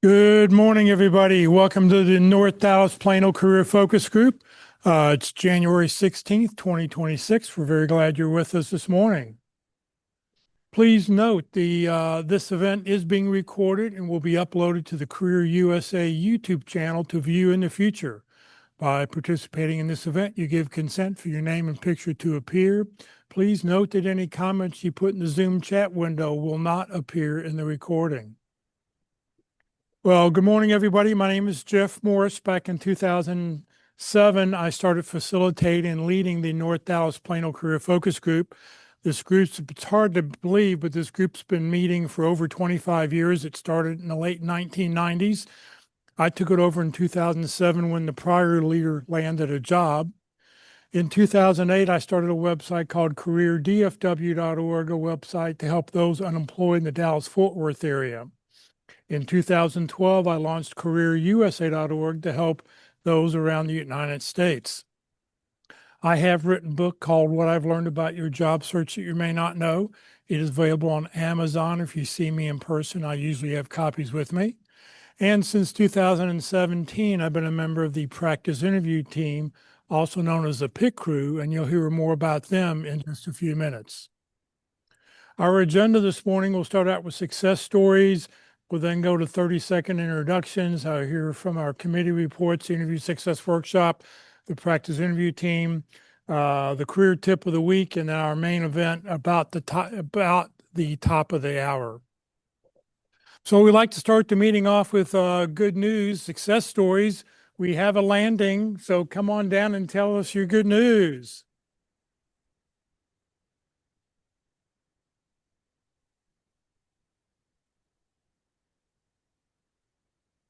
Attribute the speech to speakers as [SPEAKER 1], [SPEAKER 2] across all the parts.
[SPEAKER 1] Good morning, everybody. Welcome to the North Dallas Plano Career Focus Group. It's January 16th, 2026. We're very glad you're with us this morning. Please note this event is being recorded and will be uploaded to the Career USA YouTube channel to view in the future. By participating in this event, you give consent for your name and picture to appear. Please note that any comments you put in the Zoom chat window will not appear in the recording. Well, good morning, everybody. My name is Jeff Morris. Back in 2007, I started facilitating and leading the North Dallas Plano Career Focus Group. It's hard to believe, but this group's been meeting for over 25 years. It started in the late 1990s. I took it over in 2007 when the prior leader landed a job. In 2008, I started a website called careerdfw.org, a website to help those unemployed in the Dallas-Fort Worth area. In 2012, I launched careerusa.org to help those around the United States. I have written a book called What I've Learned About Your Job Search That You May Not Know. It is available on Amazon. If you see me in person, I usually have copies with me. And since 2017, I've been a member of the practice interview team, also known as the PIT Crew, and you'll hear more about them in just a few minutes. Our agenda this morning will start out with success stories. We'll then go to 30-second introductions. I'll hear from our committee reports, the interview success workshop, the practice interview team, the career tip of the week, and then our main event about the top of the hour. So we like to start the meeting off with good news, success stories. We have a landing, so come on down and tell us your good news.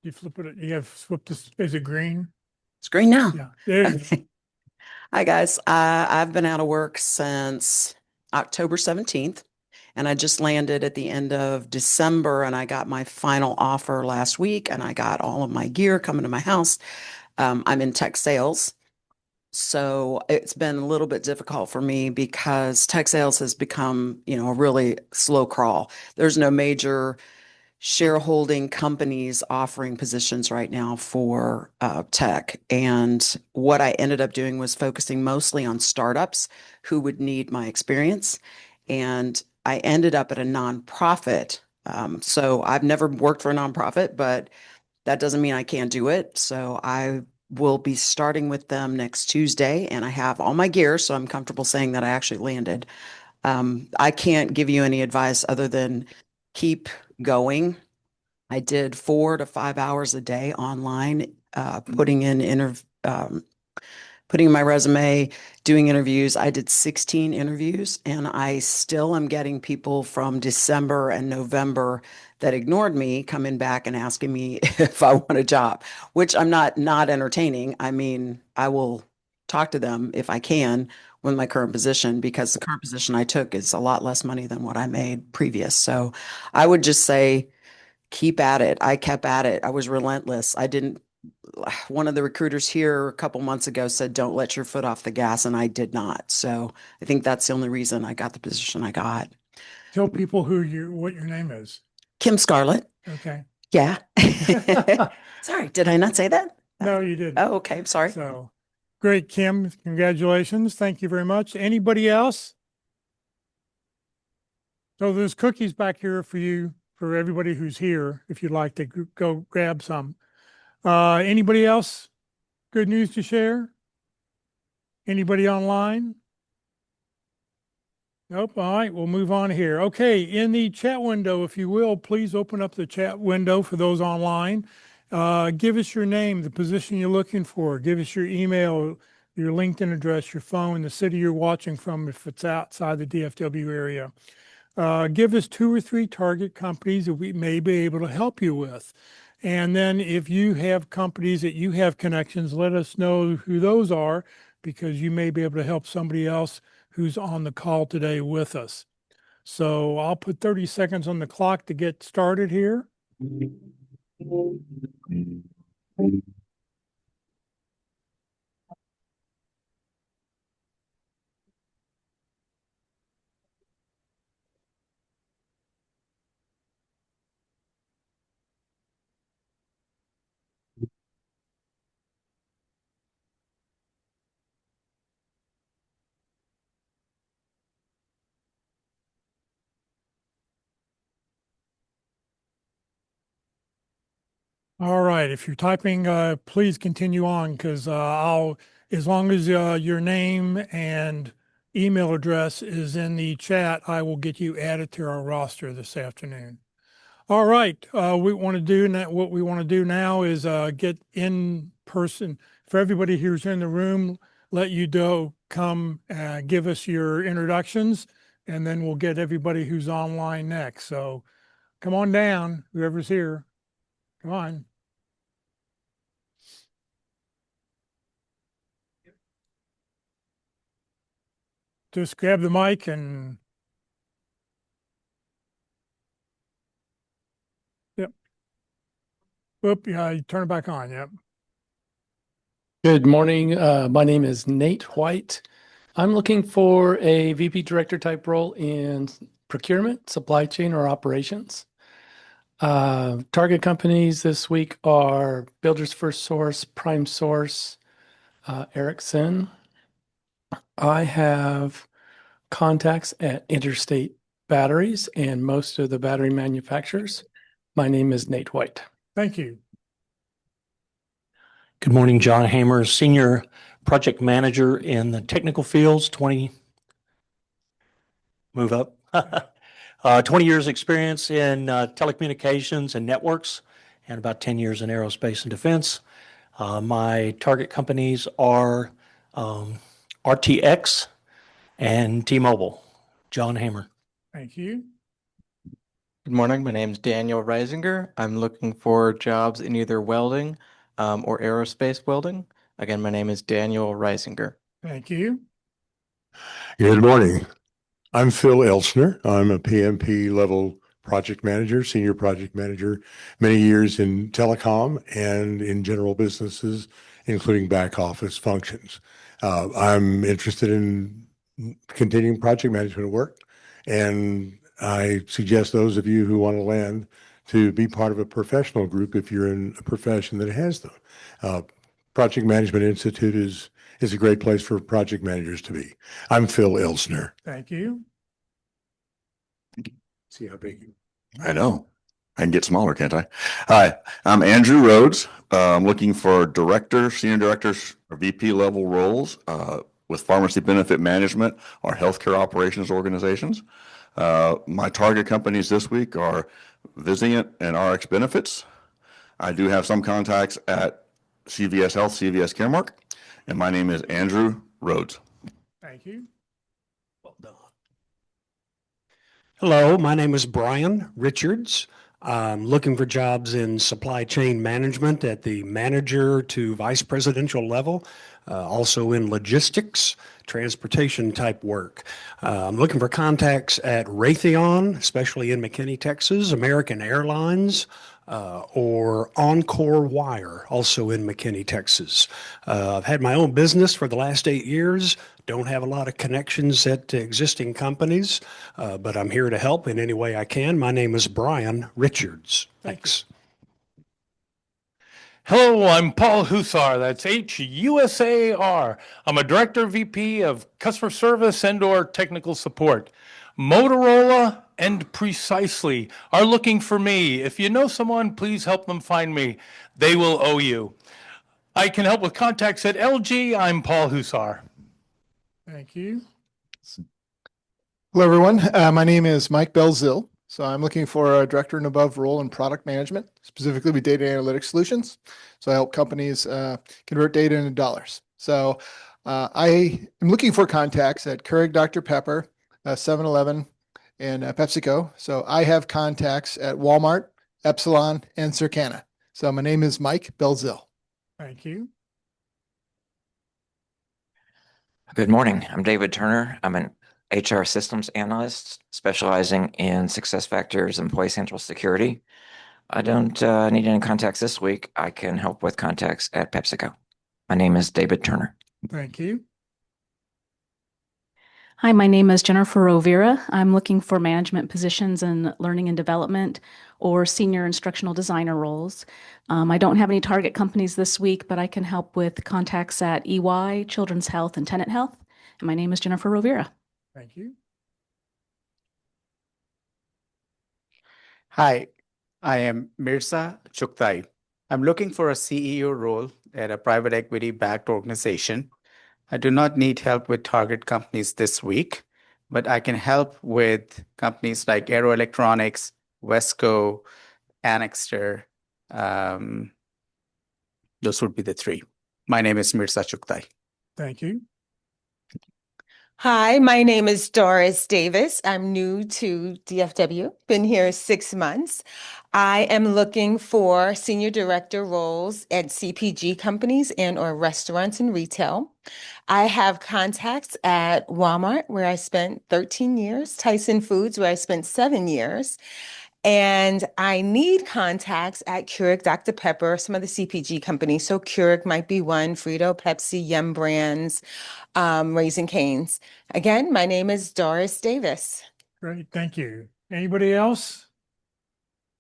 [SPEAKER 1] You flip it. You have flipped this. Is it green?
[SPEAKER 2] It's green now.
[SPEAKER 1] Yeah. There you go.
[SPEAKER 2] Okay. Hi, guys. I've been out of work since October 17th, and I just landed at the end of December, and I got my final offer last week, and I got all of my gear coming to my house. I'm in tech sales, so it's been a little bit difficult for me because tech sales has become, a really slow crawl. There's no major shareholding companies offering positions right now for tech. And what I ended up doing was focusing mostly on startups who would need my experience. And I ended up at a nonprofit. So I've never worked for a nonprofit, but that doesn't mean I can't do it. So I will be starting with them next Tuesday, and I have all my gear, so I'm comfortable saying that I actually landed. I can't give you any advice other than keep going. I did 4 to 5 hours a day online, putting in my resume, doing interviews. I did 16 interviews, and I still am getting people from December and November that ignored me coming back and asking me if I want a job, which I'm not entertaining. I mean, I will talk to them if I can with my current position because the current position I took is a lot less money than what I made previous. So I would just say keep at it. I kept at it. I was relentless. I didn't, one of the recruiters here a couple months ago said, don't let your foot off the gas. And I did not. So I think that's the only reason I got the position I got.
[SPEAKER 1] Tell people what your name is.
[SPEAKER 2] Kim Scarlett.
[SPEAKER 1] Okay.
[SPEAKER 2] Yeah. Sorry. Did I not say that?
[SPEAKER 1] No, you didn't.
[SPEAKER 2] Oh, okay. I'm sorry.
[SPEAKER 1] So great, Kim. Congratulations. Thank you very much. Anybody else? So there's cookies back here for you, for everybody who's here, if you'd like to go grab some. Anybody else? Good news to share? Anybody online? Nope. All right, we'll move on here. Okay, in the chat window, if you will, please open up the chat window for those online. Give us your name, the position you're looking for. Give us your email, your LinkedIn address, your phone, the city you're watching from if it's outside the DFW area. Give us 2 or 3 target companies that we may be able to help you with. And then if you have companies that you have connections, let us know who those are because you may be able to help somebody else who's on the call today with us. So I'll put 30 seconds on the clock to get started here. All right. If you're typing, please continue on because as long as your name and email address is in the chat, I will get you added to our roster this afternoon. All right. What we want to do now is get in person for everybody who's in the room. Let you come give us your introductions, and then we'll get everybody who's online next. So come on down, whoever's here. Come on. Just grab the mic and yep. Oop, yeah, you turn it back on. Yep.
[SPEAKER 3] Good morning. My name is Nate White. I'm looking for a VP director type role in procurement, supply chain, or operations. Target companies this week are Builders First Source, Prime Source, Ericsson. I have contacts at Interstate Batteries and most of the battery manufacturers. My name is Nate White.
[SPEAKER 1] Thank you.
[SPEAKER 4] Good morning, John Hamer, Senior Project Manager in the technical fields, 20 years experience in telecommunications and networks, and about 10 years in aerospace and defense. My target companies are RTX and T-Mobile. John Hamer.
[SPEAKER 1] Thank you.
[SPEAKER 5] Good morning. My name is Daniel Reisinger. I'm looking for jobs in either welding or aerospace welding. Again, my name is Daniel Reisinger.
[SPEAKER 1] Thank you.
[SPEAKER 6] Good morning. I'm Phil Elsner. I'm a PMP level project manager, senior project manager, many years in telecom and in general businesses, including back office functions. I'm interested in continuing project management work, and I suggest those of you who want to land to be part of a professional group if you're in a profession that has them. Project Management Institute is a great place for project managers to be. I'm Phil Elsner.
[SPEAKER 1] Thank you.
[SPEAKER 6] See how big you
[SPEAKER 7] I know. I can get smaller, can't I? Hi, I'm Andrew Rhodes. I'm looking for director, senior directors, or VP level roles with pharmacy benefit management or healthcare operations organizations. My target companies this week are Vizient and RX Benefits. I do have some contacts at CVS Health, CVS Caremark, and my name is Andrew Rhodes.
[SPEAKER 1] Thank you.
[SPEAKER 4] Well done. Hello, my name is Brian Richards. I'm looking for jobs in supply chain management at the manager to vice presidential level, also in logistics, transportation type work. I'm looking for contacts at Raytheon, especially in McKinney, Texas, American Airlines, or Encore Wire, also in McKinney, Texas. I've had my own business for the last 8 years. Don't have a lot of connections at existing companies, but I'm here to help in any way I can. My name is Brian Richards. Thanks.
[SPEAKER 8] Hello, I'm Paul Hussar. That's H-U-S-A-R. I'm a Director VP of Customer Service and/or Technical Support. Motorola and Precisely are looking for me. If you know someone, please help them find me. They will owe you. I can help with contacts at LG. I'm Paul Hussar.
[SPEAKER 1] Thank you.
[SPEAKER 9] Hello, everyone. My name is Mike Belzil. So I'm looking for a director and above role in product management, specifically with data analytics solutions. So I help companies convert data into dollars. So I am looking for contacts at Keurig Dr. Pepper, 7-Eleven, and PepsiCo. So I have contacts at Walmart, Epsilon, and Circana. So my name is Mike Belzil.
[SPEAKER 1] Thank you.
[SPEAKER 10] Good morning. I'm David Turner. I'm an HR systems analyst specializing in SuccessFactors employee central security. I don't need any contacts this week. I can help with contacts at PepsiCo. My name is David Turner.
[SPEAKER 1] Thank you.
[SPEAKER 11] Hi, my name is Jennifer Rovira. I'm looking for management positions in learning and development or senior instructional designer roles. I don't have any target companies this week, but I can help with contacts at EY, Children's Health, and Tenet Health. And my name is Jennifer Rovira.
[SPEAKER 1] Thank you.
[SPEAKER 12] Hi, I am Mirza Chuktai. I'm looking for a CEO role at a private equity backed organization. I do not need help with target companies this week, but I can help with companies like Aero Electronics, Wesco, Annexter. Those would be the three. My name is Mirza Chuktai.
[SPEAKER 1] Thank you.
[SPEAKER 13] Hi, my name is Doris Davis. I'm new to DFW, been here 6 months. I am looking for senior director roles at CPG companies and or restaurants and retail. I have contacts at Walmart, where I spent 13 years, Tyson Foods, where I spent 7 years. And I need contacts at Keurig, Dr. Pepper, some of the CPG companies. So Keurig might be one, Frito, Pepsi, Yum Brands, Raising Cane's. Again, my name is Doris Davis.
[SPEAKER 1] Great. Thank you. Anybody else?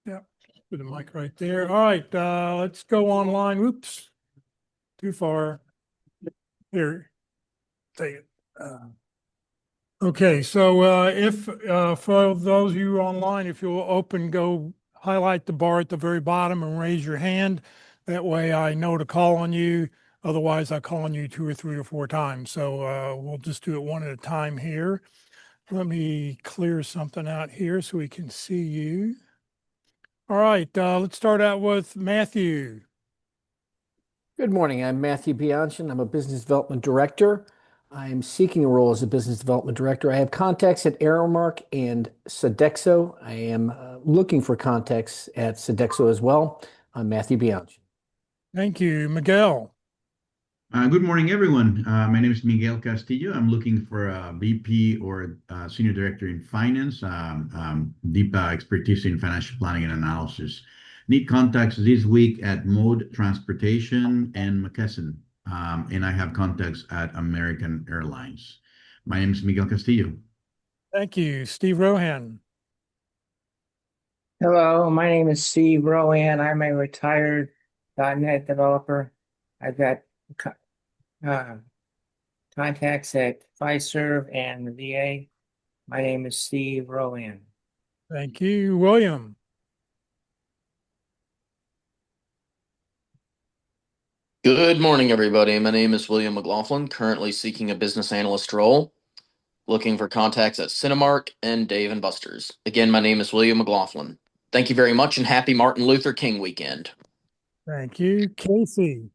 [SPEAKER 1] Yeah. Put the mic right there. All right. Let's go online. Oops. Too far. Here. Take it. Okay, so if for those of you online, if you'll go highlight the bar at the very bottom and raise your hand. That way I know to call on you. Otherwise, I call on you 2 or 3 or 4 times. So we'll just do it one at a time here. Let me clear something out here so we can see you. All right, let's start out with Matthew.
[SPEAKER 14] Good morning. I'm Matthew Bianchin. I'm a business development director. I'm seeking a role as a business development director. I have contacts at Aramark and Sodexo. I am looking for contacts at Sodexo as well. I'm Matthew Bianchin.
[SPEAKER 1] Thank you. Miguel.
[SPEAKER 15] Good morning, everyone. My name is Miguel Castillo. I'm looking for a VP or Senior Director in Finance, deep expertise in financial planning and analysis. Need contacts this week at Mode Transportation and McKesson, and I have contacts at American Airlines. My name is Miguel Castillo.
[SPEAKER 1] Thank you. Steve Rohan.
[SPEAKER 16] Hello, my name is Steve Rowan. I'm a retired .NET developer. I've got contacts at Fiserv and the VA. My name is Steve Rowan.
[SPEAKER 1] Thank you. William.
[SPEAKER 17] Good morning, everybody. My name is William McLaughlin, currently seeking a business analyst role, looking for contacts at Cinemark and Dave & Buster's. Again, my name is William McLaughlin. Thank you very much and happy Martin Luther King weekend.
[SPEAKER 1] Thank you. Casey.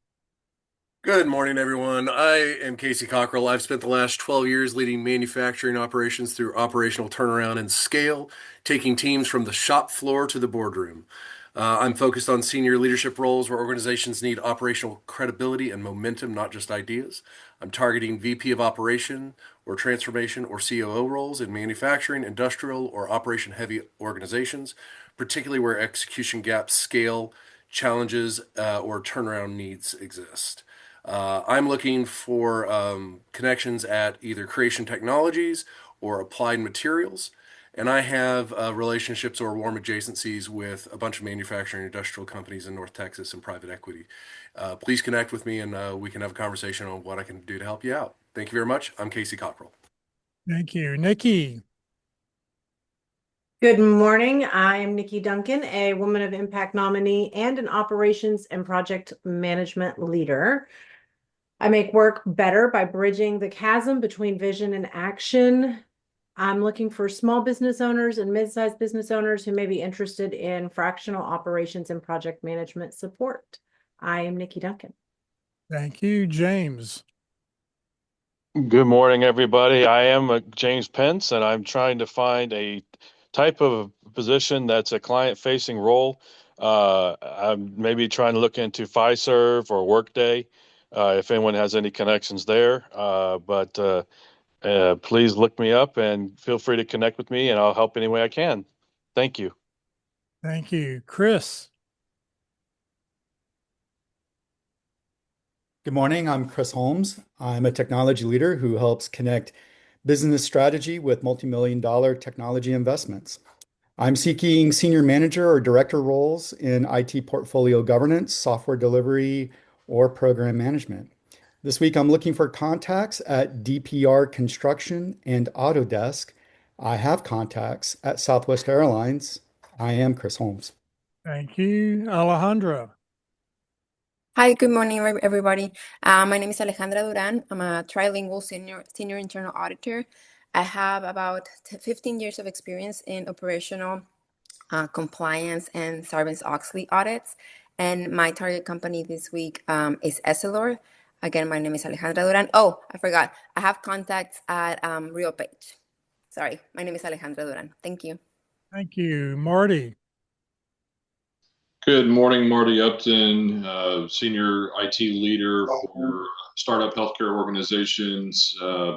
[SPEAKER 18] Good morning, everyone. I am Casey Cockrell. I've spent the last 12 years leading manufacturing operations through operational turnaround and scale, taking teams from the shop floor to the boardroom. I'm focused on senior leadership roles where organizations need operational credibility and momentum, not just ideas. I'm targeting VP of Operation or Transformation or COO roles in manufacturing, industrial, or operation-heavy organizations, particularly where execution gaps, scale, challenges, or turnaround needs exist. I'm looking for connections at either Creation Technologies or Applied Materials. And I have relationships or warm adjacencies with a bunch of manufacturing industrial companies in North Texas and private equity. Please connect with me and we can have a conversation on what I can do to help you out. Thank you very much. I'm Casey Cockrell.
[SPEAKER 1] Thank you. Nikki.
[SPEAKER 19] Good morning. I'm Nikki Duncan, a Woman of Impact nominee and an operations and project management leader. I make work better by bridging the chasm between vision and action. I'm looking for small business owners and mid-sized business owners who may be interested in fractional operations and project management support. I am Nikki Duncan.
[SPEAKER 1] Thank you. James.
[SPEAKER 20] Good morning, everybody. I am James Pence, and I'm trying to find a type of position that's a client-facing role. I'm maybe trying to look into Fiserv or Workday, if anyone has any connections there. But please look me up and feel free to connect with me, and I'll help any way I can. Thank you.
[SPEAKER 1] Thank you. Chris.
[SPEAKER 21] Good morning. I'm Chris Holmes. I'm a technology leader who helps connect business strategy with multi-million-dollar technology investments. I'm seeking senior manager or director roles in IT portfolio governance, software delivery, or program management. This week, I'm looking for contacts at DPR Construction and Autodesk. I have contacts at Southwest Airlines. I am Chris Holmes.
[SPEAKER 1] Thank you. Alejandra.
[SPEAKER 2] Hi, good morning, everybody. My name is Alejandra Duran. I'm a trilingual senior internal auditor. I have about 15 years of experience in operational compliance and Sarbanes-Oxley audits. And my target company this week is Essilor. Again, my name is Alejandra Duran. Oh, I forgot. I have contacts at RioPage. Sorry, my name is Alejandra Duran. Thank you.
[SPEAKER 1] Thank you. Marty.
[SPEAKER 22] Good morning, Marty Upton, Senior IT Leader for startup healthcare organizations,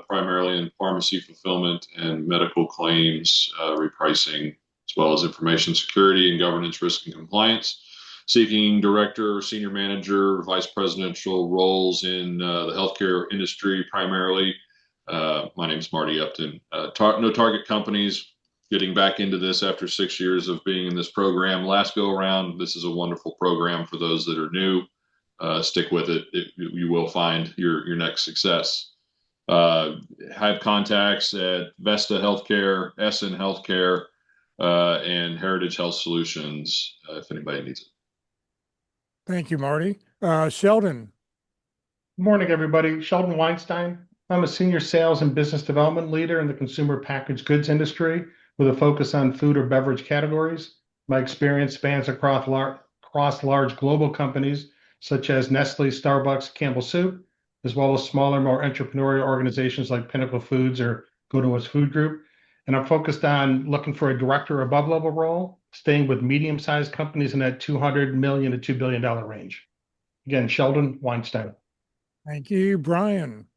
[SPEAKER 22] primarily in pharmacy fulfillment and medical claims repricing, as well as information security and governance, risk, and compliance. Seeking director, senior manager, vice presidential roles in the healthcare industry primarily. My name is Marty Upton. No target companies. Getting back into this after 6 years of being in this program. Last go around, this is a wonderful program for those that are new. Stick with it. You will find your next success. Have contacts at Vesta Healthcare, Essen Healthcare, and Heritage Health Solutions if anybody needs it.
[SPEAKER 1] Thank you, Marty. Sheldon.
[SPEAKER 23] Good morning, everybody. Sheldon Weinstein. I'm a senior sales and business development leader in the consumer packaged goods industry with a focus on food or beverage categories. My experience spans across large global companies such as Nestle, Starbucks, Campbell Soup, as well as smaller, more entrepreneurial organizations like Pinnacle Foods or Go to Us Food Group. And I'm focused on looking for a director above level role, staying with medium-sized companies in that $200 million to $2 billion range. Again, Sheldon Weinstein.
[SPEAKER 1] Thank you, Brian.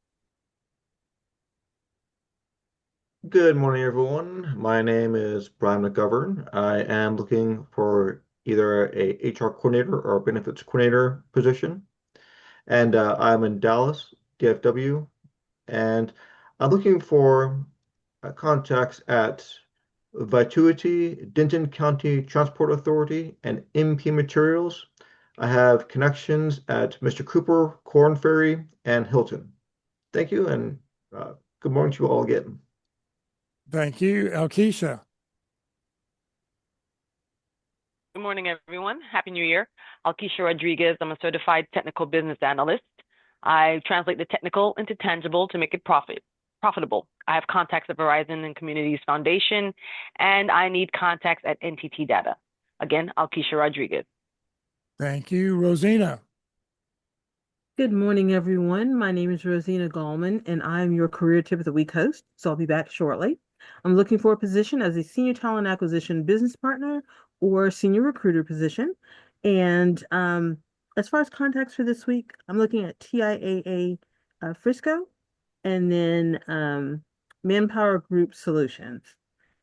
[SPEAKER 24] Good morning, everyone. My name is Brian McGovern. I am looking for either a HR coordinator or a benefits coordinator position. And I'm in Dallas, DFW. And I'm looking for contacts at Vituity, Denton County Transport Authority, and MP Materials. I have connections at Mr. Cooper, Corn Ferry, and Hilton. Thank you, and good morning to you all again.
[SPEAKER 1] Thank you. Alkeisha.
[SPEAKER 25] Good morning, everyone. Happy New Year. Alkeisha Rodriguez. I'm a certified technical business analyst. I translate the technical into tangible to make it profitable. I have contacts at Verizon and Communities Foundation, and I need contacts at NTT Data. Again, Alkeisha Rodriguez.
[SPEAKER 1] Thank you. Rosina.
[SPEAKER 26] Good morning, everyone. My name is Rosina Gallman, and I'm your Career Tip of the Week host, so I'll be back shortly. I'm looking for a position as a Senior Talent Acquisition Business Partner or Senior Recruiter position. And as far as contacts for this week, I'm looking at TIAA Frisco and then Manpower Group Solutions.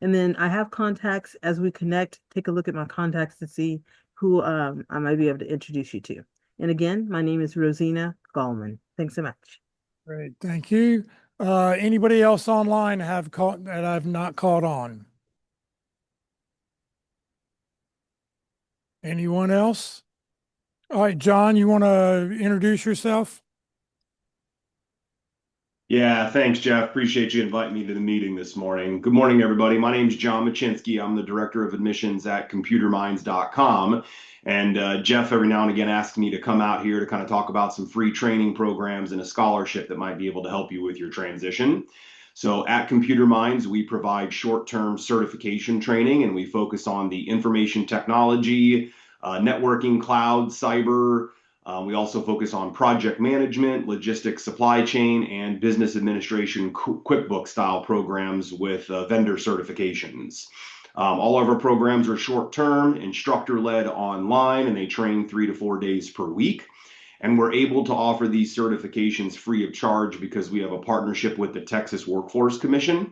[SPEAKER 26] And then I have contacts as we connect. Take a look at my contacts to see who I might be able to introduce you to. And again, my name is Rosina Gallman. Thanks so much.
[SPEAKER 1] Great. Thank you. Anybody else online that I've not caught on? Anyone else? All right, John, you want to introduce yourself?
[SPEAKER 27] Yeah, thanks, Jeff. Appreciate you inviting me to the meeting this morning. Good morning, everybody. My name is John Machinsky. I'm the Director of Admissions at computerminds.com. And Jeff, every now and again, asks me to come out here to kind of talk about some free training programs and a scholarship that might be able to help you with your transition. So at Computer Minds, we provide short-term certification training, and we focus on the information technology, networking, cloud, cyber. We also focus on project management, logistics, supply chain, and business administration QuickBooks style programs with vendor certifications. All of our programs are short-term, instructor-led online, and they train 3 to 4 days per week. And we're able to offer these certifications free of charge because we have a partnership with the Texas Workforce Commission.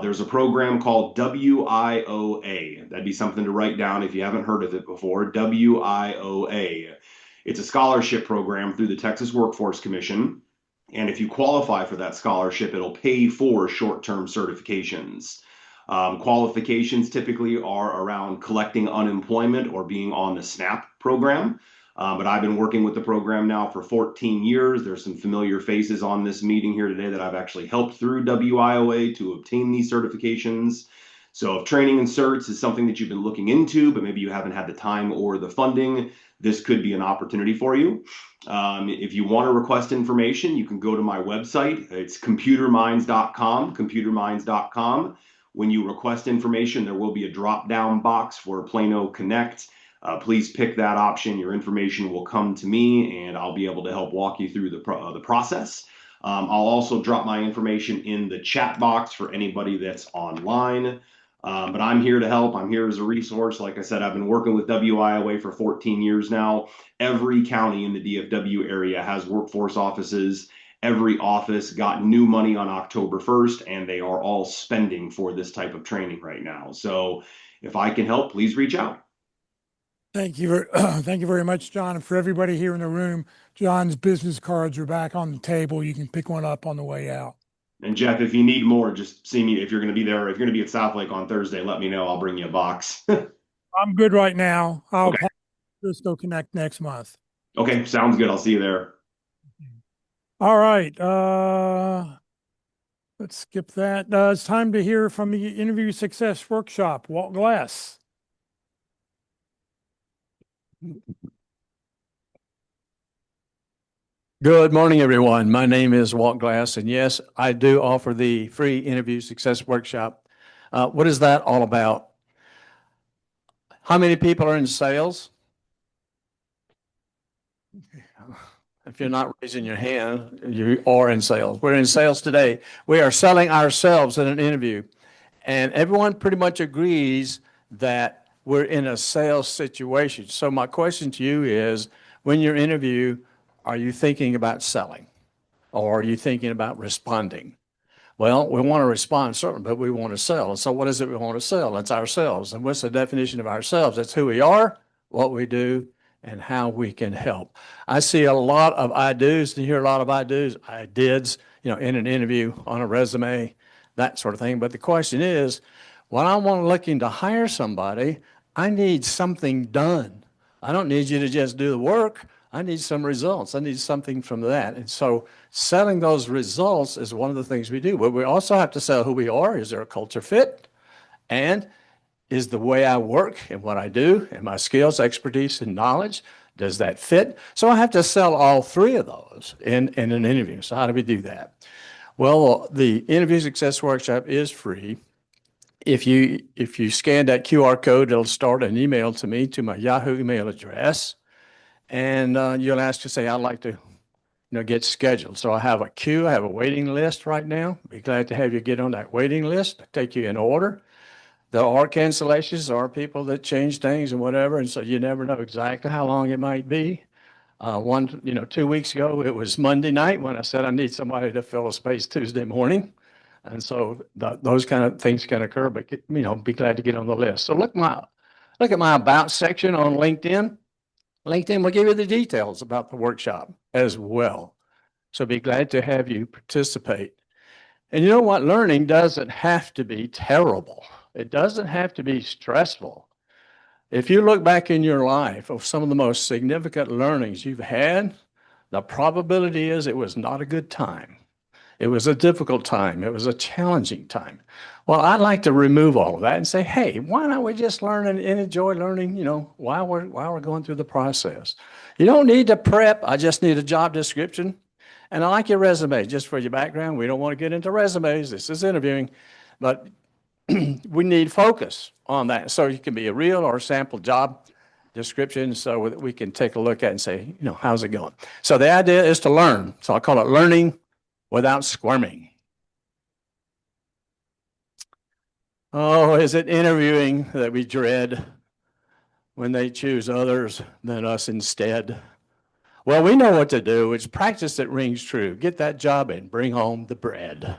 [SPEAKER 27] There's a program called WIOA. That'd be something to write down if you haven't heard of it before. WIOA. It's a scholarship program through the Texas Workforce Commission. And if you qualify for that scholarship, it'll pay for short-term certifications. Qualifications typically are around collecting unemployment or being on the SNAP program. But I've been working with the program now for 14 years. There's some familiar faces on this meeting here today that I've actually helped through WIOA to obtain these certifications. So if training and certs is something that you've been looking into, but maybe you haven't had the time or the funding, this could be an opportunity for you. If you want to request information, you can go to my website. It's computerminds.com. When you request information, there will be a drop-down box for Plano Connect. Please pick that option. Your information will come to me, and I'll be able to help walk you through the process. I'll also drop my information in the chat box for anybody that's online. But I'm here to help. I'm here as a resource. Like I said, I've been working with WIOA for 14 years now. Every county in the DFW area has workforce offices. Every office got new money on October 1st, and they are all spending for this type of training right now. So if I can help, please reach out.
[SPEAKER 1] Thank you. Thank you very much, John. And for everybody here in the room, John's business cards are back on the table. You can pick one up on the way out.
[SPEAKER 27] And Jeff, if you need more, just see me. If you're going to be there, if you're going to be at South Lake on Thursday, let me know. I'll bring you a box.
[SPEAKER 1] I'm good right now. I'll
[SPEAKER 27] Okay.
[SPEAKER 1] just go connect next month.
[SPEAKER 27] Okay, sounds good. I'll see you there.
[SPEAKER 1] All right. Let's skip that. It's time to hear from the Interview Success Workshop. Walt Glass.
[SPEAKER 3] Good morning, everyone. My name is Walt Glass, and yes, I do offer the free Interview Success Workshop. What is that all about? How many people are in sales? If you're not raising your hand, you are in sales. We're in sales today. We are selling ourselves in an interview, and everyone pretty much agrees that we're in a sales situation. So my question to you is, when you interview, are you thinking about selling, or are you thinking about responding? Well, we want to respond, certainly, but we want to sell. And so what is it we want to sell? It's ourselves. And what's the definition of ourselves? It's who we are, what we do, and how we can help. I see a lot of I do's, and you hear a lot of I do's, I dids, in an interview, on a resume, that sort of thing. But the question is, when I'm looking to hire somebody, I need something done. I don't need you to just do the work. I need some results. I need something from that. And so selling those results is one of the things we do. But we also have to sell who we are. Is there a culture fit? And is the way I work and what I do and my skills, expertise, and knowledge, does that fit? So I have to sell all three of those in an interview. So how do we do that? Well, the Interview Success Workshop is free. If you scan that QR code, it'll start an email to me, to my Yahoo email address. And you'll ask to say, I'd like to get scheduled. So I have a queue. I have a waiting list right now. Be glad to have you get on that waiting list. I'll take you in order. There are cancellations. There are people that change things and whatever. And so you never know exactly how long it might be. 2 weeks ago, it was Monday night when I said I need somebody to fill a space Tuesday morning. And so those kind of things can occur, but be glad to get on the list. So look at my About section on LinkedIn. LinkedIn will give you the details about the workshop as well. So be glad to have you participate. And you know what? Learning doesn't have to be terrible. It doesn't have to be stressful. If you look back in your life of some of the most significant learnings you've had, the probability is it was not a good time. It was a difficult time. It was a challenging time. Well, I'd like to remove all of that and say, hey, why don't we just learn and enjoy learning, while we're going through the process. You don't need to prep. I just need a job description. And I like your resume. Just for your background, we don't want to get into resumes. This is interviewing. But we need focus on that. So you can be a real or a sample job description so that we can take a look at and say, how's it going? So the idea is to learn. So I call it learning without squirming. Oh, is it interviewing that we dread when they choose others than us instead? Well, we know what to do. It's practice that rings true. Get that job and bring home the bread.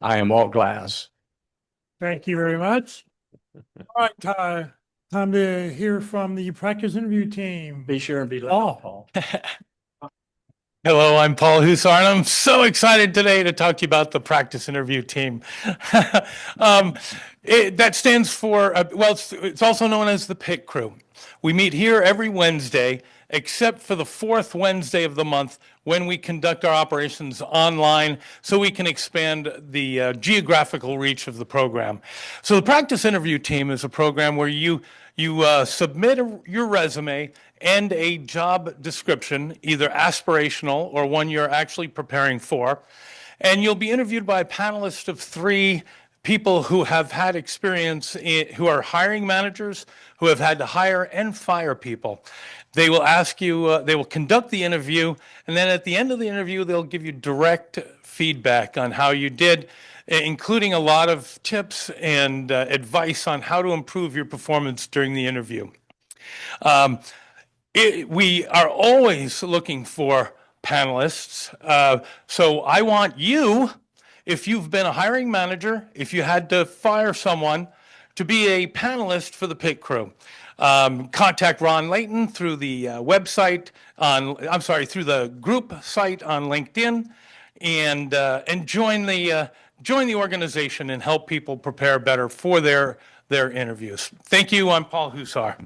[SPEAKER 3] I am Walt Glass.
[SPEAKER 1] Thank you very much. All right, time to hear from the practice interview team.
[SPEAKER 3] Be sure and be loud, Paul.
[SPEAKER 4] Hello, I'm Paul Hussar, and I'm so excited today to talk to you about the practice interview team. That stands for, well, it's also known as the PIT Crew. We meet here every Wednesday, except for the fourth Wednesday of the month when we conduct our operations online so we can expand the geographical reach of the program. So the practice interview team is a program where you submit your resume and a job description, either aspirational or one you're actually preparing for. And you'll be interviewed by a panelist of three people who have had experience, who are hiring managers, who have had to hire and fire people. They will ask you, they will conduct the interview, and then at the end of the interview, they'll give you direct feedback on how you did, including a lot of tips and advice on how to improve your performance during the interview. We are always looking for panelists. So I want you, if you've been a hiring manager, if you had to fire someone, to be a panelist for the PIT Crew. Contact Ron Layton through the website through the group site on LinkedIn, and join the organization and help people prepare better for their interviews. Thank you. I'm Paul Hussar.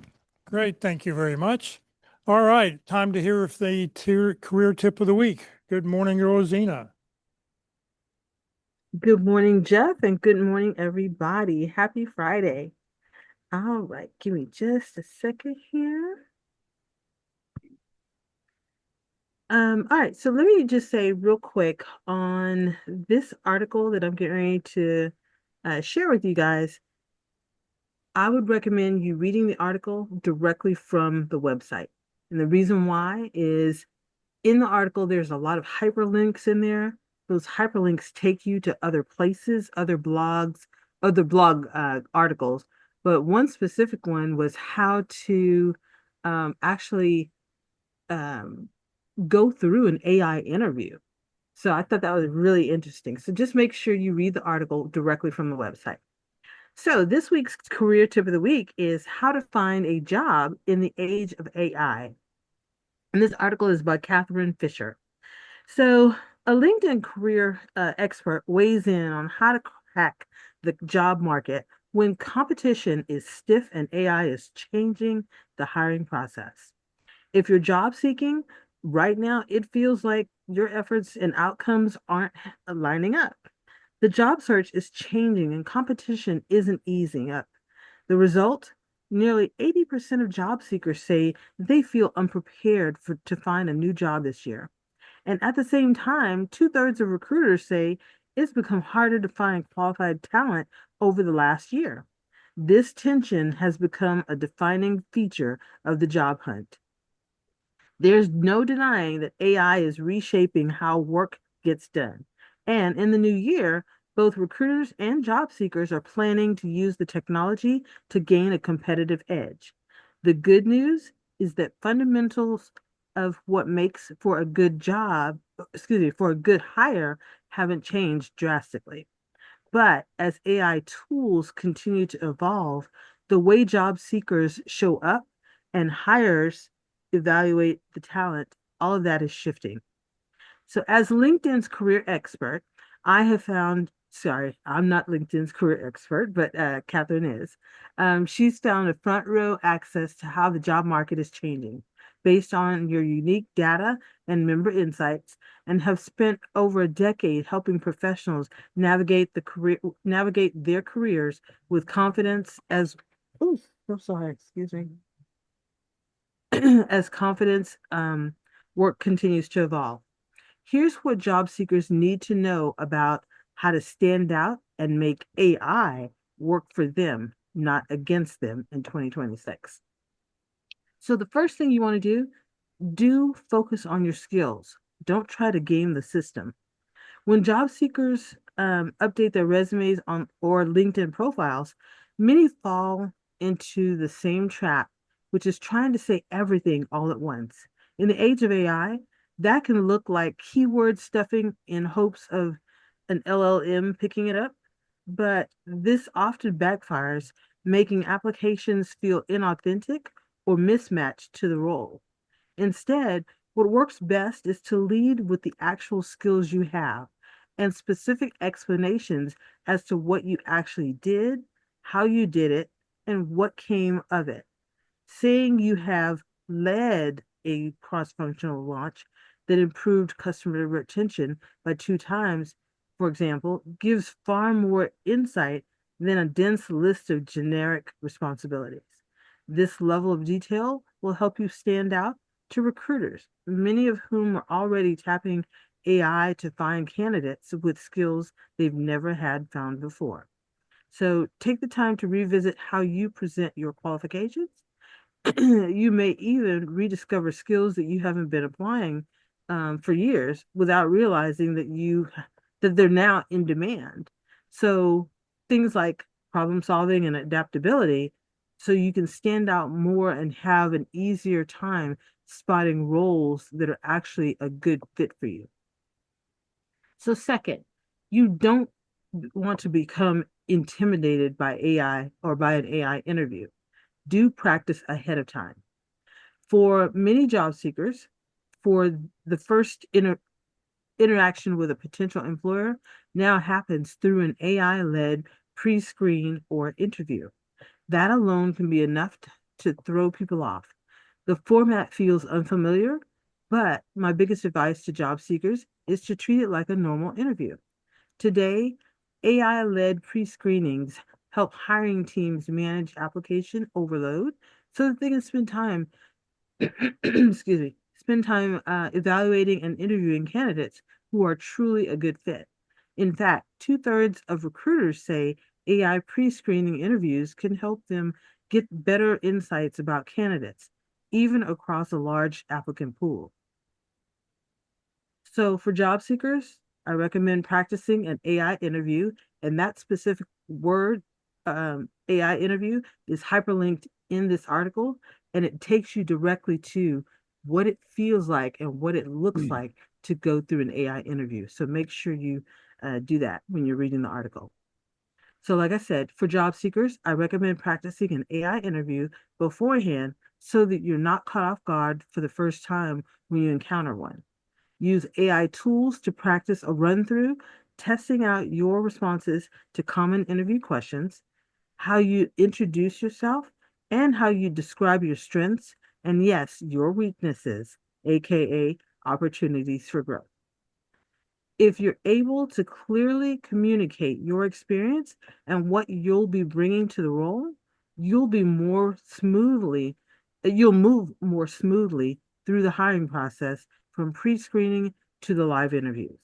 [SPEAKER 1] Great. Thank you very much. All right. Time to hear if the career tip of the week. Good morning, Rosina.
[SPEAKER 26] Good morning, Jeff, and good morning, everybody. Happy Friday. All right, give me just a second here. All right, so let me just say real quick on this article that I'm getting ready to share with you guys. I would recommend you reading the article directly from the website. And the reason why is in the article, there's a lot of hyperlinks in there. Those hyperlinks take you to other places, other blogs, other blog articles. But one specific one was how to actually go through an AI interview. So I thought that was really interesting. So just make sure you read the article directly from the website. So this week's career tip of the week is how to find a job in the age of AI. And this article is by Catherine Fisher. So a LinkedIn career expert weighs in on how to crack the job market when competition is stiff and AI is changing the hiring process. If you're job seeking, right now it feels like your efforts and outcomes aren't lining up. The job search is changing and competition isn't easing up. The result? Nearly 80% of job seekers say they feel unprepared to find a new job this year. And at the same time, 2/3 of recruiters say it's become harder to find qualified talent over the last year. This tension has become a defining feature of the job hunt. There's no denying that AI is reshaping how work gets done. And in the new year, both recruiters and job seekers are planning to use the technology to gain a competitive edge. The good news is that fundamentals of what makes for a good job, for a good hire, haven't changed drastically. But as AI tools continue to evolve, the way job seekers show up and hires evaluate the talent, all of that is shifting. So as LinkedIn's career expert, I have found, sorry, I'm not LinkedIn's career expert, but Catherine is. She's found a front row access to how the job market is changing based on your unique data and member insights, and have spent over a decade helping professionals navigate their careers with confidence as, oh, I'm sorry, excuse me. As confidence work continues to evolve. Here's what job seekers need to know about how to stand out and make AI work for them, not against them in 2026. So the first thing you want to do focus on your skills. Don't try to game the system. When job seekers update their resumes on or LinkedIn profiles, many fall into the same trap, which is trying to say everything all at once. In the age of AI, that can look like keyword stuffing in hopes of an LLM picking it up, but this often backfires, making applications feel inauthentic or mismatched to the role. Instead, what works best is to lead with the actual skills you have and specific explanations as to what you actually did, how you did it, and what came of it. Saying you have led a cross-functional launch that improved customer retention by 2 times, for example, gives far more insight than a dense list of generic responsibilities. This level of detail will help you stand out to recruiters, many of whom are already tapping AI to find candidates with skills they've never had found before. So take the time to revisit how you present your qualifications. You may even rediscover skills that you haven't been applying for years without realizing that they're now in demand. So things like problem solving and adaptability, so you can stand out more and have an easier time spotting roles that are actually a good fit for you. So second, you don't want to become intimidated by AI or by an AI interview. Do practice ahead of time. For many job seekers, for the first interaction with a potential employer now happens through an AI-led pre-screen or interview. That alone can be enough to throw people off. The format feels unfamiliar, but my biggest advice to job seekers is to treat it like a normal interview. Today, AI-led pre-screenings help hiring teams manage application overload so that they can spend time excuse me, spend time evaluating and interviewing candidates who are truly a good fit. In fact, 2/3 of recruiters say AI pre-screening interviews can help them get better insights about candidates, even across a large applicant pool. So for job seekers, I recommend practicing an AI interview, and that specific word, AI interview, is hyperlinked in this article, and it takes you directly to what it feels like and what it looks like to go through an AI interview. So make sure you do that when you're reading the article. So like I said, for job seekers, I recommend practicing an AI interview beforehand so that you're not caught off guard for the first time when you encounter one. Use AI tools to practice a run through, testing out your responses to common interview questions, how you introduce yourself, and how you describe your strengths and, yes, your weaknesses, aka opportunities for growth. If you're able to clearly communicate your experience and what you'll be bringing to the role, you'll move more smoothly through the hiring process from pre-screening to the live interviews.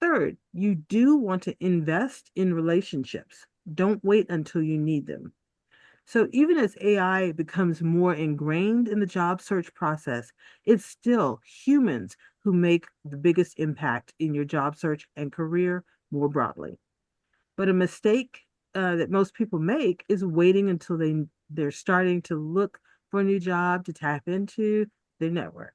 [SPEAKER 26] Third, you do want to invest in relationships. Don't wait until you need them. So even as AI becomes more ingrained in the job search process, it's still humans who make the biggest impact in your job search and career more broadly. But a mistake that most people make is waiting until they're starting to look for a new job to tap into their network.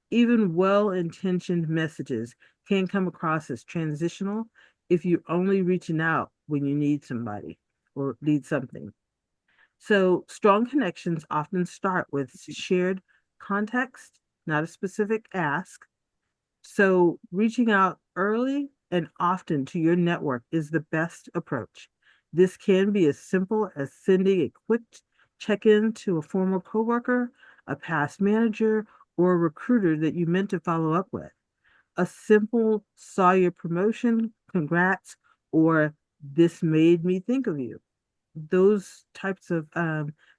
[SPEAKER 26] Even well-intentioned messages can come across as transitional if you're only reaching out when you need somebody or need something. So strong connections often start with shared context, not a specific ask. So reaching out early and often to your network is the best approach. This can be as simple as sending a quick check-in to a former coworker, a past manager, or a recruiter that you meant to follow up with. A simple saw your promotion, congrats, or this made me think of you. Those types of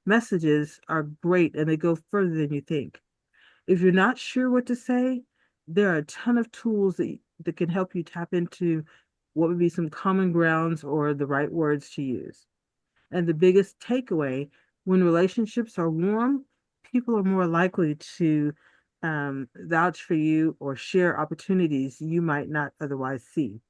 [SPEAKER 26] messages are great and they go further than you think. If you're not sure what to say, there are a ton of tools that can help you tap into what would be some common grounds or the right words to use. And the biggest takeaway, when relationships are warm, people are more likely to vouch for you or share opportunities you might not otherwise see.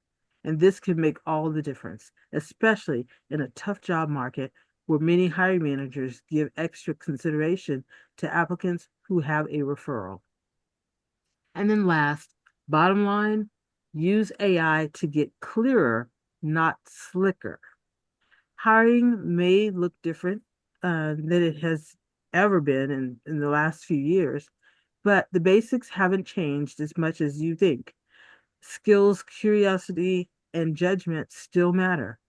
[SPEAKER 26] And this can make all the difference, especially in a tough job market where many hiring managers give extra consideration to applicants who have a referral. And then last, bottom line, use AI to get clearer, not slicker. Hiring may look different than it has ever been in the last few years, but the basics haven't changed as much as you think. Skills, curiosity, and judgment still matter.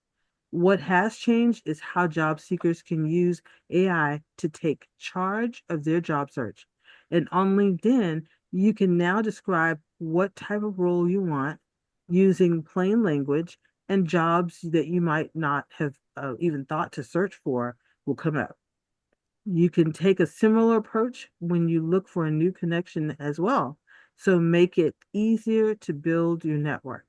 [SPEAKER 26] What has changed is how job seekers can use AI to take charge of their job search. And on LinkedIn, you can now describe what type of role you want using plain language, and jobs that you might not have even thought to search for will come up. You can take a similar approach when you look for a new connection as well. So make it easier to build your network.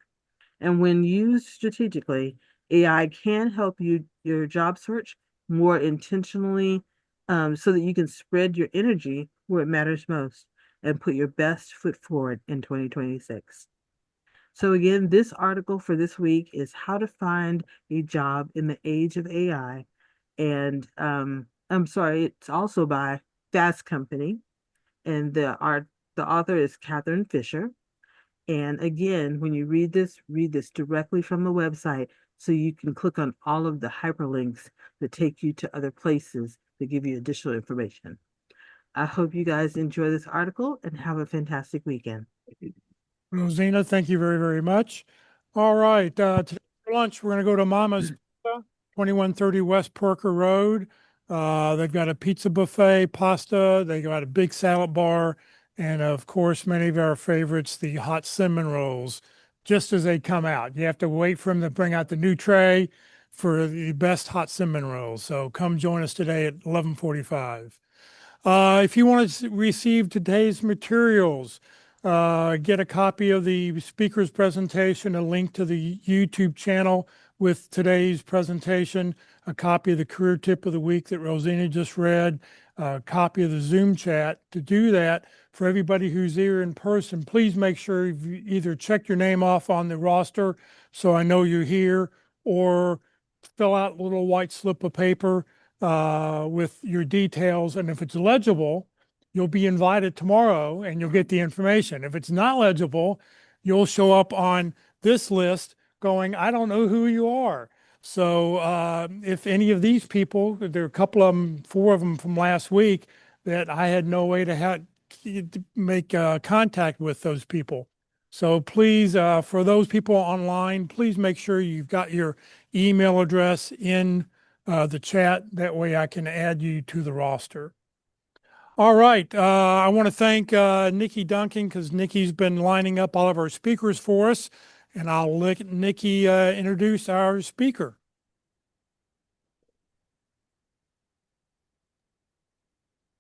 [SPEAKER 26] And when used strategically, AI can help your job search more intentionally, so that you can spread your energy where it matters most and put your best foot forward in 2026. So again, this article for this week is how to find a job in the age of AI. And I'm sorry, it's also by Fast Company. And the author is Catherine Fisher. And again, when you read this directly from the website so you can click on all of the hyperlinks that take you to other places that give you additional information. I hope you guys enjoy this article and have a fantastic weekend.
[SPEAKER 1] Rosina, thank you very, very much. All right. Today for lunch, we're going to go to Mama's Pizza, 2130 West Porker Road. They've got a pizza buffet, pasta. They got a big salad bar. And of course, many of our favorites, the hot cinnamon rolls, just as they come out. You have to wait for them to bring out the new tray for the best hot cinnamon rolls. So come join us today at 11:45. If you want to receive today's materials, get a copy of the speaker's presentation, a link to the YouTube channel with today's presentation, a copy of the career tip of the week that Rosina just read, a copy of the Zoom chat. To do that, for everybody who's here in person, please make sure you either check your name off on the roster so I know you're here, or fill out a little white slip of paper with your details. And if it's legible, you'll be invited tomorrow and you'll get the information. If it's not legible, you'll show up on this list going, I don't know who you are. So if any of these people, there are a couple of them, four of them from last week that I had no way to make contact with those people. So please, for those people online, please make sure you've got your email address in the chat. That way I can add you to the roster. All right. I want to thank Nikki Duncan, because Nikki's been lining up all of our speakers for us. And I'll let Nikki introduce our speaker.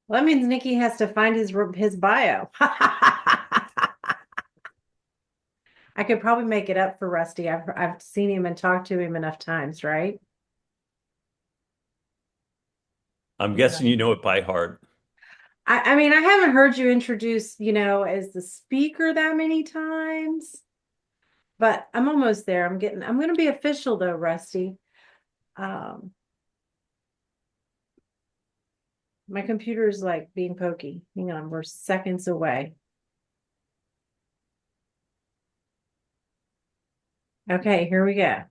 [SPEAKER 19] Well, that means Nikki has to find his bio. I could probably make it up for Rusty. I've seen him and talked to him enough times, right?
[SPEAKER 5] I'm guessing you know it by heart.
[SPEAKER 19] I mean, I haven't heard you introduce, as the speaker that many times, but I'm almost there. I'm going to be official though, Rusty. My computer is like being pokey. Hang on, we're seconds away. Okay, here we go.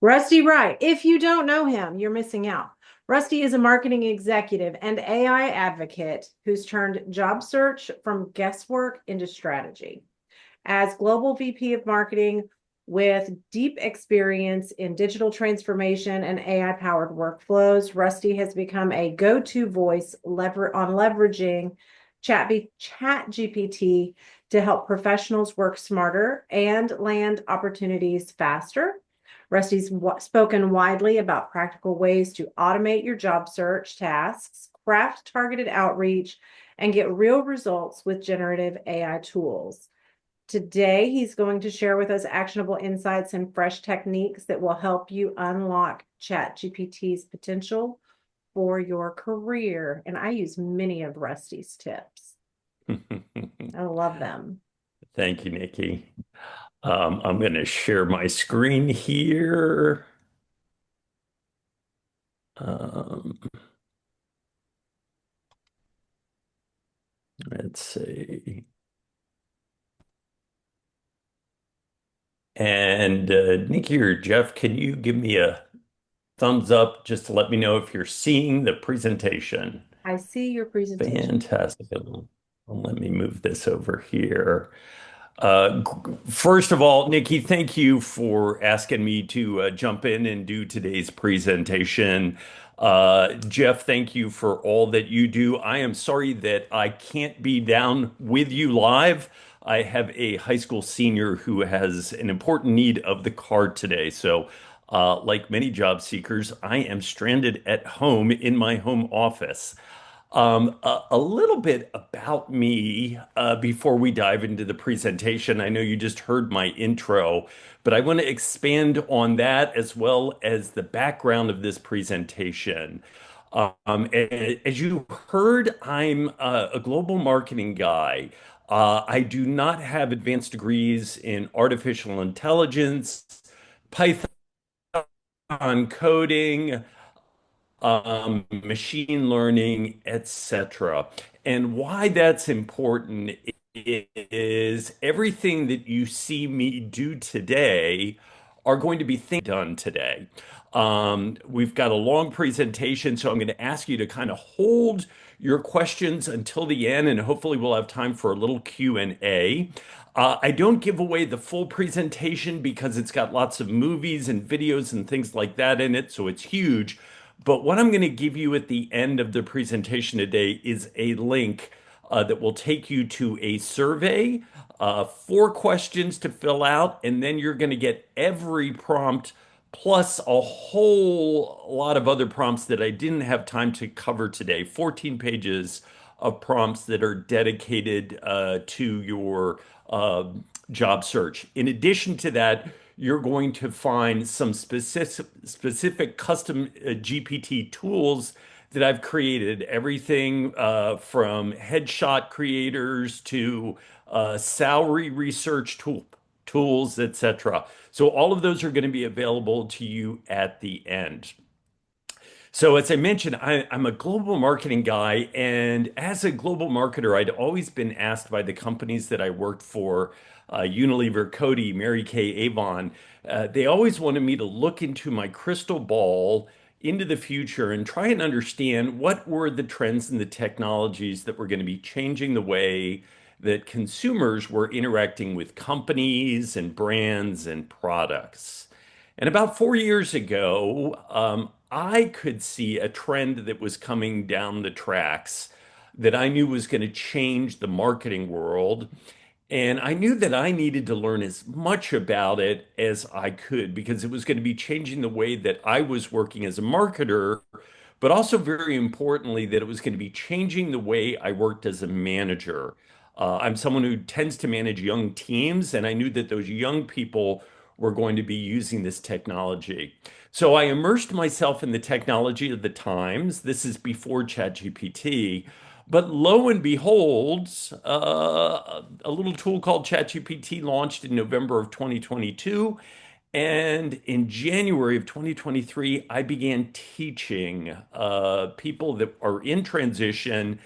[SPEAKER 19] Rusty Wright. If you don't know him, you're missing out. Rusty is a marketing executive and AI advocate who's turned job search from guesswork into strategy. As Global VP of Marketing with deep experience in digital transformation and AI-powered workflows, Rusty has become a go-to voice on leveraging ChatGPT to help professionals work smarter and land opportunities faster. Rusty's spoken widely about practical ways to automate your job search tasks, craft targeted outreach, and get real results with generative AI tools. Today, he's going to share with us actionable insights and fresh techniques that will help you unlock ChatGPT's potential for your career. And I use many of Rusty's tips. I love them.
[SPEAKER 5] Thank you, Nikki. I'm going to share my screen here. Let's see. And Nikki or Jeff, can you give me a thumbs up just to let me know if you're seeing the presentation?
[SPEAKER 19] I see your presentation.
[SPEAKER 5] Fantastic. Well, let me move this over here. First of all, Nikki, thank you for asking me to jump in and do today's presentation. Jeff, thank you for all that you do. I am sorry that I can't be down with you live. I have a high school senior who has an important need of the car today. So, like many job seekers, I am stranded at home in my home office. A little bit about me before we dive into the presentation. I know you just heard my intro, but I want to expand on that as well as the background of this presentation. As you heard, I'm a global marketing guy. I do not have advanced degrees in artificial intelligence, Python coding, machine learning, etc. And why that's important is everything that you see me do today are going to be things done today. We've got a long presentation, so I'm going to ask you to kind of hold your questions until the end, and hopefully we'll have time for a little Q&A. I don't give away the full presentation because it's got lots of movies and videos and things like that in it, so it's huge. But what I'm going to give you at the end of the presentation today is a link that will take you to a survey, 4 questions to fill out, and then you're going to get every prompt plus a whole lot of other prompts that I didn't have time to cover today. 14 pages of prompts that are dedicated to your job search. In addition to that, you're going to find some specific custom GPT tools that I've created. Everything from headshot creators to salary research tools, etc. So all of those are going to be available to you at the end. So as I mentioned, I'm a global marketing guy, and as a global marketer, I'd always been asked by the companies that I worked for, Unilever, Coty, Mary Kay, Avon, they always wanted me to look into my crystal ball into the future and try and understand what were the trends and the technologies that were going to be changing the way that consumers were interacting with companies and brands and products. And about 4 years ago, I could see a trend that was coming down the tracks that I knew was going to change the marketing world. And I knew that I needed to learn as much about it as I could because it was going to be changing the way that I was working as a marketer, but also very importantly, that it was going to be changing the way I worked as a manager. I'm someone who tends to manage young teams, and I knew that those young people were going to be using this technology. So I immersed myself in the technology of the times. This is before ChatGPT. But lo and behold, a little tool called ChatGPT launched in November of 2022. And in January of 2023, I began teaching people that are in transition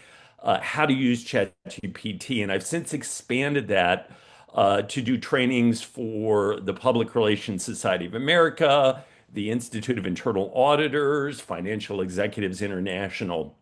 [SPEAKER 5] how to use ChatGPT. And I've since expanded that to do trainings for the Public Relations Society of America, the Institute of Internal Auditors, Financial Executives International.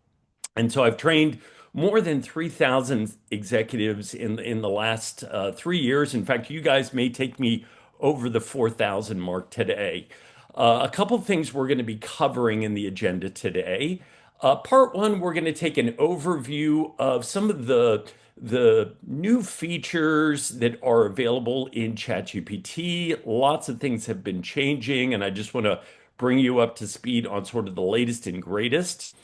[SPEAKER 5] And so I've trained more than 3,000 executives in the last 3 years. In fact, you guys may take me over the 4,000 mark today. A couple of things we're going to be covering in the agenda today. Part one, we're going to take an overview of some of the new features that are available in ChatGPT. Lots of things have been changing, and I just want to bring you up to speed on sort of the latest and greatest.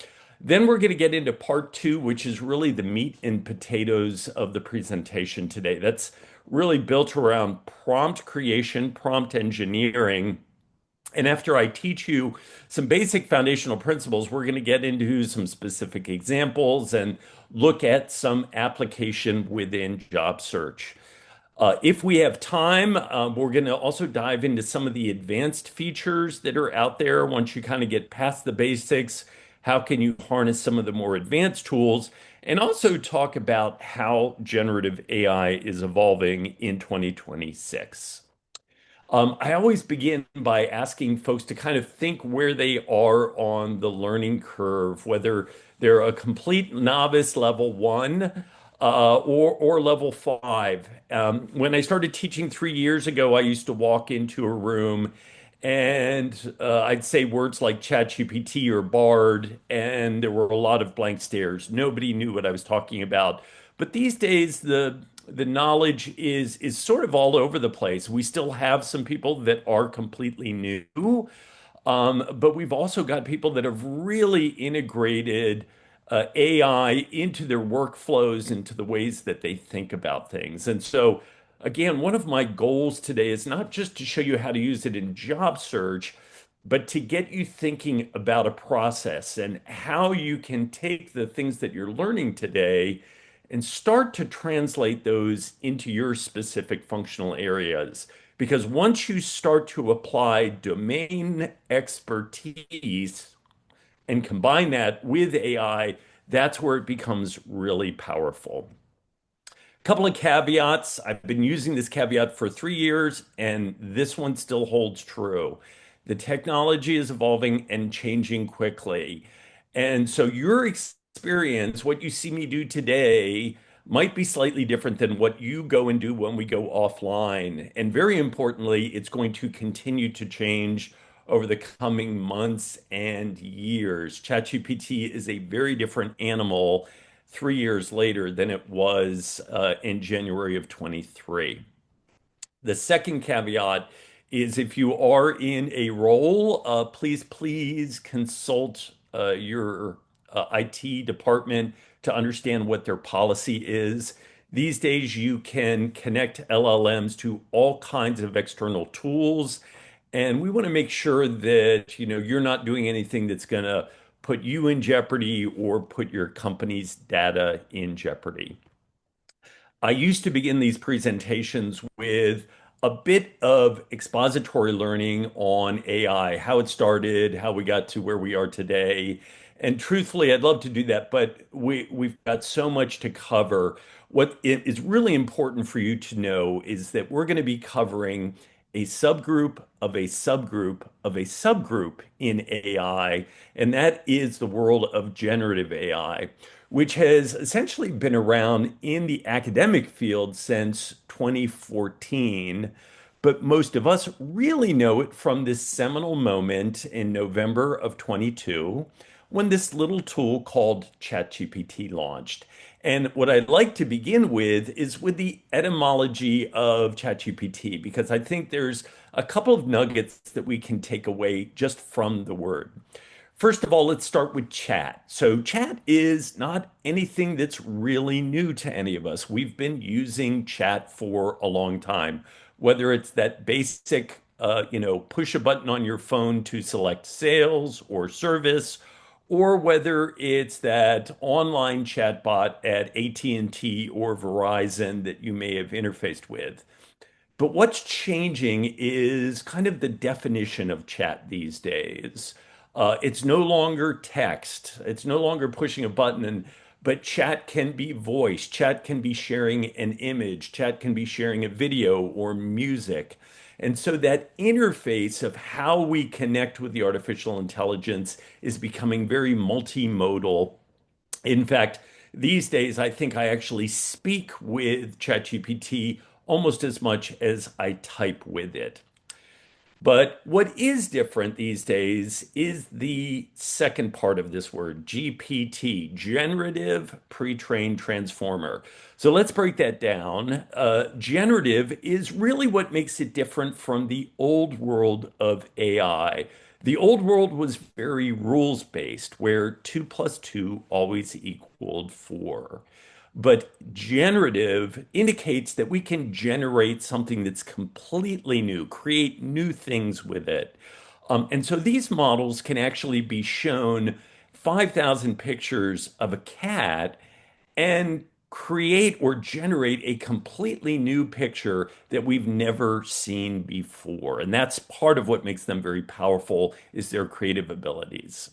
[SPEAKER 5] Then we're going to get into part two, which is really the meat and potatoes of the presentation today. That's really built around prompt creation, prompt engineering. And after I teach you some basic foundational principles, we're going to get into some specific examples and look at some application within job search. If we have time, we're going to also dive into some of the advanced features that are out there. Once you kind of get past the basics, how can you harness some of the more advanced tools? And also talk about how generative AI is evolving in 2026. I always begin by asking folks to kind of think where they are on the learning curve, whether they're a complete novice level one, or level 5. When I started teaching 3 years ago, I used to walk into a room and I'd say words like ChatGPT or Bard, and there were a lot of blank stares. Nobody knew what I was talking about. But these days, the knowledge is sort of all over the place. We still have some people that are completely new, but we've also got people that have really integrated AI into their workflows, into the ways that they think about things. And so, again, one of my goals today is not just to show you how to use it in job search, but to get you thinking about a process and how you can take the things that you're learning today and start to translate those into your specific functional areas. Because once you start to apply domain expertise and combine that with AI, that's where it becomes really powerful. Couple of caveats. I've been using this caveat for 3 years, and this one still holds true. The technology is evolving and changing quickly. And so your experience, what you see me do today, might be slightly different than what you go and do when we go offline. And very importantly, it's going to continue to change over the coming months and years. ChatGPT is a very different animal 3 years later than it was in January of 23. The second caveat is if you are in a role, please consult your IT department to understand what their policy is. These days, you can connect LLMs to all kinds of external tools, and we want to make sure that you're not doing anything that's going to put you in jeopardy or put your company's data in jeopardy. I used to begin these presentations with a bit of expository learning on AI, how it started, how we got to where we are today. And truthfully, I'd love to do that, but we've got so much to cover. What it is really important for you to know is that we're going to be covering a subgroup of a subgroup of a subgroup in AI, and that is the world of generative AI, which has essentially been around in the academic field since 2014. But most of us really know it from this seminal moment in November of 22 when this little tool called ChatGPT launched. And what I'd like to begin with is with the etymology of ChatGPT, because I think there's a couple of nuggets that we can take away just from the word. First of all, let's start with chat. So, chat is not anything that's really new to any of us. We've been using chat for a long time, whether it's that basic, push a button on your phone to select sales or service, or whether it's that online chatbot at AT&T or Verizon that you may have interfaced with. But what's changing is kind of the definition of chat these days. It's no longer text. It's no longer pushing a button, but chat can be voice. Chat can be sharing an image. Chat can be sharing a video or music. And so that interface of how we connect with the artificial intelligence is becoming very multimodal. In fact, these days, I think I actually speak with ChatGPT almost as much as I type with it. But what is different these days is the second part of this word, GPT, generative pre-trained transformer. So let's break that down. Generative is really what makes it different from the old world of AI. The old world was very rules-based, where 2 plus 2 always equaled 4. But generative indicates that we can generate something that's completely new, create new things with it. And so these models can actually be shown 5,000 pictures of a cat and create or generate a completely new picture that we've never seen before. And that's part of what makes them very powerful is their creative abilities.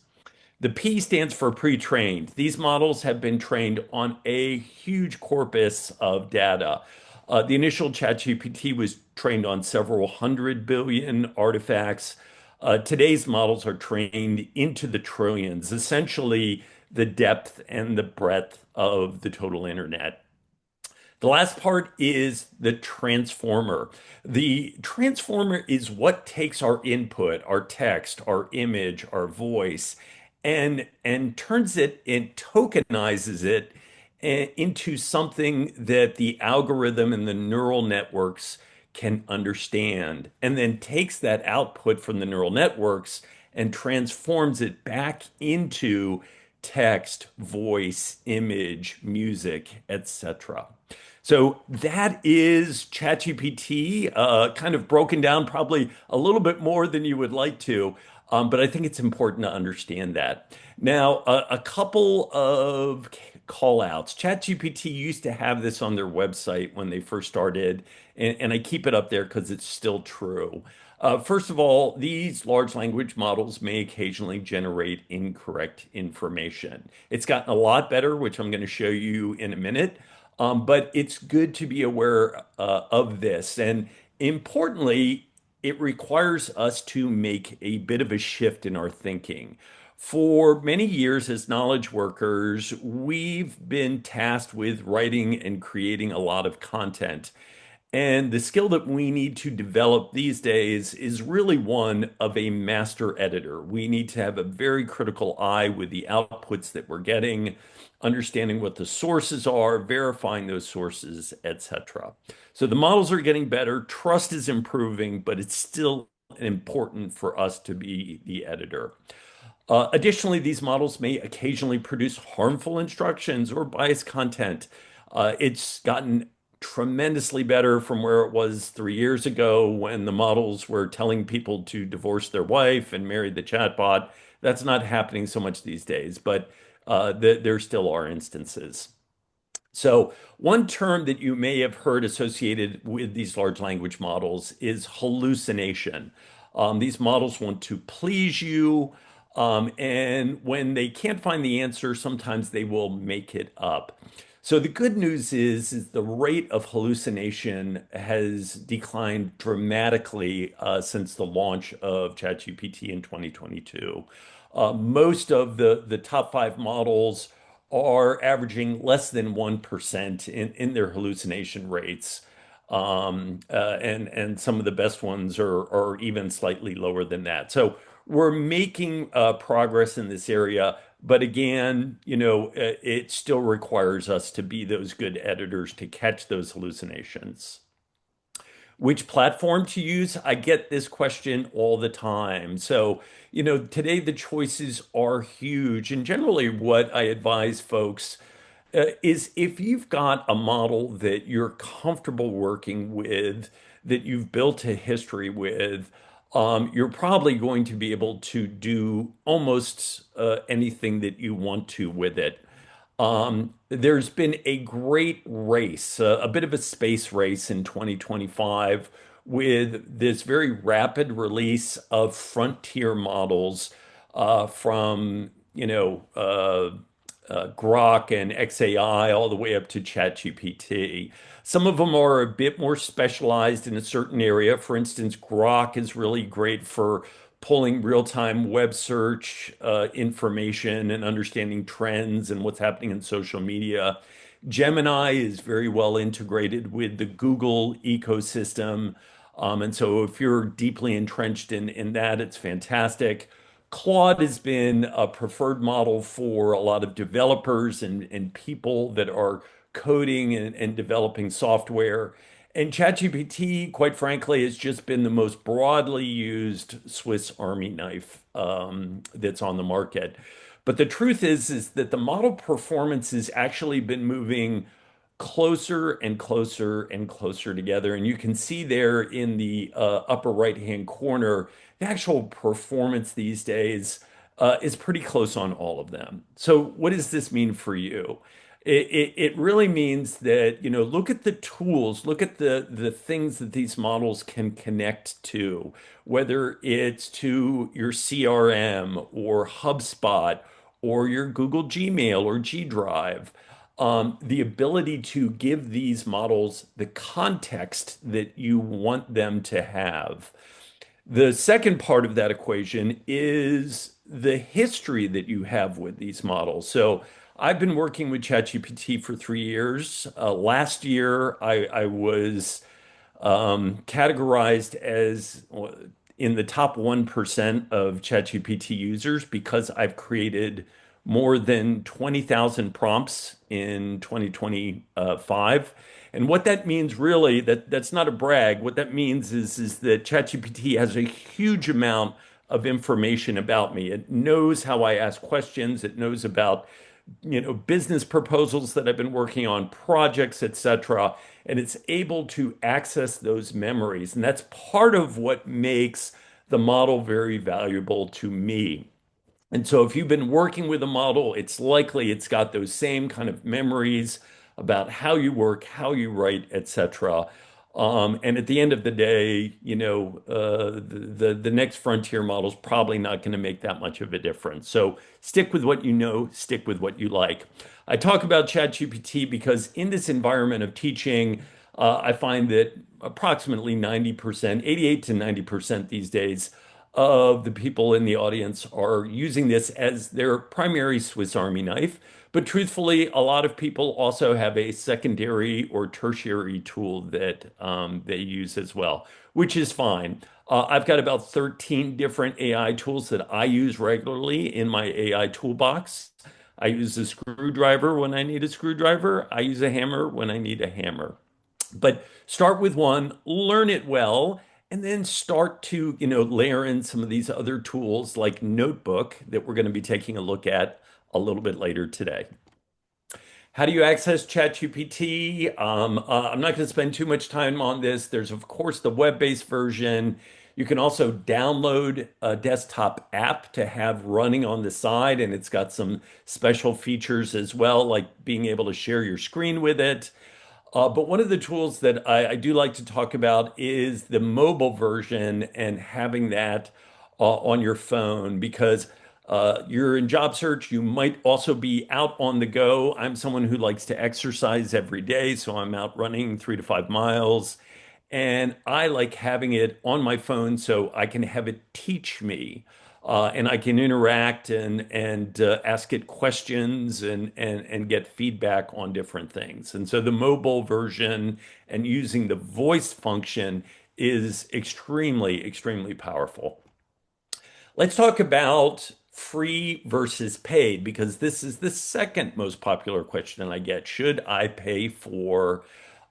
[SPEAKER 5] The P stands for pre-trained. These models have been trained on a huge corpus of data. The initial ChatGPT was trained on several hundred billion artifacts. Today's models are trained into the trillions, essentially the depth and the breadth of the total internet. The last part is the transformer. The transformer is what takes our input, our text, our image, our voice, and turns it and tokenizes it into something that the algorithm and the neural networks can understand, and then takes that output from the neural networks and transforms it back into text, voice, image, music, etc. So that is ChatGPT, kind of broken down probably a little bit more than you would like to, but I think it's important to understand that. Now, a couple of call outs. ChatGPT used to have this on their website when they first started, and I keep it up there because it's still true. First of all, these large language models may occasionally generate incorrect information. It's gotten a lot better, which I'm going to show you in a minute, but it's good to be aware of this. And importantly, it requires us to make a bit of a shift in our thinking. For many years, as knowledge workers, we've been tasked with writing and creating a lot of content. And the skill that we need to develop these days is really one of a master editor. We need to have a very critical eye with the outputs that we're getting, understanding what the sources are, verifying those sources, etc. So the models are getting better, trust is improving, but it's still important for us to be the editor. Additionally, these models may occasionally produce harmful instructions or biased content. It's gotten tremendously better from where it was 3 years ago when the models were telling people to divorce their wife and marry the chatbot. That's not happening so much these days, but there still are instances. So, one term that you may have heard associated with these large language models is hallucination. These models want to please you, and when they can't find the answer, sometimes they will make it up. So the good news is the rate of hallucination has declined dramatically since the launch of ChatGPT in 2022. Most of the top five models are averaging less than 1% in their hallucination rates. And some of the best ones are even slightly lower than that. So we're making progress in this area, but again, it still requires us to be those good editors to catch those hallucinations. Which platform to use? I get this question all the time. So, today the choices are huge. And generally, what I advise folks is if you've got a model that you're comfortable working with, that you've built a history with, you're probably going to be able to do almost anything that you want to with it. There's been a great race, a bit of a space race in 2025 with this very rapid release of frontier models from, Grok and XAI all the way up to ChatGPT. Some of them are a bit more specialized in a certain area. For instance, Grok is really great for pulling real-time web search information and understanding trends and what's happening in social media. Gemini is very well integrated with the Google ecosystem. And so if you're deeply entrenched in that, it's fantastic. Claude has been a preferred model for a lot of developers and people that are coding and developing software. And ChatGPT, quite frankly, has just been the most broadly used Swiss Army knife that's on the market. But the truth is that the model performance has actually been moving closer and closer and closer together. And you can see there in the upper right-hand corner, the actual performance these days is pretty close on all of them. So what does this mean for you? It really means that, look at the tools, look at the things that these models can connect to, whether it's to your CRM or HubSpot or your Google Gmail or G Drive. The ability to give these models the context that you want them to have. The second part of that equation is the history that you have with these models. So I've been working with ChatGPT for 3 years. Last year, I was categorized as in the top 1% of ChatGPT users because I've created more than 20,000 prompts in 2025. And what that means really, that's not a brag. What that means is that ChatGPT has a huge amount of information about me. It knows how I ask questions. It knows about business proposals that I've been working on, projects, etc. And it's able to access those memories. And that's part of what makes the model very valuable to me. And so if you've been working with a model, it's likely it's got those same kind of memories about how you work, how you write, etc. And at the end of the day, the next frontier model is probably not going to make that much of a difference. So stick with what you know, stick with what you like. I talk about ChatGPT because in this environment of teaching, I find that approximately 90%, 88 to 90% these days of the people in the audience are using this as their primary Swiss Army knife. But truthfully, a lot of people also have a secondary or tertiary tool that they use as well, which is fine. I've got about 13 different AI tools that I use regularly in my AI toolbox. I use a screwdriver when I need a screwdriver. I use a hammer when I need a hammer. But start with one, learn it well, and then start to, layer in some of these other tools like Notebook that we're going to be taking a look at a little bit later today. How do you access ChatGPT? I'm not going to spend too much time on this. There's, of course, the web-based version. You can also download a desktop app to have running on the side, and it's got some special features as well, like being able to share your screen with it. But one of the tools that I do like to talk about is the mobile version and having that on your phone because you're in job search. You might also be out on the go. I'm someone who likes to exercise every day, so I'm out running 3 to 5 miles. And I like having it on my phone so I can have it teach me. And I can interact and ask it questions and get feedback on different things. And so the mobile version and using the voice function is extremely, extremely powerful. Let's talk about free versus paid because this is the second most popular question I get. Should I pay for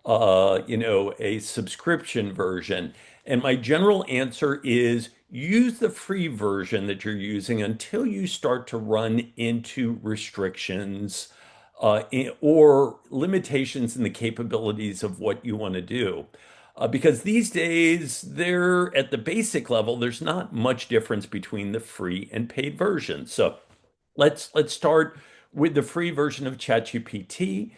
[SPEAKER 5] a subscription version? And my general answer is use the free version that you're using until you start to run into restrictions or limitations in the capabilities of what you want to do. Because these days, they're at the basic level, there's not much difference between the free and paid versions. So let's start with the free version of ChatGPT.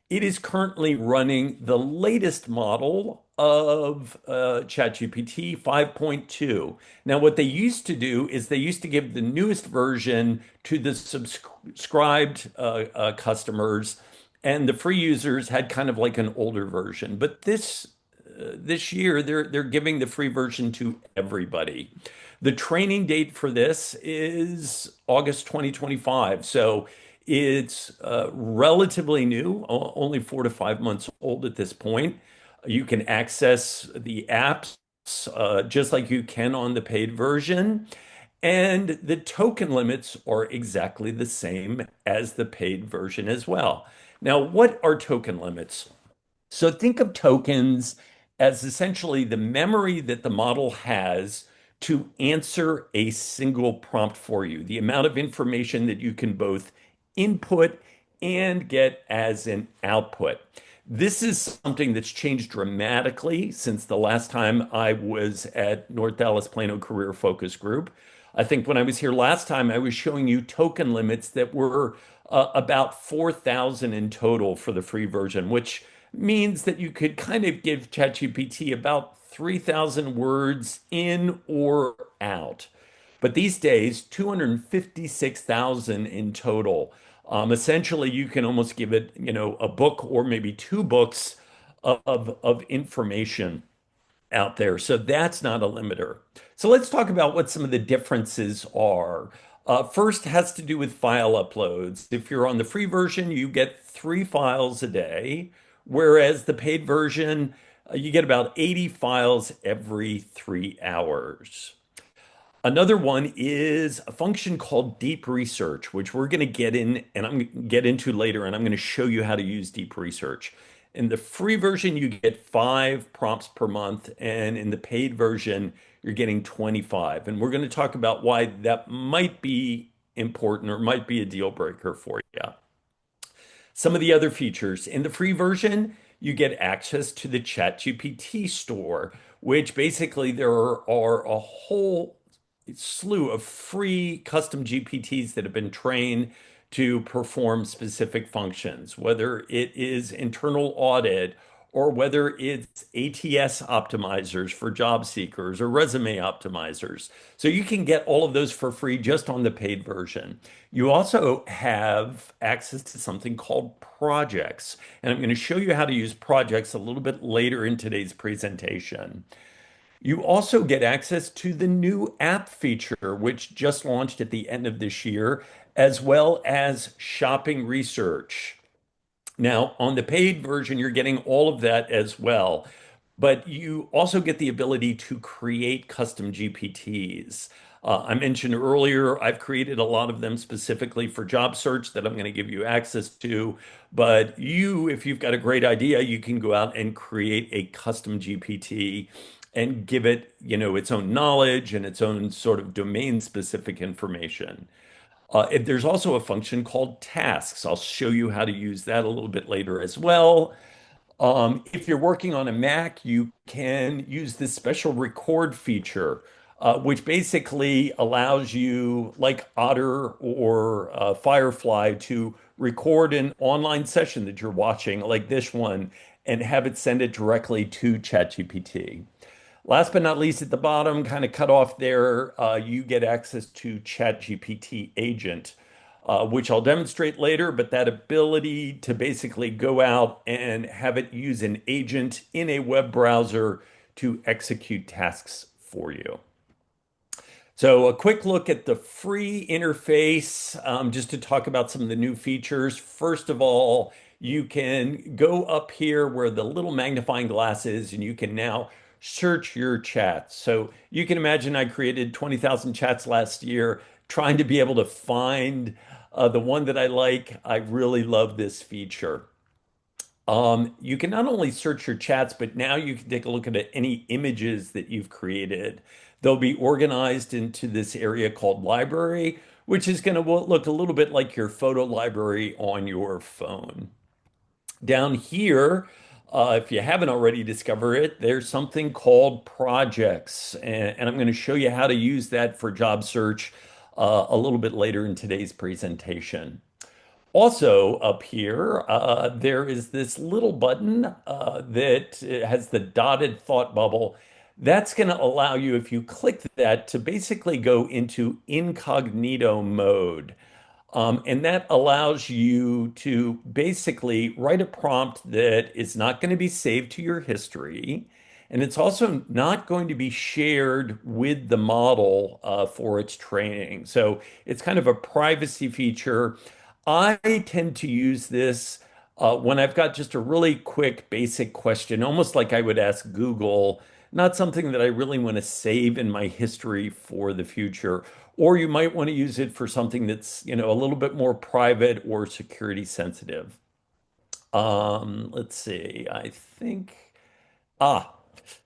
[SPEAKER 5] It is currently running the latest model of ChatGPT 5.2. Now, what they used to do is they used to give the newest version to the subscribed customers, and the free users had kind of like an older version. But this year, they're giving the free version to everybody. The training date for this is August 2025. So it's relatively new, only 4 to 5 months old at this point. You can access the apps just like you can on the paid version. And the token limits are exactly the same as the paid version as well. Now, what are token limits? So think of tokens as essentially the memory that the model has to answer a single prompt for you, the amount of information that you can both input and get as an output. This is something that's changed dramatically since the last time I was at North Dallas Plano Career Focus Group. I think when I was here last time, I was showing you token limits that were about 4,000 in total for the free version, which means that you could kind of give ChatGPT about 3,000 words in or out. But these days, 256,000 in total. Essentially, you can almost give it, a book or maybe two books of information out there. So that's not a limiter. So let's talk about what some of the differences are. First has to do with file uploads. If you're on the free version, you get 3 files a day, whereas the paid version, you get about 80 files every 3 hours. Another one is a function called deep research, which we're going to get in and I'm going to get into later, and I'm going to show you how to use deep research. In the free version, you get 5 prompts per month, and in the paid version, you're getting 25. And we're going to talk about why that might be important or might be a deal breaker for you. Some of the other features in the free version, you get access to the ChatGPT store, which basically there are a whole slew of free custom GPTs that have been trained to perform specific functions, whether it is internal audit or whether it's ATS optimizers for job seekers or resume optimizers. So you can get all of those for free just on the paid version. You also have access to something called projects, and I'm going to show you how to use projects a little bit later in today's presentation. You also get access to the new app feature, which just launched at the end of this year, as well as shopping research. Now, on the paid version, you're getting all of that as well, but you also get the ability to create custom GPTs. I mentioned earlier, I've created a lot of them specifically for job search that I'm going to give you access to. But you, if you've got a great idea, you can go out and create a custom GPT and give it, its own knowledge and its own sort of domain specific information. There's also a function called tasks. I'll show you how to use that a little bit later as well. If you're working on a Mac, you can use this special record feature, which basically allows you, like Otter or Firefly, to record an online session that you're watching, like this one, and have it send it directly to ChatGPT. Last but not least, at the bottom, kind of cut off there, you get access to ChatGPT Agent, which I'll demonstrate later, but that ability to basically go out and have it use an agent in a web browser to execute tasks for you. So a quick look at the free interface, just to talk about some of the new features. First of all, you can go up here where the little magnifying glass is, and you can now search your chats. So you can imagine I created 20,000 chats last year, trying to be able to find the one that I like. I really love this feature. You can not only search your chats, but now you can take a look at any images that you've created. They'll be organized into this area called library, which is going to look a little bit like your photo library on your phone. Down here, if you haven't already discovered it, there's something called projects. And I'm going to show you how to use that for job search a little bit later in today's presentation. Also up here, there is this little button that has the dotted thought bubble. That's going to allow you, if you click that, to basically go into incognito mode. And that allows you to basically write a prompt that is not going to be saved to your history. And it's also not going to be shared with the model for its training. So it's kind of a privacy feature. I tend to use this when I've got just a really quick, basic question, almost like I would ask Google, not something that I really want to save in my history for the future. Or you might want to use it for something that's, a little bit more private or security sensitive. Let's see, I think,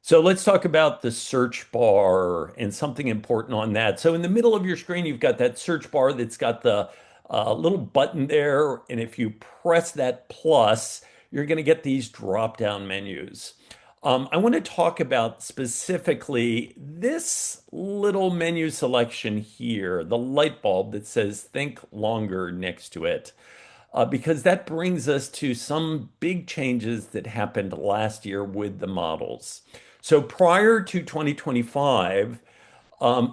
[SPEAKER 5] so let's talk about the search bar and something important on that. So in the middle of your screen, you've got that search bar that's got the little button there. And if you press that plus, you're going to get these drop-down menus. I want to talk about specifically this little menu selection here, the light bulb that says think longer next to it. Because that brings us to some big changes that happened last year with the models. So prior to 2025,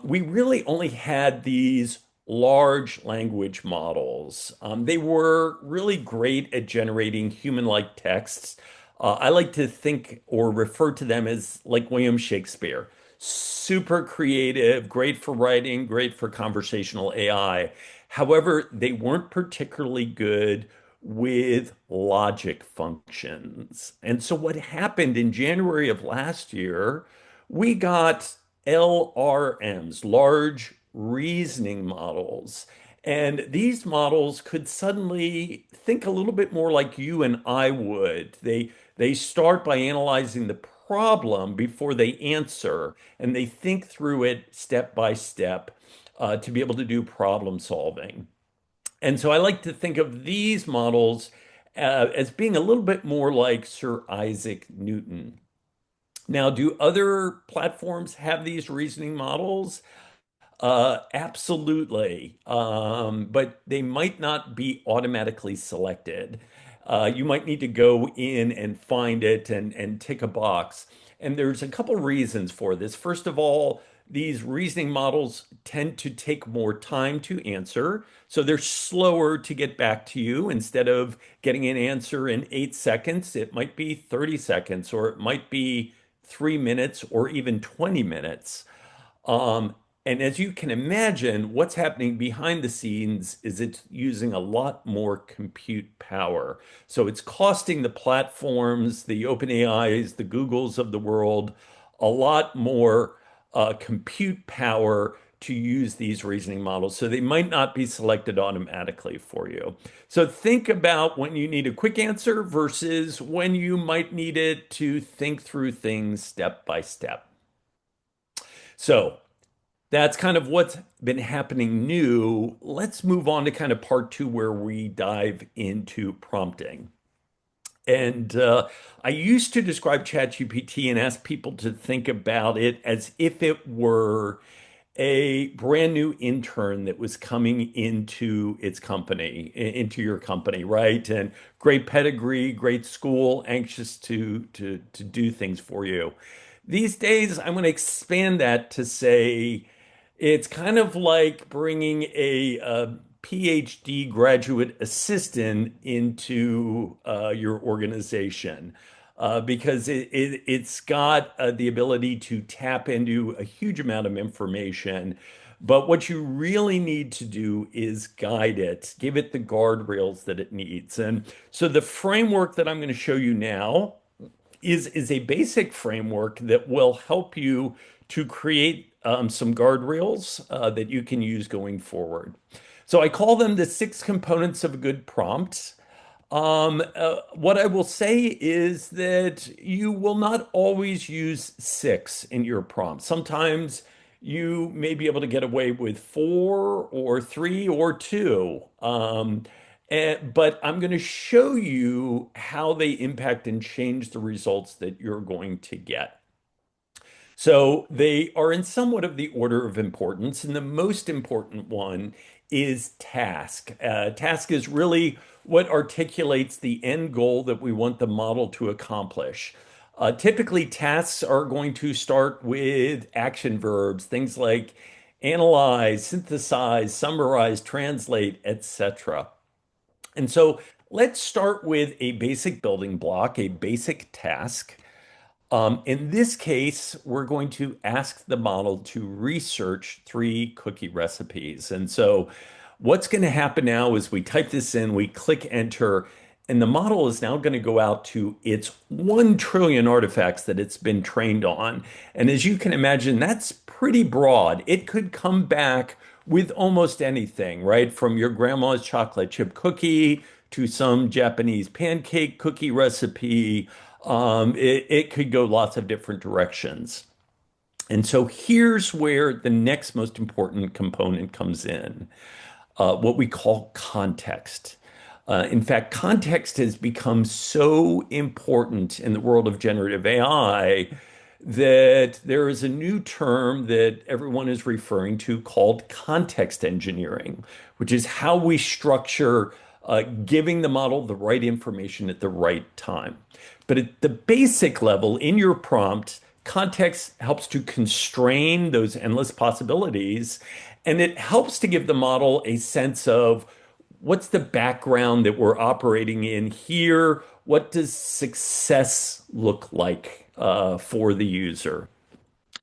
[SPEAKER 5] we really only had these large language models. They were really great at generating human-like texts. I like to think or refer to them as like William Shakespeare. super creative, great for writing, great for conversational AI. However, they weren't particularly good with logic functions. And so what happened in January of last year, we got LRMs, large reasoning models. And these models could suddenly think a little bit more like you and I would. They start by analyzing the problem before they answer, and they think through it step by step to be able to do problem solving. And so I like to think of these models as being a little bit more like Sir Isaac Newton. Now, do other platforms have these reasoning models? Absolutely. But they might not be automatically selected. You might need to go in and find it and tick a box. And there's a couple reasons for this. First of all, these reasoning models tend to take more time to answer. So they're slower to get back to you. Instead of getting an answer in 8 seconds, it might be 30 seconds, or it might be 3 minutes, or even 20 minutes. Um, and as you can imagine, what's happening behind the scenes is it's using a lot more compute power. So it's costing the platforms, the OpenAIs, the Googles of the world, a lot more compute power to use these reasoning models. So they might not be selected automatically for you. So think about when you need a quick answer versus when you might need it to think through things step by step. So that's kind of what's been happening new. Let's move on to kind of part two, where we dive into prompting. And I used to describe ChatGPT and ask people to think about it as if it were a brand new intern that was coming into its company, into your company, right? And great pedigree, great school, anxious to do things for you. These days, I'm going to expand that to say it's kind of like bringing a PhD graduate assistant into your organization because it's got the ability to tap into a huge amount of information. But what you really need to do is guide it, give it the guardrails that it needs. And so the framework that I'm going to show you now is a basic framework that will help you to create some guardrails that you can use going forward. So I call them the 6 components of a good prompt. What I will say is that you will not always use 6 in your prompt. Sometimes you may be able to get away with 4 or 3 or 2. But I'm going to show you how they impact and change the results that you're going to get. So they are in somewhat of the order of importance, and the most important one is task. Task is really what articulates the end goal that we want the model to accomplish. Typically, tasks are going to start with action verbs, things like analyze, synthesize, summarize, translate, etc. And so let's start with a basic building block, a basic task. In this case, we're going to ask the model to research 3 cookie recipes. And so what's going to happen now is we type this in, we click enter, and the model is now going to go out to its 1 trillion artifacts that it's been trained on. And as you can imagine, that's pretty broad. It could come back with almost anything, right? From your grandma's chocolate chip cookie to some Japanese pancake cookie recipe. It could go lots of different directions. And so here's where the next most important component comes in, what we call context. In fact, context has become so important in the world of generative AI that there is a new term that everyone is referring to called context engineering, which is how we structure giving the model the right information at the right time. But at the basic level, in your prompt, context helps to constrain those endless possibilities, and it helps to give the model a sense of what's the background that we're operating in here? What does success look like for the user?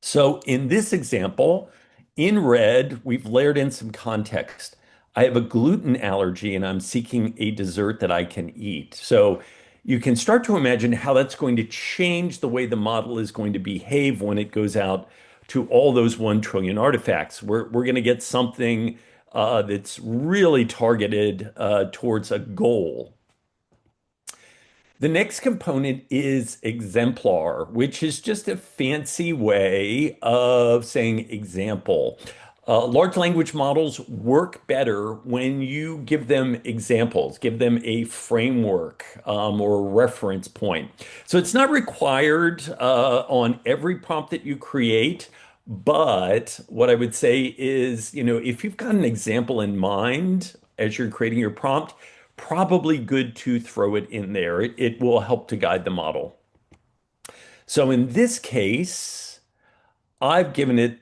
[SPEAKER 5] So in this example, in red, we've layered in some context. I have a gluten allergy and I'm seeking a dessert that I can eat. So you can start to imagine how that's going to change the way the model is going to behave when it goes out to all those 1 trillion artifacts. We're going to get something that's really targeted towards a goal. The next component is exemplar, which is just a fancy way of saying example. Large language models work better when you give them examples, give them a framework or a reference point. So it's not required on every prompt that you create, but what I would say is, if you've got an example in mind as you're creating your prompt, probably good to throw it in there. It will help to guide the model. So in this case, I've given it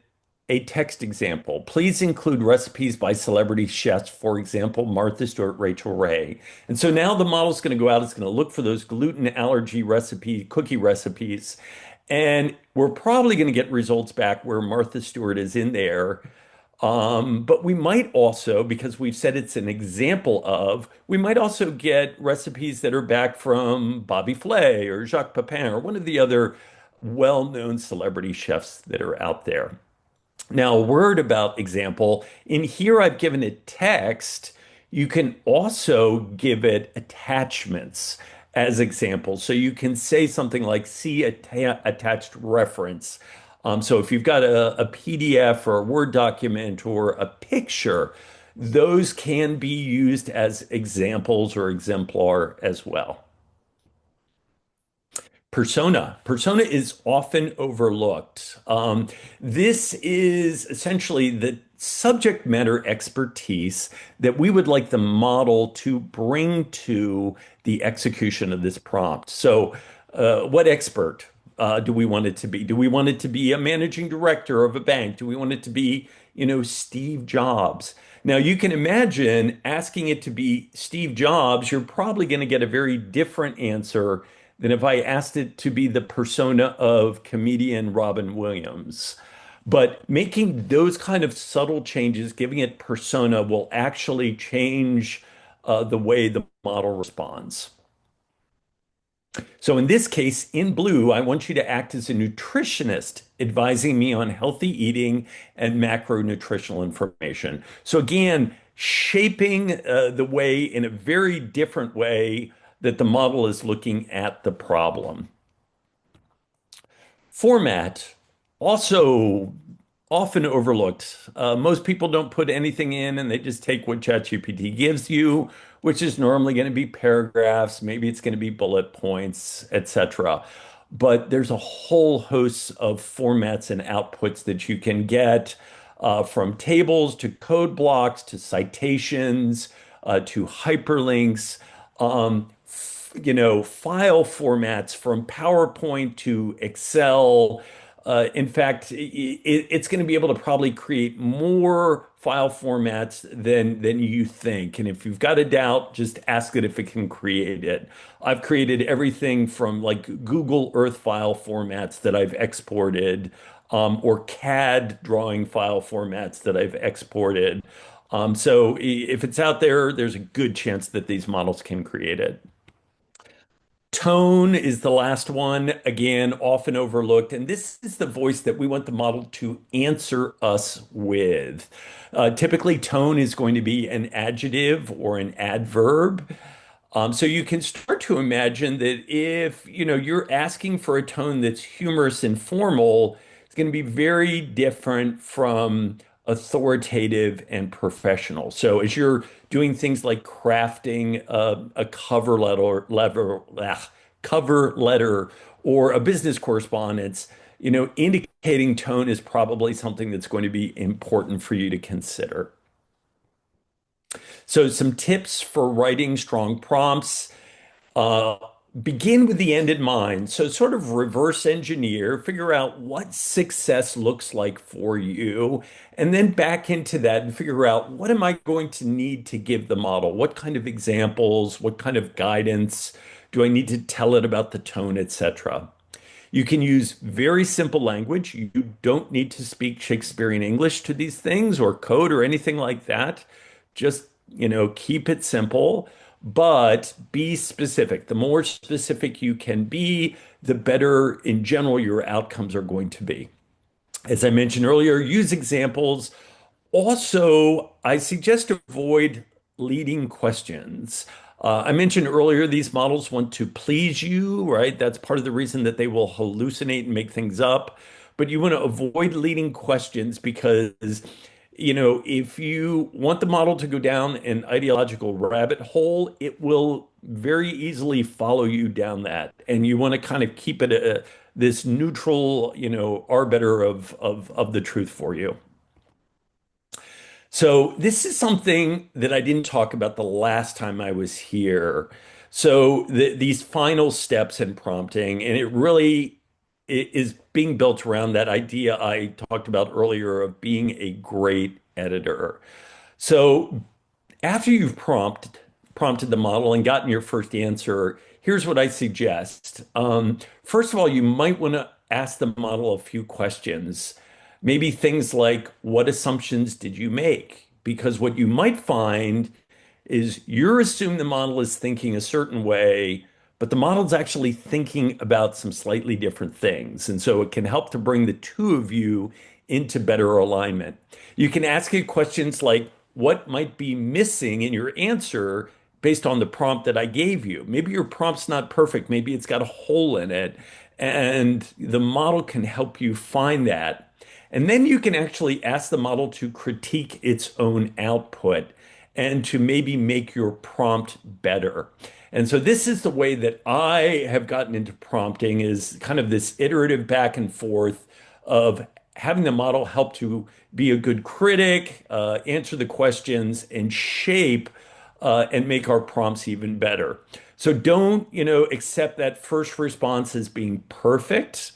[SPEAKER 5] a text example. Please include recipes by celebrity chefs, for example, Martha Stewart, Rachel Ray. And so now the model's going to go out, it's going to look for those gluten allergy cookie recipes. And we're probably going to get results back where Martha Stewart is in there. But we might also, because we've said it's an example of, we might also get recipes that are back from Bobby Flay or Jacques Pepin or one of the other well-known celebrity chefs that are out there. Now, a word about example. In here, I've given it text. You can also give it attachments as examples. So you can say something like see attached reference. So if you've got a PDF or a Word document or a picture, those can be used as examples or exemplar as well. Persona. Persona is often overlooked. This is essentially the subject matter expertise that we would like the model to bring to the execution of this prompt. So, what expert do we want it to be? Do we want it to be a managing director of a bank? Do we want it to be, Steve Jobs? Now, you can imagine asking it to be Steve Jobs, you're probably going to get a very different answer than if I asked it to be the persona of comedian Robin Williams. But making those kind of subtle changes, giving it persona, will actually change the way the model responds. So in this case, in blue, I want you to act as a nutritionist, advising me on healthy eating and macronutritional information. So again, shaping the way in a very different way that the model is looking at the problem. Format, also often overlooked. Most people don't put anything in and they just take what ChatGPT gives you, which is normally going to be paragraphs, maybe it's going to be bullet points, etc. But there's a whole host of formats and outputs that you can get from tables to code blocks to citations to hyperlinks. File formats from PowerPoint to Excel. In fact, it's going to be able to probably create more file formats than you think. And if you've got a doubt, just ask it if it can create it. I've created everything from like Google Earth file formats that I've exported, or CAD drawing file formats that I've exported. So if it's out there, there's a good chance that these models can create it. Tone is the last one, again, often overlooked. And this is the voice that we want the model to answer us with. Typically, tone is going to be an adjective or an adverb. So you can start to imagine that if you're asking for a tone that's humorous and formal, it's going to be very different from authoritative and professional. So as you're doing things like crafting a cover letter or a business correspondence, indicating tone is probably something that's going to be important for you to consider. So some tips for writing strong prompts. Begin with the end in mind. So sort of reverse engineer, figure out what success looks like for you, and then back into that and figure out what am I going to need to give the model? What kind of examples, what kind of guidance do I need to tell it about the tone, etc. You can use very simple language. You don't need to speak Shakespearean English to these things or code or anything like that. Just, keep it simple, but be specific. The more specific you can be, the better in general your outcomes are going to be. As I mentioned earlier, use examples. Also, I suggest avoid leading questions. I mentioned earlier these models want to please you, right? That's part of the reason that they will hallucinate and make things up. But you want to avoid leading questions because, if you want the model to go down an ideological rabbit hole, it will very easily follow you down that. And you want to kind of keep it this neutral, arbiter of the truth for you. So this is something that I didn't talk about the last time I was here. So these final steps in prompting, and it really is being built around that idea I talked about earlier of being a great editor. So after you've prompted the model and gotten your first answer, here's what I suggest. First of all, you might want to ask the model a few questions. Maybe things like, what assumptions did you make? Because what you might find is you're assuming the model is thinking a certain way, but the model's actually thinking about some slightly different things. And so it can help to bring the two of you into better alignment. You can ask it questions like, what might be missing in your answer based on the prompt that I gave you? Maybe your prompt's not perfect. Maybe it's got a hole in it. And the model can help you find that. And then you can actually ask the model to critique its own output and to maybe make your prompt better. And so this is the way that I have gotten into prompting, is kind of this iterative back and forth of having the model help to be a good critic, answer the questions, and shape and make our prompts even better. So don't, accept that first response as being perfect.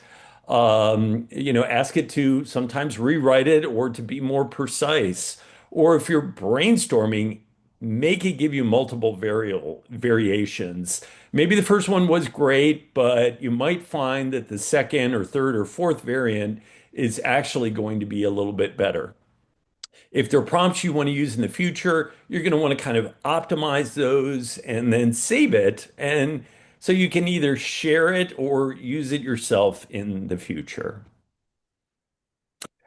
[SPEAKER 5] Ask it to sometimes rewrite it or to be more precise. Or if you're brainstorming, make it give you multiple variations. Maybe the first one was great, but you might find that the second or third or fourth variant is actually going to be a little bit better. If there are prompts you want to use in the future, you're going to want to kind of optimize those and then save it. And so you can either share it or use it yourself in the future.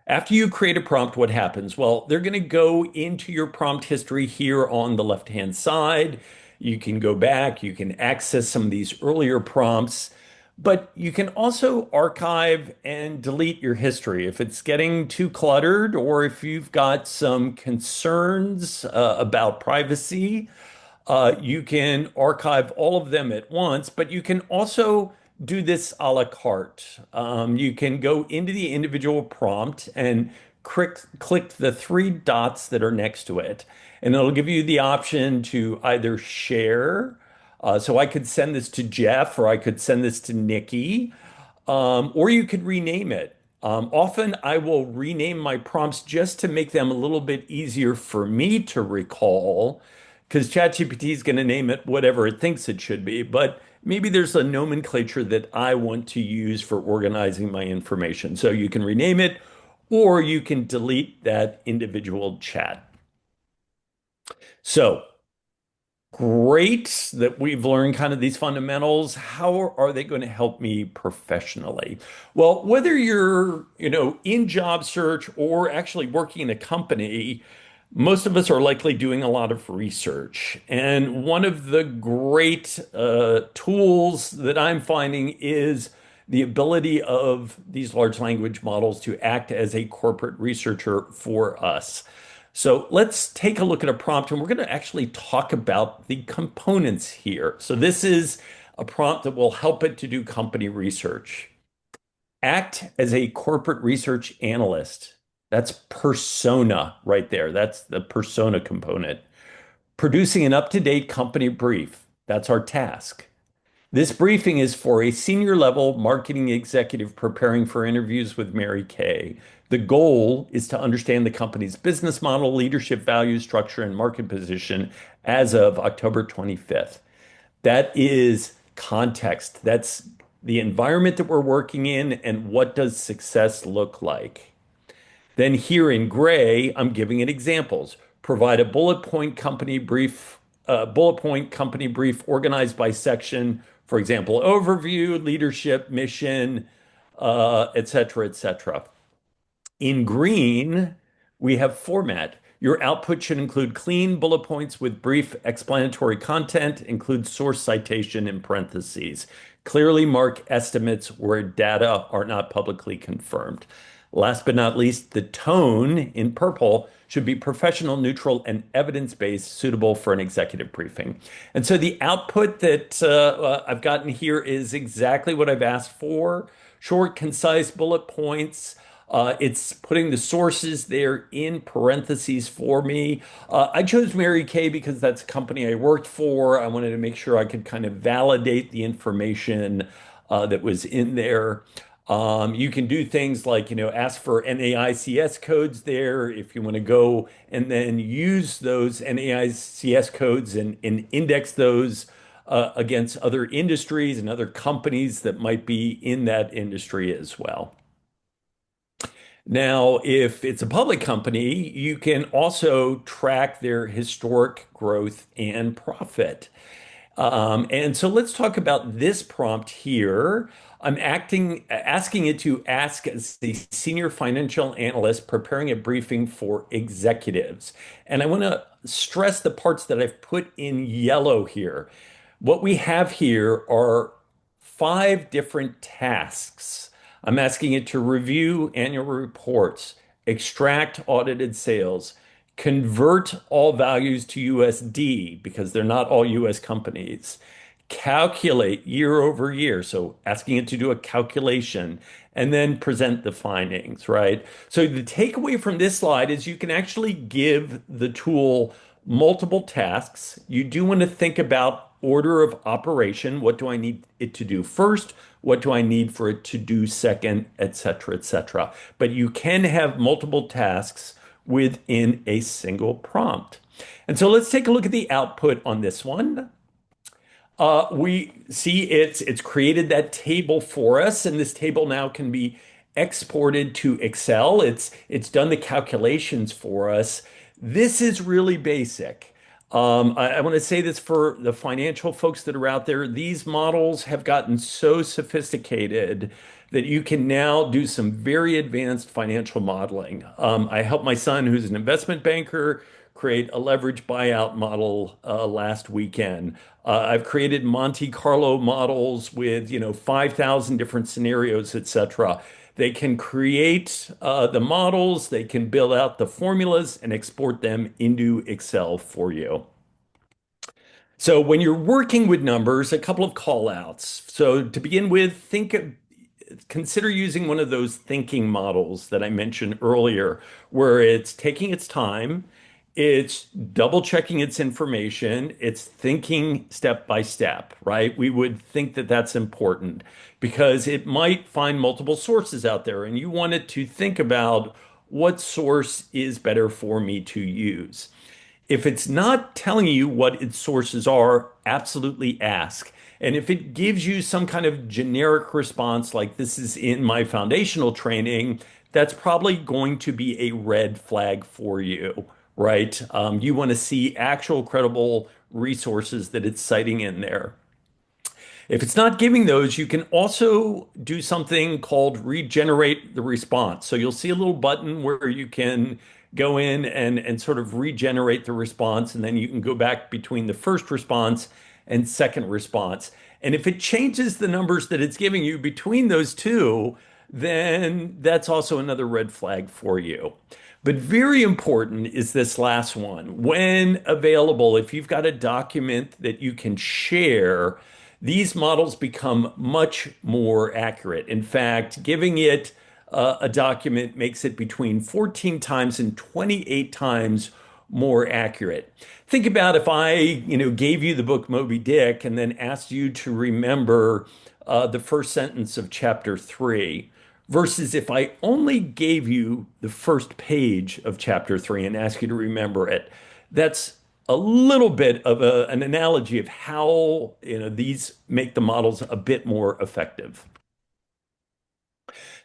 [SPEAKER 5] After you create a prompt, what happens? Well, they're going to go into your prompt history here on the left-hand side. You can go back, you can access some of these earlier prompts, but you can also archive and delete your history if it's getting too cluttered or if you've got some concerns about privacy. You can archive all of them at once, but you can also do this a la carte. You can go into the individual prompt and click the three dots that are next to it, and it'll give you the option to either share. So I could send this to Jeff, or I could send this to Nikki, or you could rename it. Often I will rename my prompts just to make them a little bit easier for me to recall, because ChatGPT is going to name it whatever it thinks it should be. But maybe there's a nomenclature that I want to use for organizing my information. So you can rename it, or you can delete that individual chat. So great that we've learned kind of these fundamentals. How are they going to help me professionally? Well, whether you're, in job search or actually working in a company, most of us are likely doing a lot of research. And one of the great tools that I'm finding is the ability of these large language models to act as a corporate researcher for us. So let's take a look at a prompt, and we're going to actually talk about the components here. So this is a prompt that will help it to do company research. Act as a corporate research analyst. That's persona right there. That's the persona component. Producing an up-to-date company brief. That's our task. This briefing is for a senior level marketing executive preparing for interviews with Mary Kay. The goal is to understand the company's business model, leadership value, structure, and market position as of October 25th. That is context. That's the environment that we're working in, and what does success look like. Then here in gray, I'm giving it examples. Provide a bullet point company brief organized by section, for example, overview, leadership, mission, et cetera, et cetera. In green, we have format. Your output should include clean bullet points with brief explanatory content, include source citation in parentheses. Clearly mark estimates where data are not publicly confirmed. Last but not least, the tone in purple should be professional, neutral, and evidence-based, suitable for an executive briefing. And so the output that I've gotten here is exactly what I've asked for. Short, concise bullet points. It's putting the sources there in parentheses for me. I chose Mary Kay because that's a company I worked for. I wanted to make sure I could kind of validate the information that was in there. You can do things like, ask for NAICS codes there if you want to go and then use those NAICS codes and index those against other industries and other companies that might be in that industry as well. Now, if it's a public company, you can also track their historic growth and profit. And so let's talk about this prompt here. I'm asking it to ask as the senior financial analyst preparing a briefing for executives. And I want to stress the parts that I've put in yellow here. What we have here are 5 different tasks. I'm asking it to review annual reports, extract audited sales, convert all values to USD because they're not all US companies, calculate year over year. So asking it to do a calculation and then present the findings, right? So the takeaway from this slide is you can actually give the tool multiple tasks. You do want to think about order of operation. What do I need it to do first? What do I need for it to do second, et cetera, et cetera. But you can have multiple tasks within a single prompt. And so let's take a look at the output on this one. We see it's created that table for us, and this table now can be exported to Excel. It's done the calculations for us. This is really basic. I want to say this for the financial folks that are out there. These models have gotten so sophisticated that you can now do some very advanced financial modeling. I helped my son, who's an investment banker, create a leverage buyout model last weekend. I've created Monte Carlo models with 5,000 different scenarios, et cetera. They can create the models, they can build out the formulas and export them into Excel for you. So when you're working with numbers, a couple of call outs. So to begin with, consider using one of those thinking models that I mentioned earlier, where it's taking its time, it's double checking its information, it's thinking step by step, right? We would think that that's important because it might find multiple sources out there and you want it to think about what source is better for me to use. If it's not telling you what its sources are, absolutely ask. And if it gives you some kind of generic response, like this is in my foundational training, that's probably going to be a red flag for you, right? You want to see actual credible resources that it's citing in there. If it's not giving those, you can also do something called regenerate the response. So you'll see a little button where you can go in and sort of regenerate the response, and then you can go back between the first response and second response. And if it changes the numbers that it's giving you between those two, then that's also another red flag for you. But very important is this last one. When available, if you've got a document that you can share, these models become much more accurate. In fact, giving it a document makes it between 14 times and 28 times more accurate. Think about if I, gave you the book Moby Dick and then asked you to remember the first sentence of chapter 3 versus if I only gave you the first page of chapter 3 and asked you to remember it. That's a little bit of an analogy of how, these make the models a bit more effective.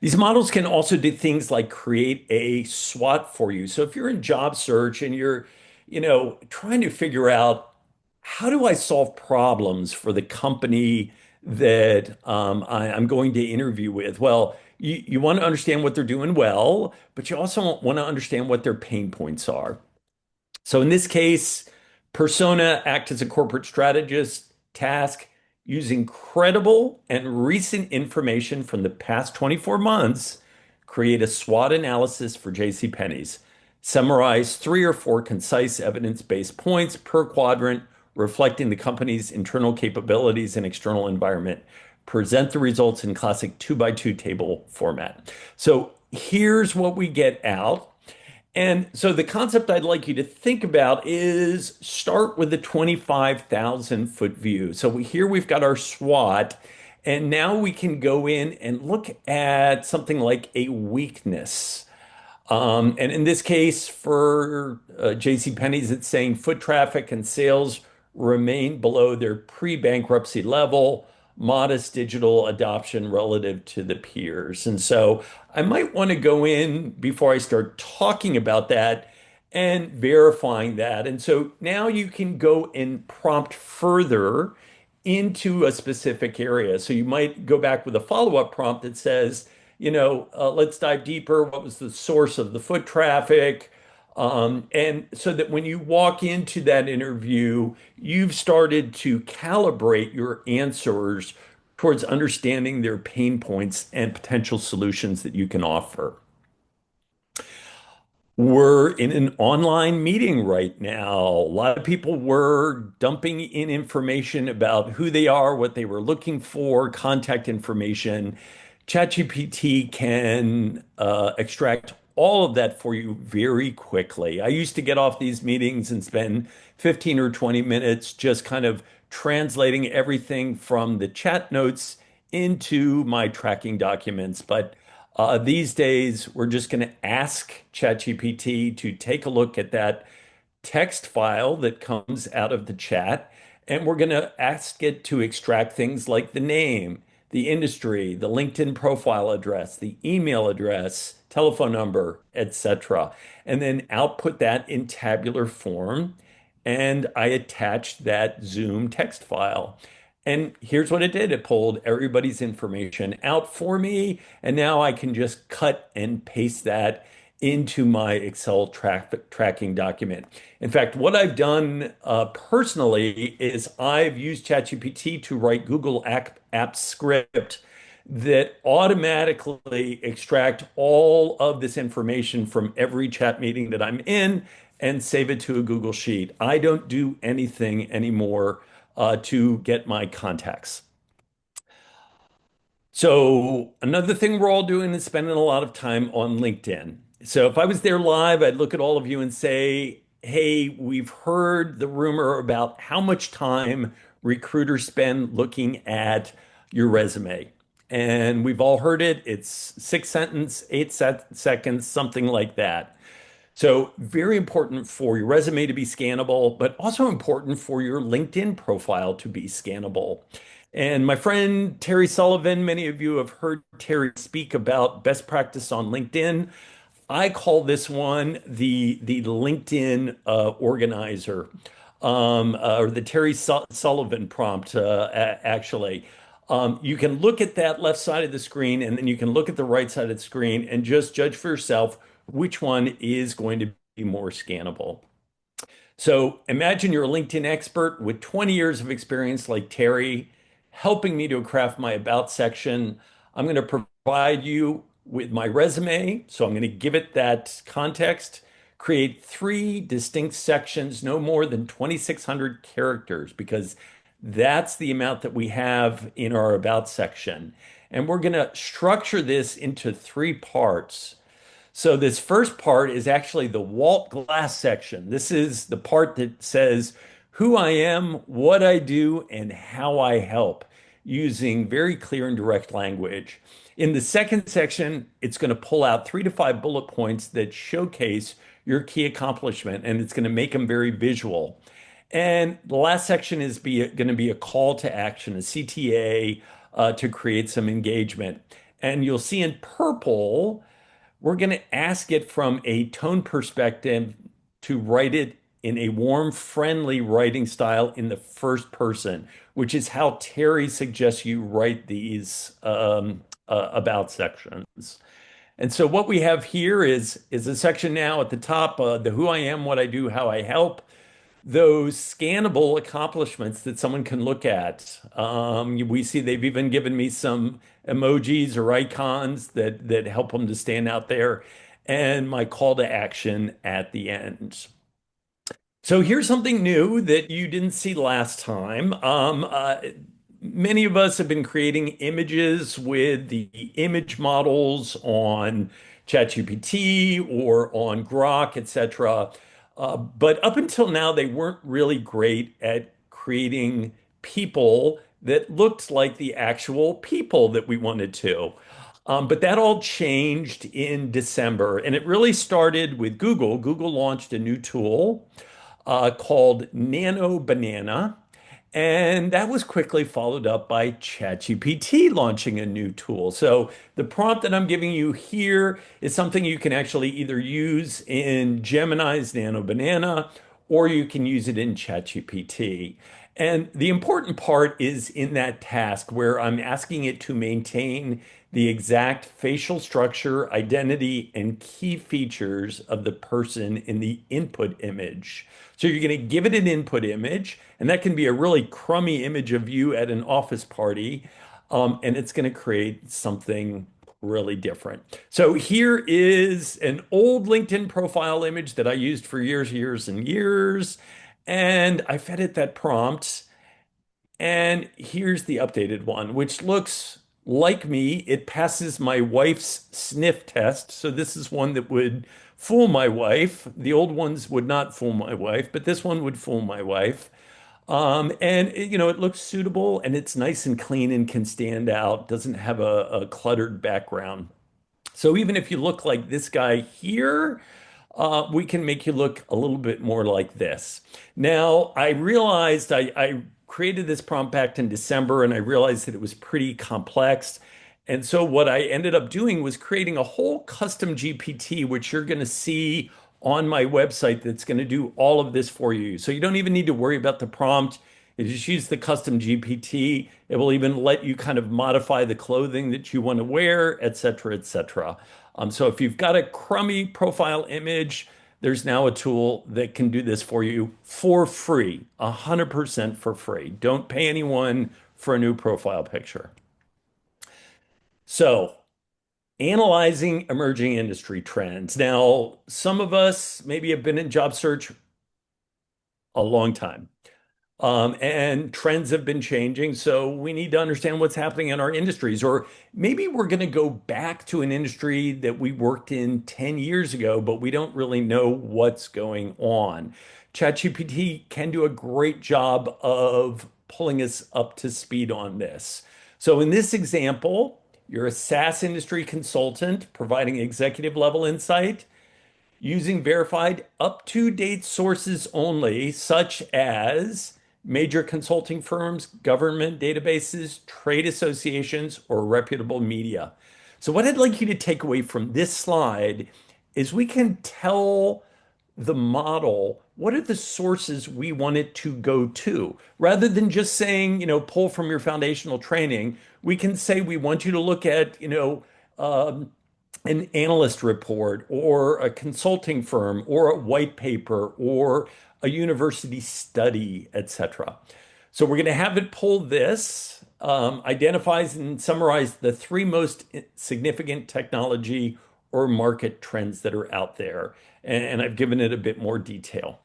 [SPEAKER 5] These models can also do things like create a SWOT for you. So if you're in job search and you're, trying to figure out how do I solve problems for the company that I'm going to interview with? Well, you want to understand what they're doing well, but you also want to understand what their pain points are. So in this case, persona act as a corporate strategist, task using credible and recent information from the past 24 months, create a SWOT analysis for JCPenney's. Summarize 3 or 4 concise evidence-based points per quadrant, reflecting the company's internal capabilities and external environment. Present the results in classic 2x2 table format. So here's what we get out. And so the concept I'd like you to think about is start with the 25,000-foot view. So here we've got our SWOT, and now we can go in and look at something like a weakness. And in this case, for JCPenney's, it's saying foot traffic and sales remain below their pre-bankruptcy level, modest digital adoption relative to the peers. And so I might want to go in before I start talking about that and verifying that. And so now you can go and prompt further into a specific area. So you might go back with a follow-up prompt that says, let's dive deeper. What was the source of the foot traffic? And so that when you walk into that interview, you've started to calibrate your answers towards understanding their pain points and potential solutions that you can offer. We're in an online meeting right now. A lot of people were dumping in information about who they are, what they were looking for, contact information. ChatGPT can extract all of that for you very quickly. I used to get off these meetings and spend 15 or 20 minutes just kind of translating everything from the chat notes into my tracking documents. But these days, we're just going to ask ChatGPT to take a look at that text file that comes out of the chat, and we're going to ask it to extract things like the name, the industry, the LinkedIn profile address, the email address, telephone number, etc., and then output that in tabular form. And I attached that Zoom text file. And here's what it did. It pulled everybody's information out for me. And now I can just cut and paste that into my Excel tracking document. In fact, what I've done personally is I've used ChatGPT to write Google app script that automatically extract all of this information from every chat meeting that I'm in and save it to a Google Sheet. I don't do anything anymore to get my contacts. So another thing we're all doing is spending a lot of time on LinkedIn. So if I was there live, I'd look at all of you and say, hey, we've heard the rumor about how much time recruiters spend looking at your resume. And we've all heard it. It's 6 sentences, 8 seconds, something like that. So very important for your resume to be scannable, but also important for your LinkedIn profile to be scannable. And my friend Terry Sullivan, many of you have heard Terry speak about best practice on LinkedIn. I call this one the LinkedIn organizer, or the Terry Sullivan prompt, actually. You can look at that left side of the screen, and then you can look at the right side of the screen and just judge for yourself which one is going to be more scannable. So imagine you're a LinkedIn expert with 20 years of experience like Terry, helping me to craft my about section. I'm going to provide you with my resume. So I'm going to give it that context, create 3 distinct sections, no more than 2,600 characters, because that's the amount that we have in our about section. And we're going to structure this into 3 parts. So this first part is actually the Walt Glass section. This is the part that says who I am, what I do, and how I help, using very clear and direct language. In the second section, it's going to pull out 3 to 5 bullet points that showcase your key accomplishment, and it's going to make them very visual. And the last section is going to be a call to action, a CTA, to create some engagement. And you'll see in purple, we're going to ask it from a tone perspective to write it in a warm, friendly writing style in the first person, which is how Terry suggests you write these about sections. And so what we have here is a section now at the top, the who I am, what I do, how I help, those scannable accomplishments that someone can look at. We see they've even given me some emojis or icons that help them to stand out there, and my call to action at the end. So here's something new that you didn't see last time. Many of us have been creating images with the image models on ChatGPT or on Grok, etc. But up until now, they weren't really great at creating people that looked like the actual people that we wanted to. But that all changed in December, and it really started with Google. Google launched a new tool called Nano Banana. And that was quickly followed up by ChatGPT launching a new tool. So the prompt that I'm giving you here is something you can actually either use in Gemini's Nano Banana or you can use it in ChatGPT. And the important part is in that task where I'm asking it to maintain the exact facial structure, identity, and key features of the person in the input image. So you're going to give it an input image, and that can be a really crummy image of you at an office party, and it's going to create something really different. So here is an old LinkedIn profile image that I used for years and years, and I fed it that prompt. And here's the updated one, which looks like me. It passes my wife's sniff test. So this is one that would fool my wife. The old ones would not fool my wife, but this one would fool my wife. It looks suitable and it's nice and clean and can stand out, doesn't have a cluttered background. So even if you look like this guy here, we can make you look a little bit more like this. Now, I realized I created this prompt back in December and I realized that it was pretty complex. And so what I ended up doing was creating a whole custom GPT, which you're going to see on my website that's going to do all of this for you. So you don't even need to worry about the prompt. You just use the custom GPT. It will even let you kind of modify the clothing that you want to wear, et cetera, et cetera. So if you've got a crummy profile image, there's now a tool that can do this for you for free, 100% for free. Don't pay anyone for a new profile picture. So, analyzing emerging industry trends. Now, some of us maybe have been in job search a long time. And trends have been changing, so we need to understand what's happening in our industries. Or maybe we're going to go back to an industry that we worked in 10 years ago, but we don't really know what's going on. ChatGPT can do a great job of pulling us up to speed on this. So in this example, you're a SaaS industry consultant providing executive level insight using verified up-to-date sources only, such as major consulting firms, government databases, trade associations, or reputable media. So what I'd like you to take away from this slide is we can tell the model what are the sources we want it to go to. Rather than just saying, pull from your foundational training, we can say we want you to look at, an analyst report or a consulting firm or a white paper or a university study, etc. So we're going to have it pull this, identifies and summarize the three most significant technology or market trends that are out there. And I've given it a bit more detail.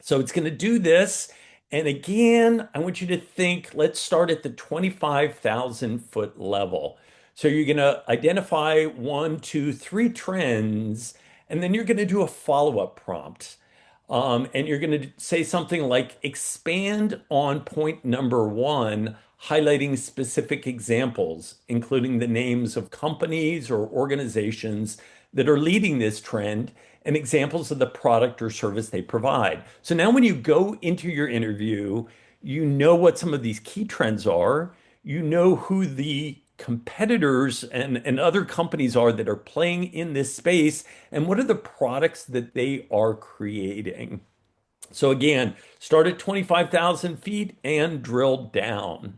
[SPEAKER 5] So it's going to do this. And again, I want you to think, let's start at the 25,000 foot level. So you're going to identify 1, 2, 3 trends, and then you're going to do a follow-up prompt. And you're going to say something like expand on point number 1, highlighting specific examples, including the names of companies or organizations that are leading this trend, and examples of the product or service they provide. So now when you go into your interview, you know what some of these key trends are, you know who the competitors and other companies are that are playing in this space, and what are the products that they are creating. So again, start at 25,000 feet and drill down.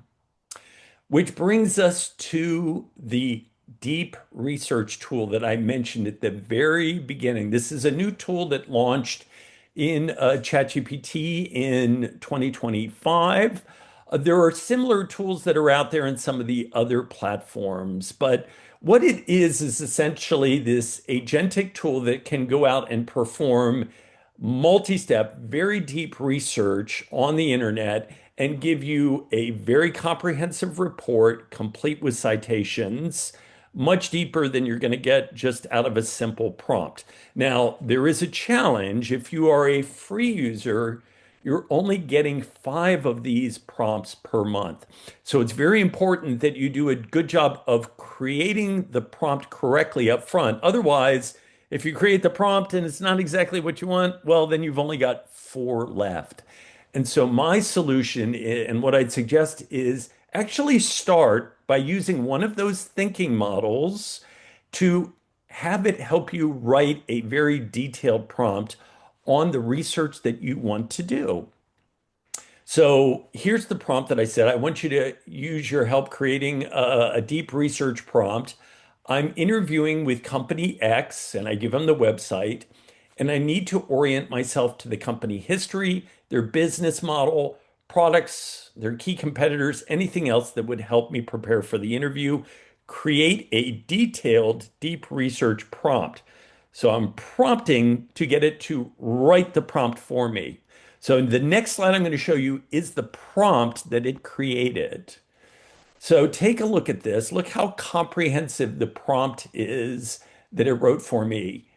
[SPEAKER 5] Which brings us to the deep research tool that I mentioned at the very beginning. This is a new tool that launched in ChatGPT in 2025. There are similar tools that are out there in some of the other platforms, but what it is essentially this agentic tool that can go out and perform multi-step, very deep research on the internet and give you a very comprehensive report, complete with citations, much deeper than you're going to get just out of a simple prompt. Now, there is a challenge. If you are a free user, you're only getting 5 of these prompts per month. So it's very important that you do a good job of creating the prompt correctly up front. Otherwise, if you create the prompt and it's not exactly what you want, well, then you've only got 4 left. And so my solution and what I'd suggest is actually start by using one of those thinking models to have it help you write a very detailed prompt on the research that you want to do. So here's the prompt that I said. I want you to use your help creating a deep research prompt. I'm interviewing with company X, and I give them the website, and I need to orient myself to the company history, their business model, products, their key competitors, anything else that would help me prepare for the interview. Create a detailed, deep research prompt. So I'm prompting to get it to write the prompt for me. So the next slide I'm going to show you is the prompt that it created. So take a look at this. Look how comprehensive the prompt is that it wrote for me.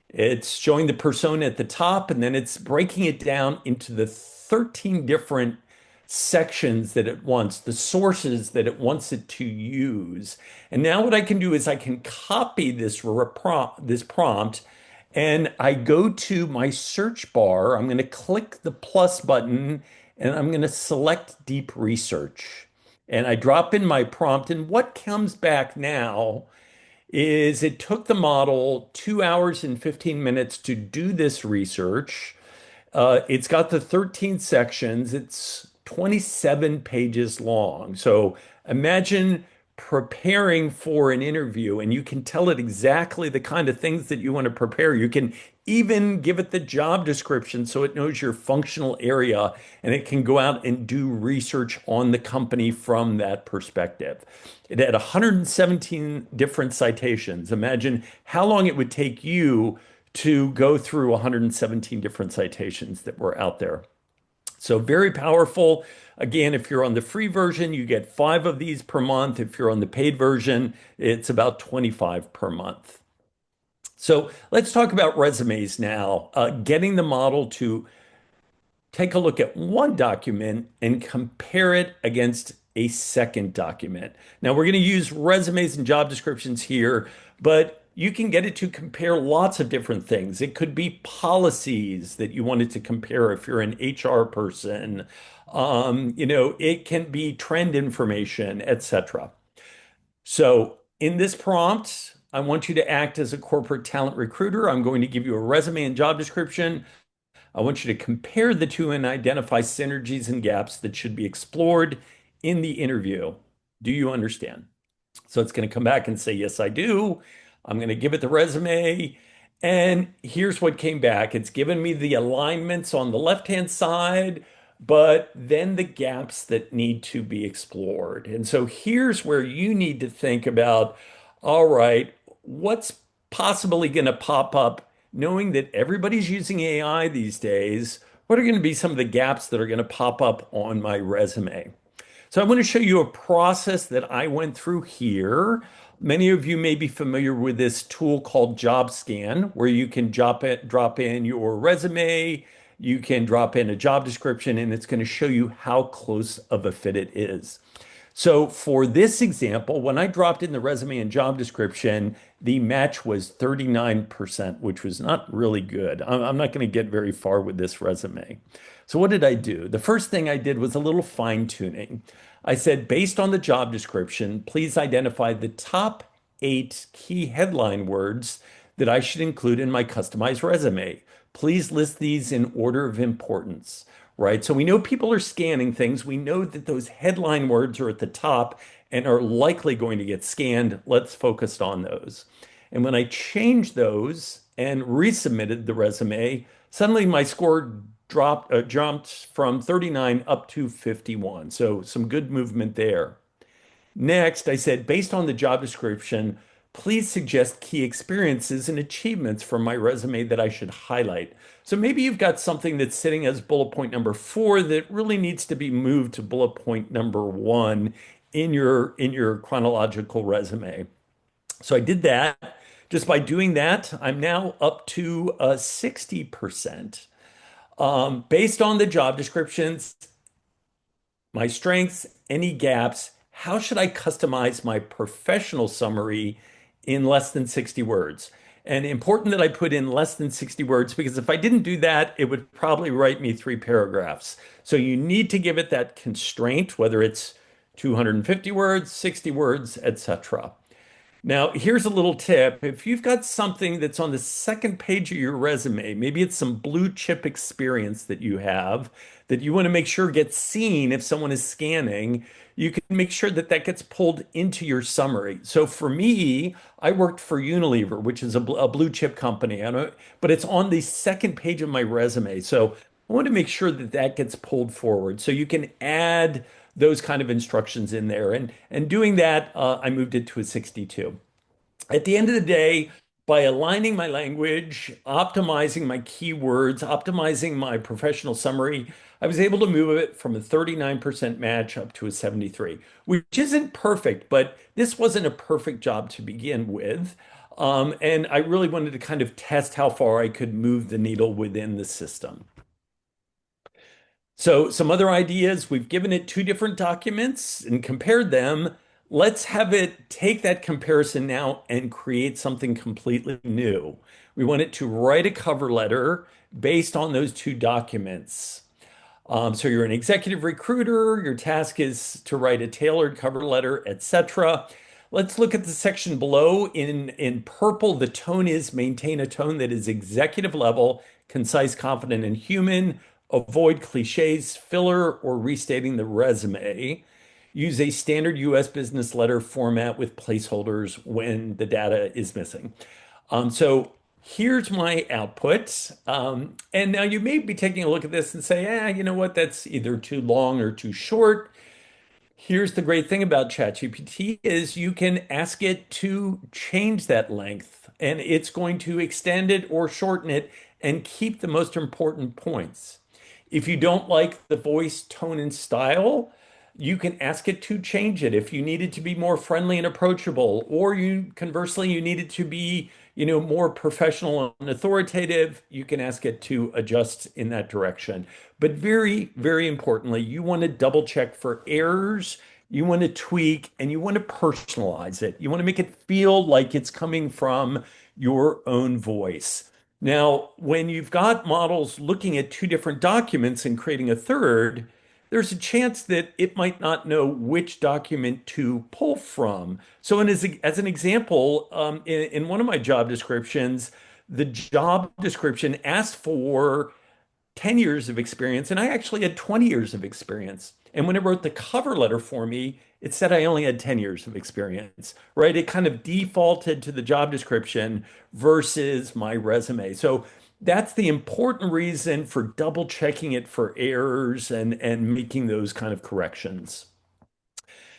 [SPEAKER 5] It's showing the persona at the top, and then it's breaking it down into the 13 different sections that it wants, the sources that it wants it to use. And now what I can do is I can copy this prompt, and I go to my search bar. I'm going to click the plus button, and I'm going to select deep research. And I drop in my prompt, and what comes back now is it took the model 2 hours and 15 minutes to do this research. It's got the 13 sections. It's 27 pages long. So imagine preparing for an interview and you can tell it exactly the kind of things that you want to prepare. You can even give it the job description so it knows your functional area and it can go out and do research on the company from that perspective. It had 117 different citations. Imagine how long it would take you to go through 117 different citations that were out there. So very powerful. Again, if you're on the free version, you get 5 of these per month. If you're on the paid version, it's about 25 per month. So let's talk about resumes now. Getting the model to take a look at one document and compare it against a second document. Now we're going to use resumes and job descriptions here, but you can get it to compare lots of different things. It could be policies that you want it to compare if you're an HR person. It can be trend information, etc. So in this prompt, I want you to act as a corporate talent recruiter. I'm going to give you a resume and job description. I want you to compare the two and identify synergies and gaps that should be explored in the interview. Do you understand? So it's going to come back and say, yes, I do. I'm going to give it the resume. And here's what came back. It's given me the alignments on the left-hand side, but then the gaps that need to be explored. And so here's where you need to think about, all right, what's possibly going to pop up, knowing that everybody's using AI these days? What are going to be some of the gaps that are going to pop up on my resume? So I want to show you a process that I went through here. Many of you may be familiar with this tool called Job Scan, where you can drop in your resume, you can drop in a job description, and it's going to show you how close of a fit it is. So for this example, when I dropped in the resume and job description, the match was 39%, which was not really good. I'm not going to get very far with this resume. So what did I do? The first thing I did was a little fine tuning. I said, based on the job description, please identify the top 8 key headline words that I should include in my customized resume. Please list these in order of importance, right? So we know people are scanning things. We know that those headline words are at the top and are likely going to get scanned. Let's focus on those. And when I changed those and resubmitted the resume, suddenly my score jumped from 39 up to 51. So some good movement there. Next, I said, based on the job description, please suggest key experiences and achievements from my resume that I should highlight. So maybe you've got something that's sitting as bullet point number 4 that really needs to be moved to bullet point number 1 in your chronological resume. So I did that. Just by doing that, I'm now up to 60%. Based on the job descriptions, my strengths, any gaps, how should I customize my professional summary in less than 60 words? And important that I put in less than 60 words because if I didn't do that, it would probably write me 3 paragraphs. So you need to give it that constraint, whether it's 250 words, 60 words, etc. Now, here's a little tip. If you've got something that's on the second page of your resume, maybe it's some blue chip experience that you have that you want to make sure gets seen if someone is scanning, you can make sure that that gets pulled into your summary. So for me, I worked for Unilever, which is a blue chip company, but it's on the second page of my resume. So I want to make sure that that gets pulled forward. So you can add those kind of instructions in there. And doing that, I moved it to a 62. At the end of the day, by aligning my language, optimizing my keywords, optimizing my professional summary, I was able to move it from a 39% match up to a 73, which isn't perfect, but this wasn't a perfect job to begin with. And I really wanted to kind of test how far I could move the needle within the system. So some other ideas, we've given it 2 different documents and compared them. Let's have it take that comparison now and create something completely new. We want it to write a cover letter based on those 2 documents. So you're an executive recruiter, your task is to write a tailored cover letter, etc. Let's look at the section below. In purple, the tone is maintain a tone that is executive level, concise, confident, and human. Avoid cliches, filler, or restating the resume. Use a standard US business letter format with placeholders when the data is missing. So here's my output. And now you may be taking a look at this and say, you know what, that's either too long or too short. Here's the great thing about ChatGPT is you can ask it to change that length and it's going to extend it or shorten it and keep the most important points. If you don't like the voice, tone, and style, you can ask it to change it. If you need it to be more friendly and approachable, or you conversely, you need it to be, more professional and authoritative, you can ask it to adjust in that direction. But very, very importantly, you want to double check for errors, you want to tweak, and you want to personalize it. You want to make it feel like it's coming from your own voice. Now, when you've got models looking at 2 different documents and creating a third, there's a chance that it might not know which document to pull from. So, as an example, in one of my job descriptions, the job description asked for 10 years of experience, and I actually had 20 years of experience. And when it wrote the cover letter for me, it said I only had 10 years of experience, right? It kind of defaulted to the job description versus my resume. So that's the important reason for double checking it for errors and making those kind of corrections.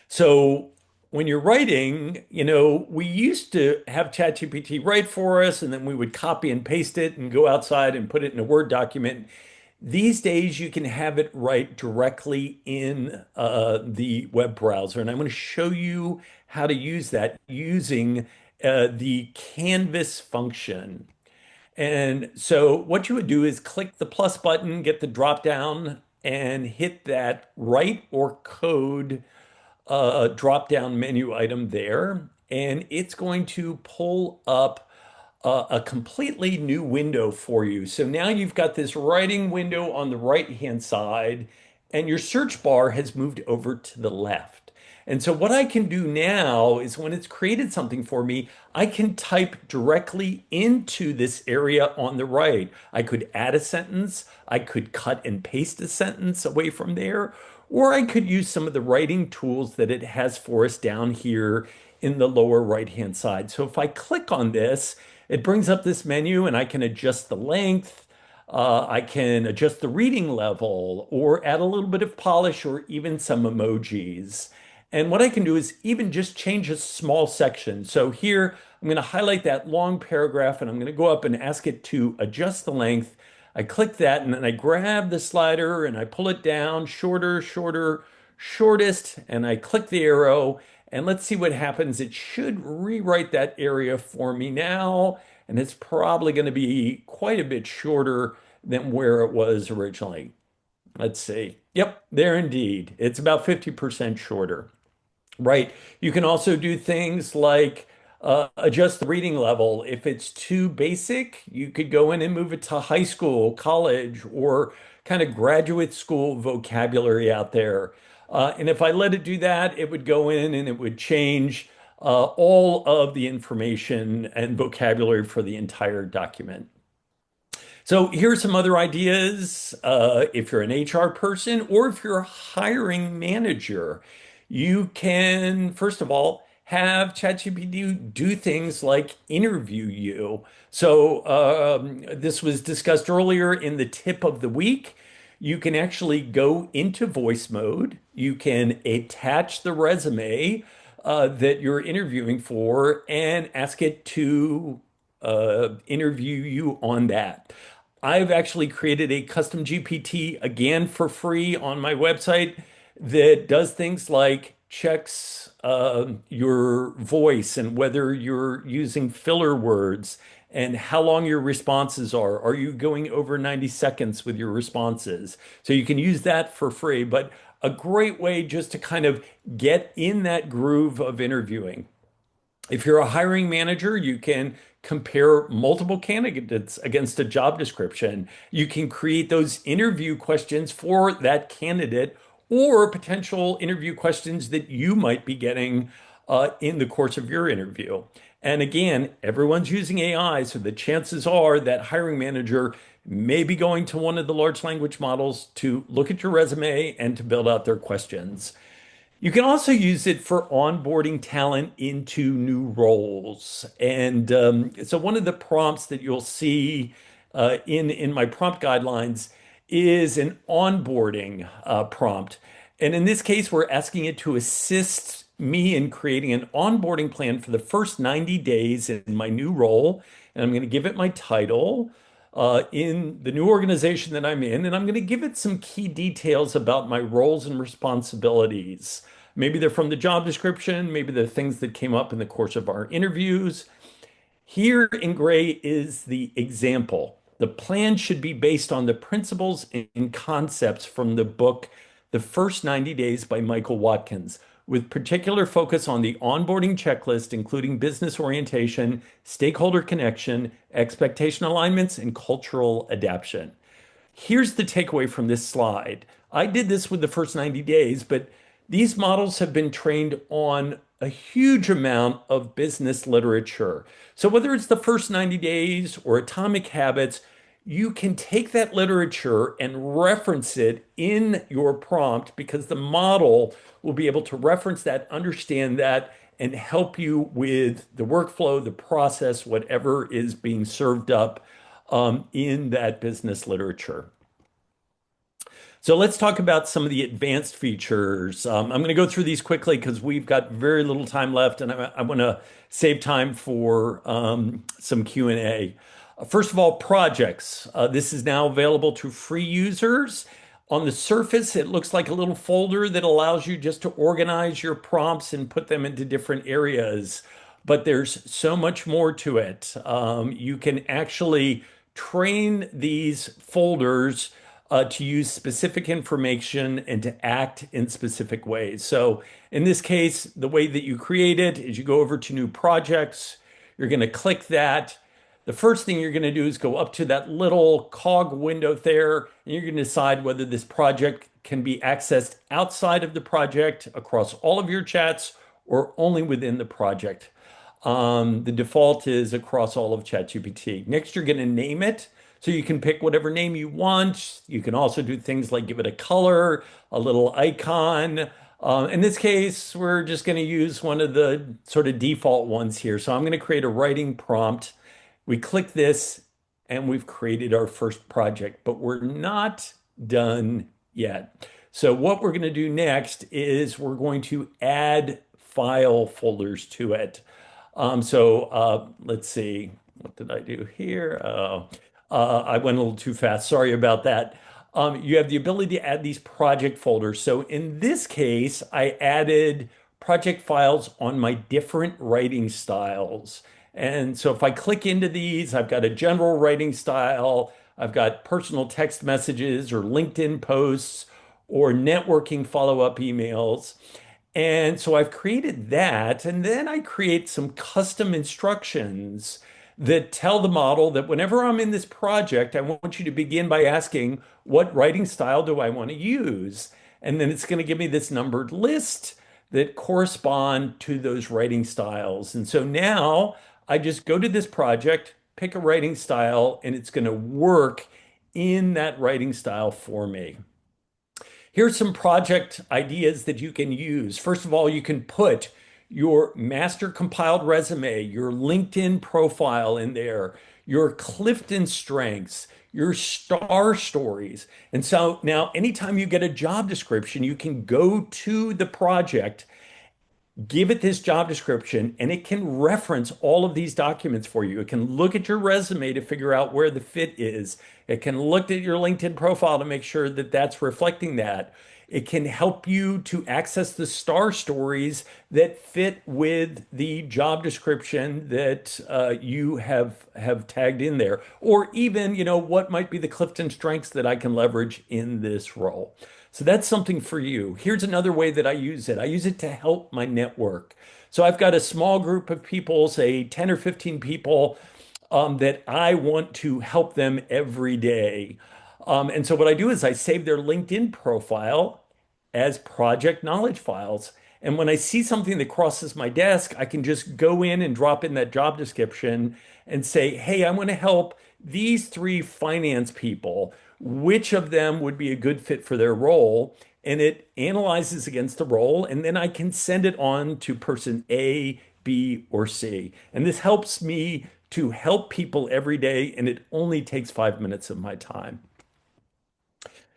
[SPEAKER 5] So when you're writing, we used to have ChatGPT write for us, and then we would copy and paste it and go outside and put it in a Word document. These days, you can have it write directly in the web browser. And I'm going to show you how to use that using the Canvas function. And so what you would do is click the plus button, get the drop down, and hit that write or code drop-down menu item there, and it's going to pull up a completely new window for you. So now you've got this writing window on the right-hand side, and your search bar has moved over to the left. And so what I can do now is when it's created something for me, I can type directly into this area on the right. I could add a sentence, I could cut and paste a sentence away from there, or I could use some of the writing tools that it has for us down here in the lower right-hand side. So if I click on this, it brings up this menu and I can adjust the length. I can adjust the reading level or add a little bit of polish or even some emojis. And what I can do is even just change a small section. So here, I'm going to highlight that long paragraph and I'm going to go up and ask it to adjust the length. I click that and then I grab the slider and I pull it down, shorter, shorter, shortest, and I click the arrow. And let's see what happens. It should rewrite that area for me now, and it's probably going to be quite a bit shorter than where it was originally. Let's see. Yep, there indeed. It's about 50% shorter. Right. You can also do things like adjust the reading level. If it's too basic, you could go in and move it to high school, college, or kind of graduate school vocabulary out there. And if I let it do that, it would go in and it would change all of the information and vocabulary for the entire document. So here's some other ideas. If you're an HR person or if you're a hiring manager, you can, first of all, have ChatGPT do things like interview you. So this was discussed earlier in the tip of the week. You can actually go into voice mode. You can attach the resume that you're interviewing for and ask it to interview you on that. I've actually created a custom GPT again for free on my website that does things like checks your voice and whether you're using filler words and how long your responses are. Are you going over 90 seconds with your responses? So you can use that for free, but a great way just to kind of get in that groove of interviewing. If you're a hiring manager, you can compare multiple candidates against a job description. You can create those interview questions for that candidate or potential interview questions that you might be getting in the course of your interview. And again, everyone's using AI, so the chances are that hiring manager may be going to one of the large language models to look at your resume and to build out their questions. You can also use it for onboarding talent into new roles. And so one of the prompts that you'll see in my prompt guidelines is an onboarding prompt. And in this case, we're asking it to assist me in creating an onboarding plan for the first 90 days in my new role. And I'm going to give it my title in the new organization that I'm in, and I'm going to give it some key details about my roles and responsibilities. Maybe they're from the job description, maybe they're things that came up in the course of our interviews. Here in gray is the example. The plan should be based on the principles and concepts from the book, The First 90 Days by Michael Watkins, with particular focus on the onboarding checklist, including business orientation, stakeholder connection, expectation alignments, and cultural adaptation. Here's the takeaway from this slide. I did this with the first 90 days, but these models have been trained on a huge amount of business literature. So whether it's the first 90 days or Atomic Habits, you can take that literature and reference it in your prompt because the model will be able to reference that, understand that, and help you with the workflow, the process, whatever is being served up in that business literature. So let's talk about some of the advanced features. I'm going to go through these quickly because we've got very little time left, and I want to save time for some Q&A. First of all, projects. This is now available to free users. On the surface, it looks like a little folder that allows you just to organize your prompts and put them into different areas. But there's so much more to it. You can actually train these folders to use specific information and to act in specific ways. So in this case, the way that you create it is you go over to new projects. You're going to click that. The first thing you're going to do is go up to that little cog window there, and you're going to decide whether this project can be accessed outside of the project across all of your chats or only within the project. The default is across all of ChatGPT. Next, you're going to name it. So you can pick whatever name you want. You can also do things like give it a color, a little icon. In this case, we're just going to use one of the sort of default ones here. So I'm going to create a writing prompt. We click this and we've created our first project, but we're not done yet. So what we're going to do next is we're going to add file folders to it. Let's see, what did I do here? I went a little too fast. Sorry about that. You have the ability to add these project folders. So in this case, I added project files on my different writing styles. And so if I click into these, I've got a general writing style, I've got personal text messages or LinkedIn posts or networking follow-up emails. And so I've created that, and then I create some custom instructions that tell the model that whenever I'm in this project, I want you to begin by asking, what writing style do I want to use? And then it's going to give me this numbered list that correspond to those writing styles. And so now I just go to this project, pick a writing style, and it's going to work in that writing style for me. Here's some project ideas that you can use. First of all, you can put your master compiled resume, your LinkedIn profile in there, your Clifton strengths, your star stories. And so now anytime you get a job description, you can go to the project, give it this job description, and it can reference all of these documents for you. It can look at your resume to figure out where the fit is. It can look at your LinkedIn profile to make sure that that's reflecting that. It can help you to access the star stories that fit with the job description that you have tagged in there, or even, what might be the Clifton strengths that I can leverage in this role. So that's something for you. Here's another way that I use it. I use it to help my network. So I've got a small group of people, say 10 or 15 people, that I want to help them every day. And so what I do is I save their LinkedIn profile as project knowledge files. And when I see something that crosses my desk, I can just go in and drop in that job description and say, hey, I want to help these 3 finance people. Which of them would be a good fit for their role? And it analyzes against the role, and then I can send it on to person A, B, or C. And this helps me to help people every day, and it only takes 5 minutes of my time.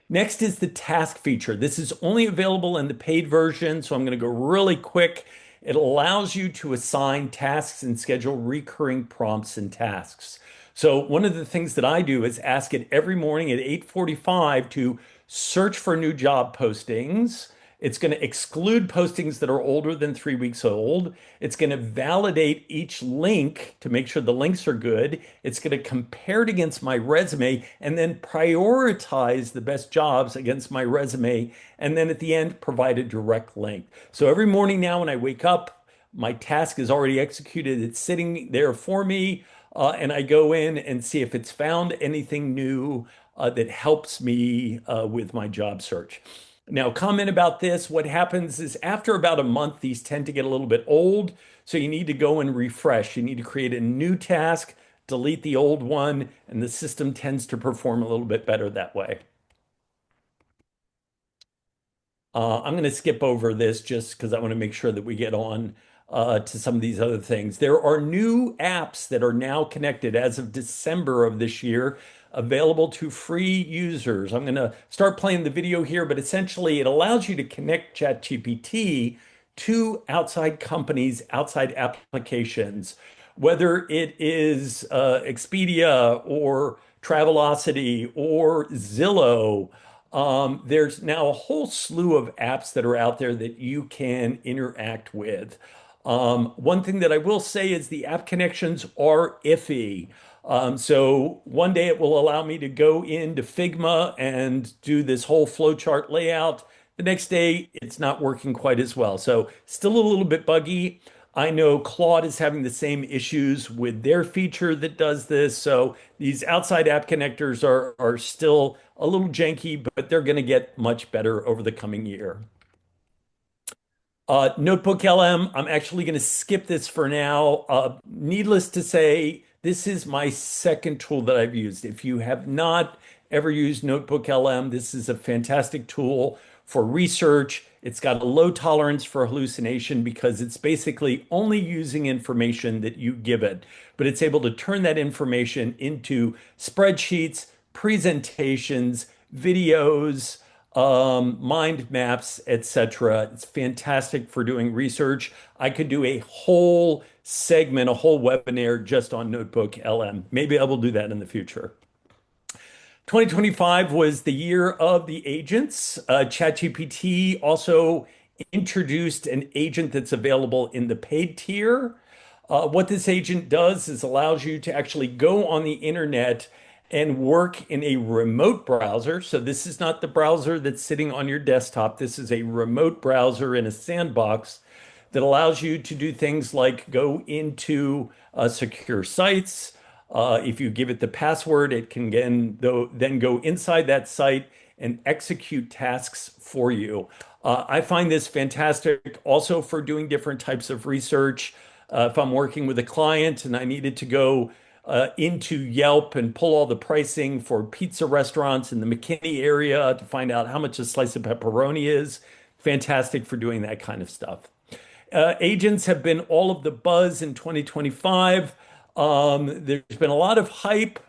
[SPEAKER 5] Next is the task feature. This is only available in the paid version, so I'm going to go really quick. It allows you to assign tasks and schedule recurring prompts and tasks. So one of the things that I do is ask it every morning at 8:45 to search for new job postings. It's going to exclude postings that are older than 3 weeks old. It's going to validate each link to make sure the links are good. It's going to compare it against my resume and then prioritize the best jobs against my resume. And then at the end, provide a direct link. So every morning now when I wake up, my task is already executed. It's sitting there for me. And I go in and see if it's found anything new that helps me with my job search. Now, comment about this. What happens is after about a month, these tend to get a little bit old. So you need to go and refresh. You need to create a new task, delete the old one, and the system tends to perform a little bit better that way. I'm going to skip over this just because I want to make sure that we get on to some of these other things. There are new apps that are now connected as of December of this year, available to free users. I'm going to start playing the video here, but essentially it allows you to connect ChatGPT to outside companies, outside applications, whether it is Expedia or Travelocity or Zillow. There's now a whole slew of apps that are out there that you can interact with. One thing that I will say is the app connections are iffy. So one day it will allow me to go into Figma and do this whole flowchart layout. The next day it's not working quite as well. So still a little bit buggy. I know Claude is having the same issues with their feature that does this. So these outside app connectors are still a little janky, but they're going to get much better over the coming year. Notebook LM, I'm actually going to skip this for now. Needless to say, this is my second tool that I've used. If you have not ever used Notebook LM, this is a fantastic tool for research. It's got a low tolerance for hallucination because it's basically only using information that you give it, but it's able to turn that information into spreadsheets, presentations, videos, mind maps, etc. It's fantastic for doing research. I could do a whole segment, a whole webinar just on Notebook LM. Maybe I will do that in the future. 2025 was the year of the agents. ChatGPT also introduced an agent that's available in the paid tier. What this agent does is allows you to actually go on the internet and work in a remote browser. So this is not the browser that's sitting on your desktop. This is a remote browser in a sandbox that allows you to do things like go into secure sites. If you give it the password, it can then go inside that site and execute tasks for you. I find this fantastic also for doing different types of research. If I'm working with a client and I needed to go into Yelp and pull all the pricing for pizza restaurants in the McKinney area to find out how much a slice of pepperoni is, fantastic for doing that kind of stuff. Agents have been all of the buzz in 2025. There's been a lot of hype,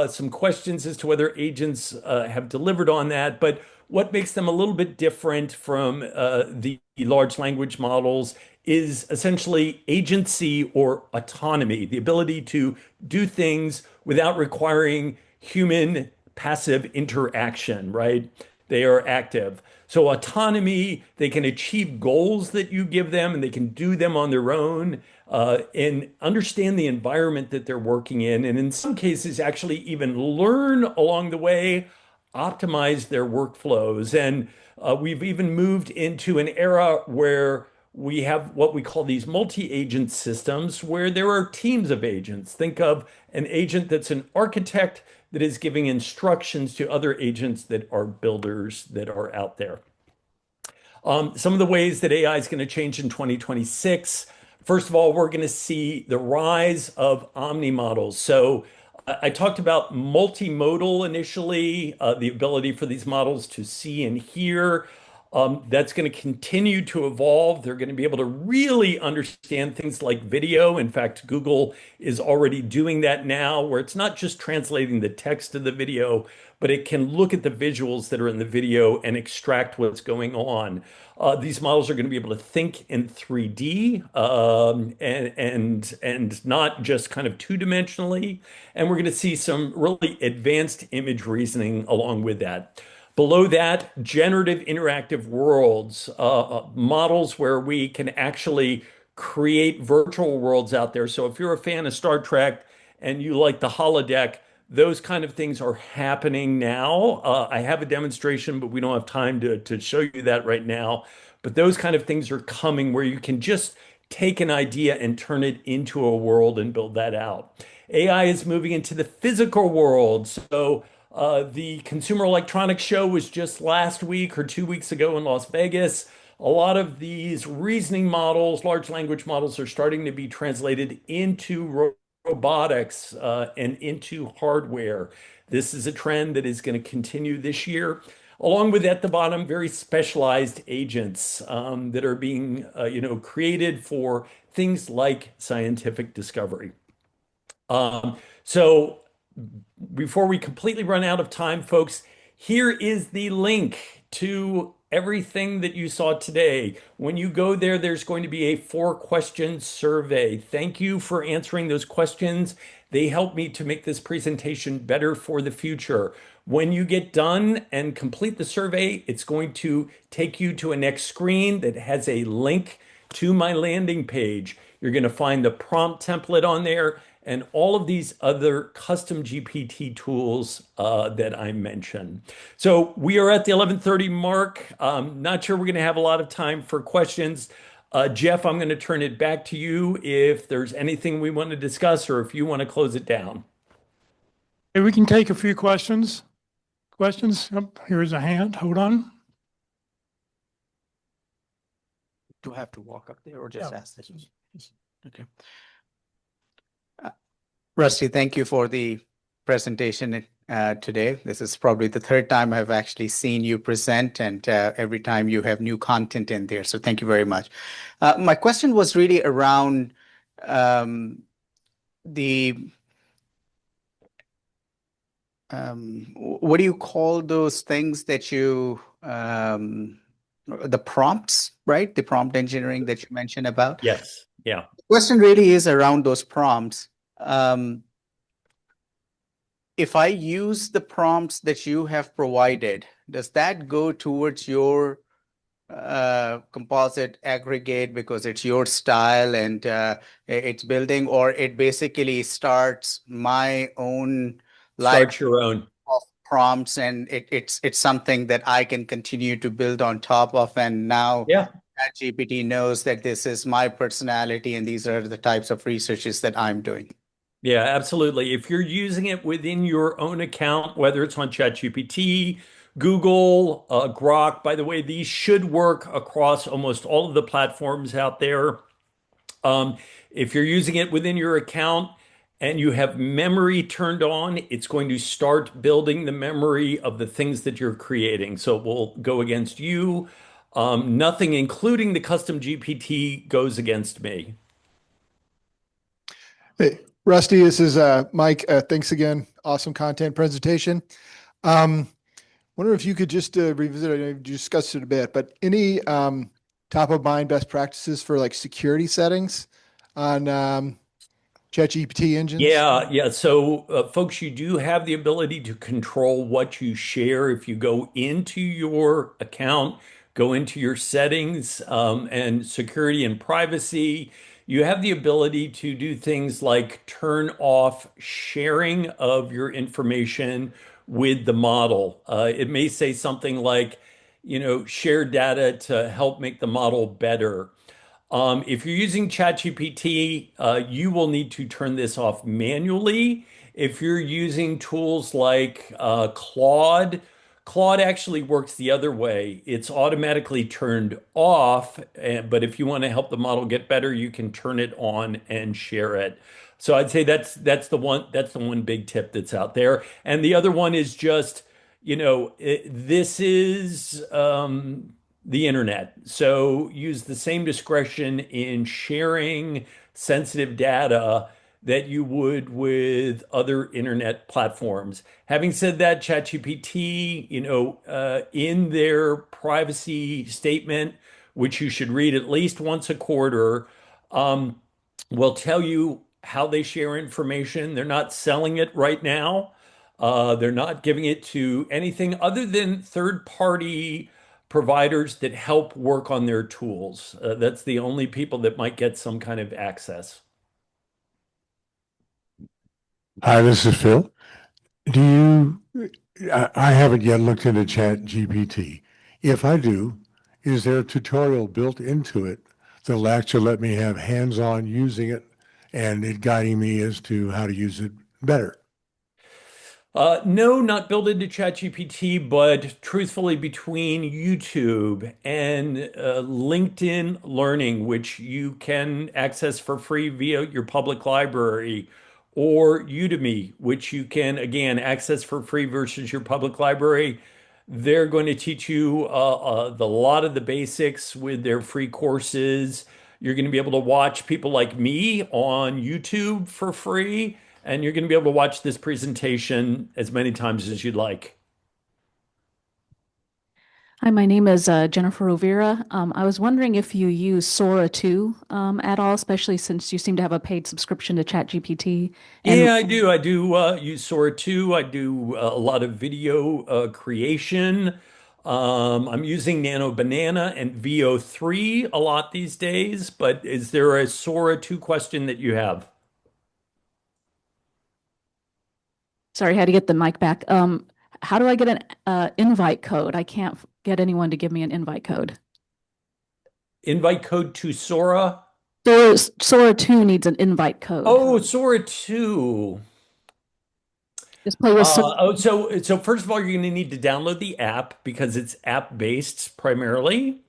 [SPEAKER 5] some questions as to whether agents have delivered on that, but what makes them a little bit different from the large language models is essentially agency or autonomy, the ability to do things without requiring human passive interaction, right? They are active. So autonomy, they can achieve goals that you give them and they can do them on their own and understand the environment that they're working in. And in some cases, actually even learn along the way, optimize their workflows. And we've even moved into an era where we have what we call these multi-agent systems where there are teams of agents. Think of an agent that's an architect that is giving instructions to other agents that are builders that are out there. Some of the ways that AI is going to change in 2026. First of all, we're going to see the rise of omni models. So I talked about multimodal initially, the ability for these models to see and hear. That's going to continue to evolve. They're going to be able to really understand things like video. In fact, Google is already doing that now, where it's not just translating the text of the video, but it can look at the visuals that are in the video and extract what's going on. These models are going to be able to think in 3D and not just kind of two-dimensionally. And we're going to see some really advanced image reasoning along with that. Below that, generative interactive worlds, models where we can actually create virtual worlds out there. So if you're a fan of Star Trek and you like the holodeck, those kind of things are happening now. I have a demonstration, but we don't have time to show you that right now. But those kind of things are coming where you can just take an idea and turn it into a world and build that out. AI is moving into the physical world. So the Consumer Electronics Show was just last week or 2 weeks ago in Las Vegas. A lot of these reasoning models, large language models, are starting to be translated into robotics and into hardware. This is a trend that is going to continue this year. Along with at the bottom, very specialized agents that are being created for things like scientific discovery. So before we completely run out of time, folks, here is the link to everything that you saw today. When you go there, there's going to be a 4-question survey. Thank you for answering those questions. They help me to make this presentation better for the future. When you get done and complete the survey, it's going to take you to a next screen that has a link to my landing page. You're going to find the prompt template on there and all of these other custom GPT tools that I mentioned. So we are at the 11:30 mark. Not sure we're going to have a lot of time for questions. Jeff, I'm going to turn it back to you if there's anything we want to discuss or if you want to close it down.
[SPEAKER 1] Hey, we can take a few questions. Questions? Here's a hand. Hold on.
[SPEAKER 6] Do I have to walk up there or just ask this? Okay. Rusty, thank you for the presentation today. This is probably the third time I've actually seen you present, and every time you have new content in there. So thank you very much. My question was really around the what do you call those things that you the prompts, right? The prompt engineering that you mentioned about.
[SPEAKER 5] Yes. Yeah.
[SPEAKER 6] The question really is around those prompts. If I use the prompts that you have provided, does that go towards your composite aggregate because it's your style and it's building, or it basically starts my own
[SPEAKER 5] Start your own
[SPEAKER 6] of prompts and it's something that I can continue to build on top of, and now ChatGPT knows that this is my personality and these are the types of researches that I'm doing.
[SPEAKER 5] Yeah, absolutely. If you're using it within your own account, whether it's on ChatGPT, Google, Grok, by the way, these should work across almost all of the platforms out there. If you're using it within your account and you have memory turned on, it's going to start building the memory of the things that you're creating. So it will go against you. Nothing, including the custom GPT, goes against me.
[SPEAKER 7] Hey, Rusty, this is Mike. Thanks again. Awesome content presentation. Wonder if you could just revisit, I know you discussed it a bit, but any top of mind best practices for like security settings on ChatGPT engines?
[SPEAKER 5] Yeah. So, folks, you do have the ability to control what you share. If you go into your account, go into your settings and security and privacy, you have the ability to do things like turn off sharing of your information with the model. It may say something like, share data to help make the model better. If you're using ChatGPT, you will need to turn this off manually. If you're using tools like Claude, Claude actually works the other way. It's automatically turned off, but if you want to help the model get better, you can turn it on and share it. So I'd say that's the one big tip that's out there. And the other one is just, this is the internet. So use the same discretion in sharing sensitive data that you would with other internet platforms. Having said that, ChatGPT, in their privacy statement, which you should read at least once a quarter, will tell you how they share information. They're not selling it right now. They're not giving it to anything other than third-party providers that help work on their tools. That's the only people that might get some kind of access.
[SPEAKER 8] Hi, this is Phil. I haven't yet looked into ChatGPT. If I do, is there a tutorial built into it that'll actually let me have hands-on using it and it guiding me as to how to use it better?
[SPEAKER 5] No, not built into ChatGPT, but truthfully, between YouTube and LinkedIn Learning, which you can access for free via your public library, or Udemy, which you can, again, access for free versus your public library, they're going to teach you the lot of the basics with their free courses. You're going to be able to watch people like me on YouTube for free. And you're going to be able to watch this presentation as many times as you'd like.
[SPEAKER 9] Hi, my name is Jennifer Rovira. I was wondering if you use Sora 2 at all, especially since you seem to have a paid subscription to ChatGPT.
[SPEAKER 5] Yeah, I do. I do use Sora 2. I do a lot of video creation. I'm using Nano Banana and VO3 a lot these days, but is there a Sora 2 question that you have?
[SPEAKER 9] Sorry, I had to get the mic back. How do I get an invite code? I can't get anyone to give me an invite code.
[SPEAKER 5] Invite code to Sora?
[SPEAKER 9] Sora 2 needs an invite code.
[SPEAKER 5] Oh, Sora 2.
[SPEAKER 9] Just play with
[SPEAKER 5] so first of all, you're going to need to download the app because it's app-based primarily.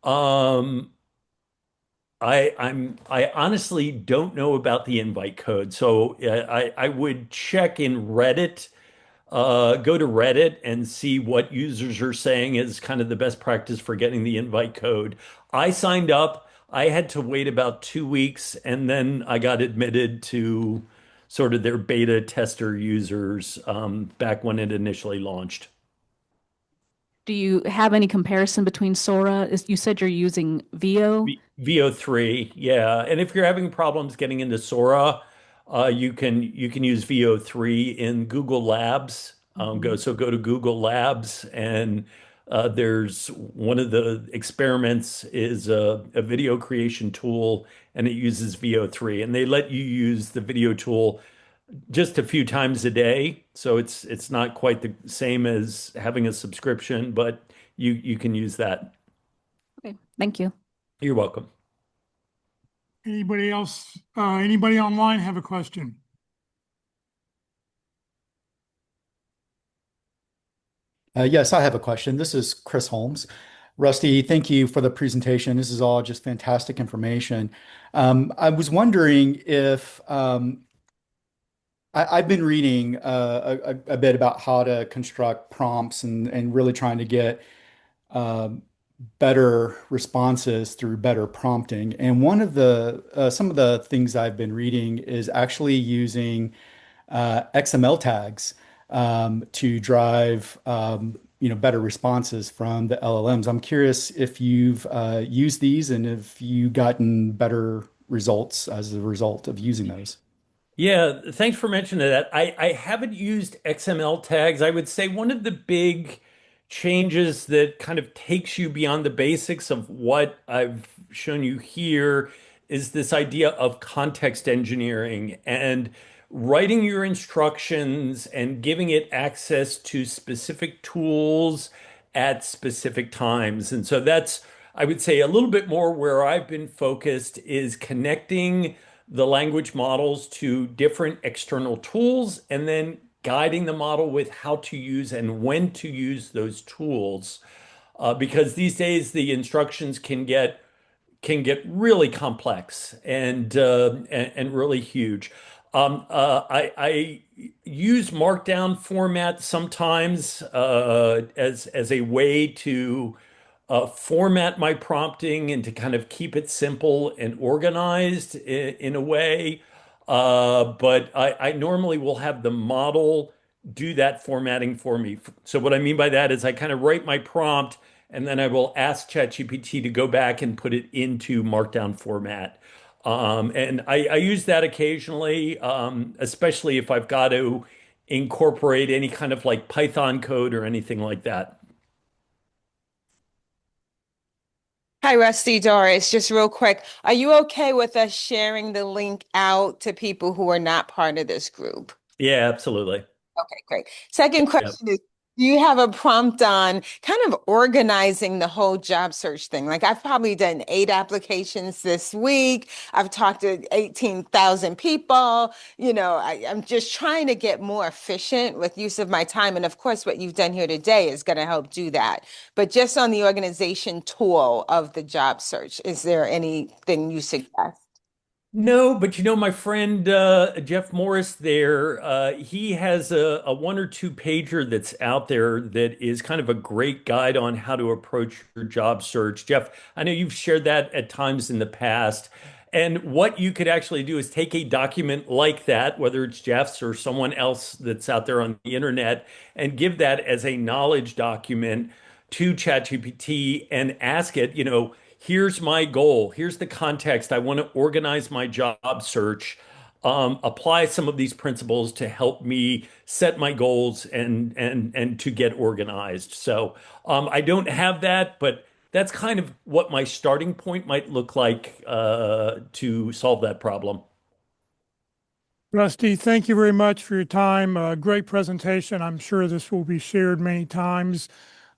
[SPEAKER 5] Um, I honestly don't know about the invite code, so I would check in Reddit. Go to Reddit and see what users are saying is kind of the best practice for getting the invite code. I signed up. I had to wait about 2 weeks, and then I got admitted to sort of their beta tester users back when it initially launched.
[SPEAKER 9] Do you have any comparison between Sora? You said you're using VO?
[SPEAKER 5] VO3, yeah. And if you're having problems getting into Sora, you can use VO3 in Google Labs. Go to Google Labs, and there's one of the experiments is a video creation tool, and it uses VO3, and they let you use the video tool just a few times a day. So it's not quite the same as having a subscription, but you can use that.
[SPEAKER 9] Okay, thank you.
[SPEAKER 5] You're welcome.
[SPEAKER 1] Anybody else, anybody online have a question?
[SPEAKER 21] Yes, I have a question. This is Chris Holmes. Rusty, thank you for the presentation. This is all just fantastic information. I was wondering if I've been reading a bit about how to construct prompts and really trying to get better responses through better prompting. And one of the some of the things I've been reading is actually using XML tags to drive better responses from the LLMs. I'm curious if you've used these and if you gotten better results as a result of using those.
[SPEAKER 5] Yeah, thanks for mentioning that. I haven't used XML tags. I would say one of the big changes that kind of takes you beyond the basics of what I've shown you here is this idea of context engineering and writing your instructions and giving it access to specific tools at specific times. And so that's, I would say, a little bit more where I've been focused is connecting the language models to different external tools and then guiding the model with how to use and when to use those tools. Because these days the instructions can get really complex and really huge. I use Markdown format sometimes as a way to format my prompting and to kind of keep it simple and organized in a way. But I normally will have the model do that formatting for me. So what I mean by that is I kind of write my prompt and then I will ask ChatGPT to go back and put it into Markdown format. And I use that occasionally, especially if I've got to incorporate any kind of like Python code or anything like that.
[SPEAKER 10] Hi, Rusty, Doris. Just real quick, are you okay with us sharing the link out to people who are not part of this group?
[SPEAKER 5] Yeah, absolutely.
[SPEAKER 10] Okay, great. Second
[SPEAKER 5] Yep.
[SPEAKER 10] question is, do you have a prompt on kind of organizing the whole job search thing? Like I've probably done 8 applications this week. I've talked to 18,000 people. I'm just trying to get more efficient with use of my time. And of course, what you've done here today is going to help do that. But just on the organization tool of the job search, is there anything you suggest?
[SPEAKER 5] No, but my friend Jeff Morris there, he has a 1 or 2 pager that's out there that is kind of a great guide on how to approach your job search. Jeff, I know you've shared that at times in the past. And what you could actually do is take a document like that, whether it's Jeff's or someone else that's out there on the internet, and give that as a knowledge document to ChatGPT and ask it, here's my goal. Here's the context. I want to organize my job search. apply some of these principles to help me set my goals and to get organized. So I don't have that, but that's kind of what my starting point might look like to solve that problem.
[SPEAKER 1] Rusty, thank you very much for your time. Great presentation. I'm sure this will be shared many times.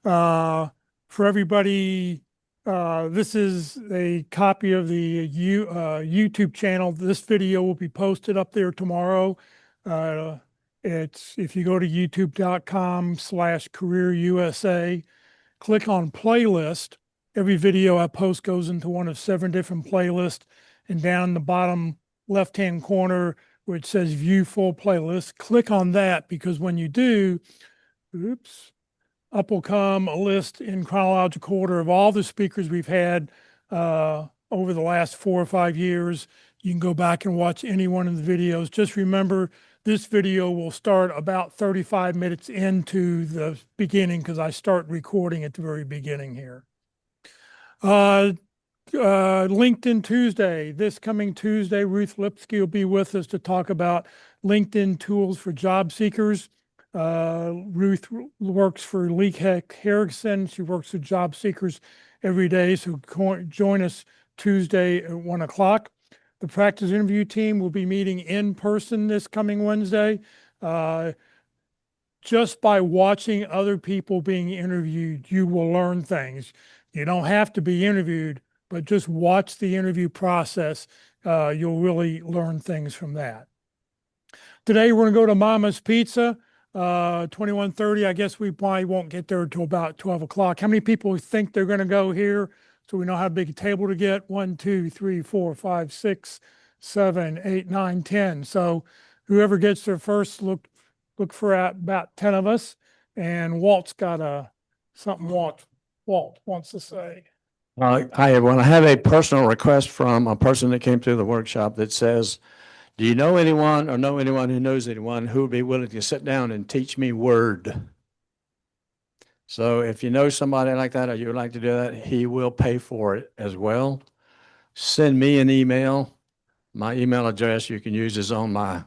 [SPEAKER 1] For everybody, this is a copy of the YouTube channel. This video will be posted up there tomorrow. It's if you go to youtube.com/careerusa, click on playlist. Every video I post goes into one of 7 different playlists, and down in the bottom left-hand corner where it says view full playlist, click on that, because when you do, up will come a list in chronological order of all the speakers we've had over the last 4 or 5 years. You can go back and watch any one of the videos. Just remember, this video will start about 35 minutes into the beginning because I start recording at the very beginning here. LinkedIn Tuesday, this coming Tuesday, Ruth Lipsky will be with us to talk about LinkedIn tools for job seekers. Ruth works for Lee Heck Harrison. She works with job seekers every day. So join us Tuesday at 1 o'clock. The practice interview team will be meeting in person this coming Wednesday. Just by watching other people being interviewed, you will learn things. You don't have to be interviewed, but just watch the interview process. You'll really learn things from that. Today, we're going to go to Mama's Pizza, 2130. I guess we probably won't get there until about 12 o'clock. How many people think they're going to go here? So we know how big a table to get. 1, 2, 3, 4, 5, 6, 7, 8, 9, 10. So whoever gets there first, look for about 10 of us. And Walt's got something Walt wants to say.
[SPEAKER 3] Hi, everyone. I have a personal request from a person that came through the workshop that says, do you know anyone or know anyone who knows anyone who would be willing to sit down and teach me Word? So if you know somebody like that or you would like to do that, he will pay for it as well. Send me an email. My email address you can use is on my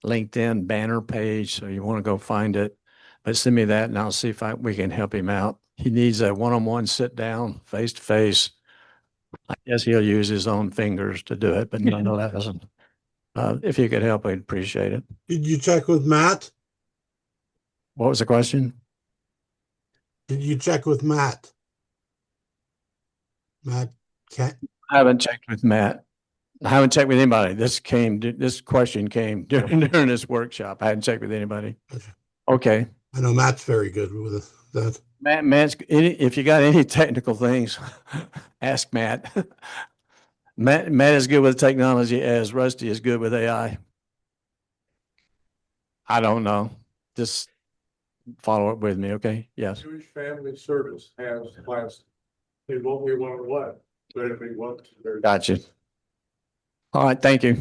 [SPEAKER 3] LinkedIn banner page, so you want to go find it. But send me that and I'll see if we can help him out. He needs a one-on-one sit down, face-to-face. I guess he'll use his own fingers to do it, but nonetheless, if you could help, I'd appreciate it.
[SPEAKER 11] Did you check with Matt?
[SPEAKER 3] What was the question?
[SPEAKER 11] Did you check with Matt? Matt can't.
[SPEAKER 3] I haven't checked with Matt. I haven't checked with anybody. This question came during this workshop. I hadn't checked with anybody. Okay.
[SPEAKER 11] I know Matt's very good with that.
[SPEAKER 3] Matt's, if you got any technical things, ask Matt. Matt is good with technology as Rusty is good with AI. I don't know. Just follow up with me, okay? Yes.
[SPEAKER 8] Jewish Family Service has class. They won't be one what, but if they want to.
[SPEAKER 3] Gotcha. All right, thank you.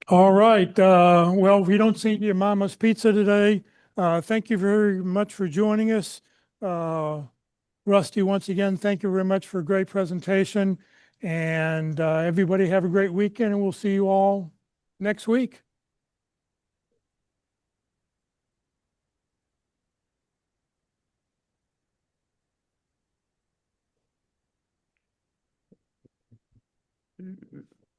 [SPEAKER 1] All right. Well, we don't see your Mama's Pizza today. Thank you very much for joining us. Rusty, once again, thank you very much for a great presentation. And everybody have a great weekend, and we'll see you all next week.
[SPEAKER 3] Mm-hmm.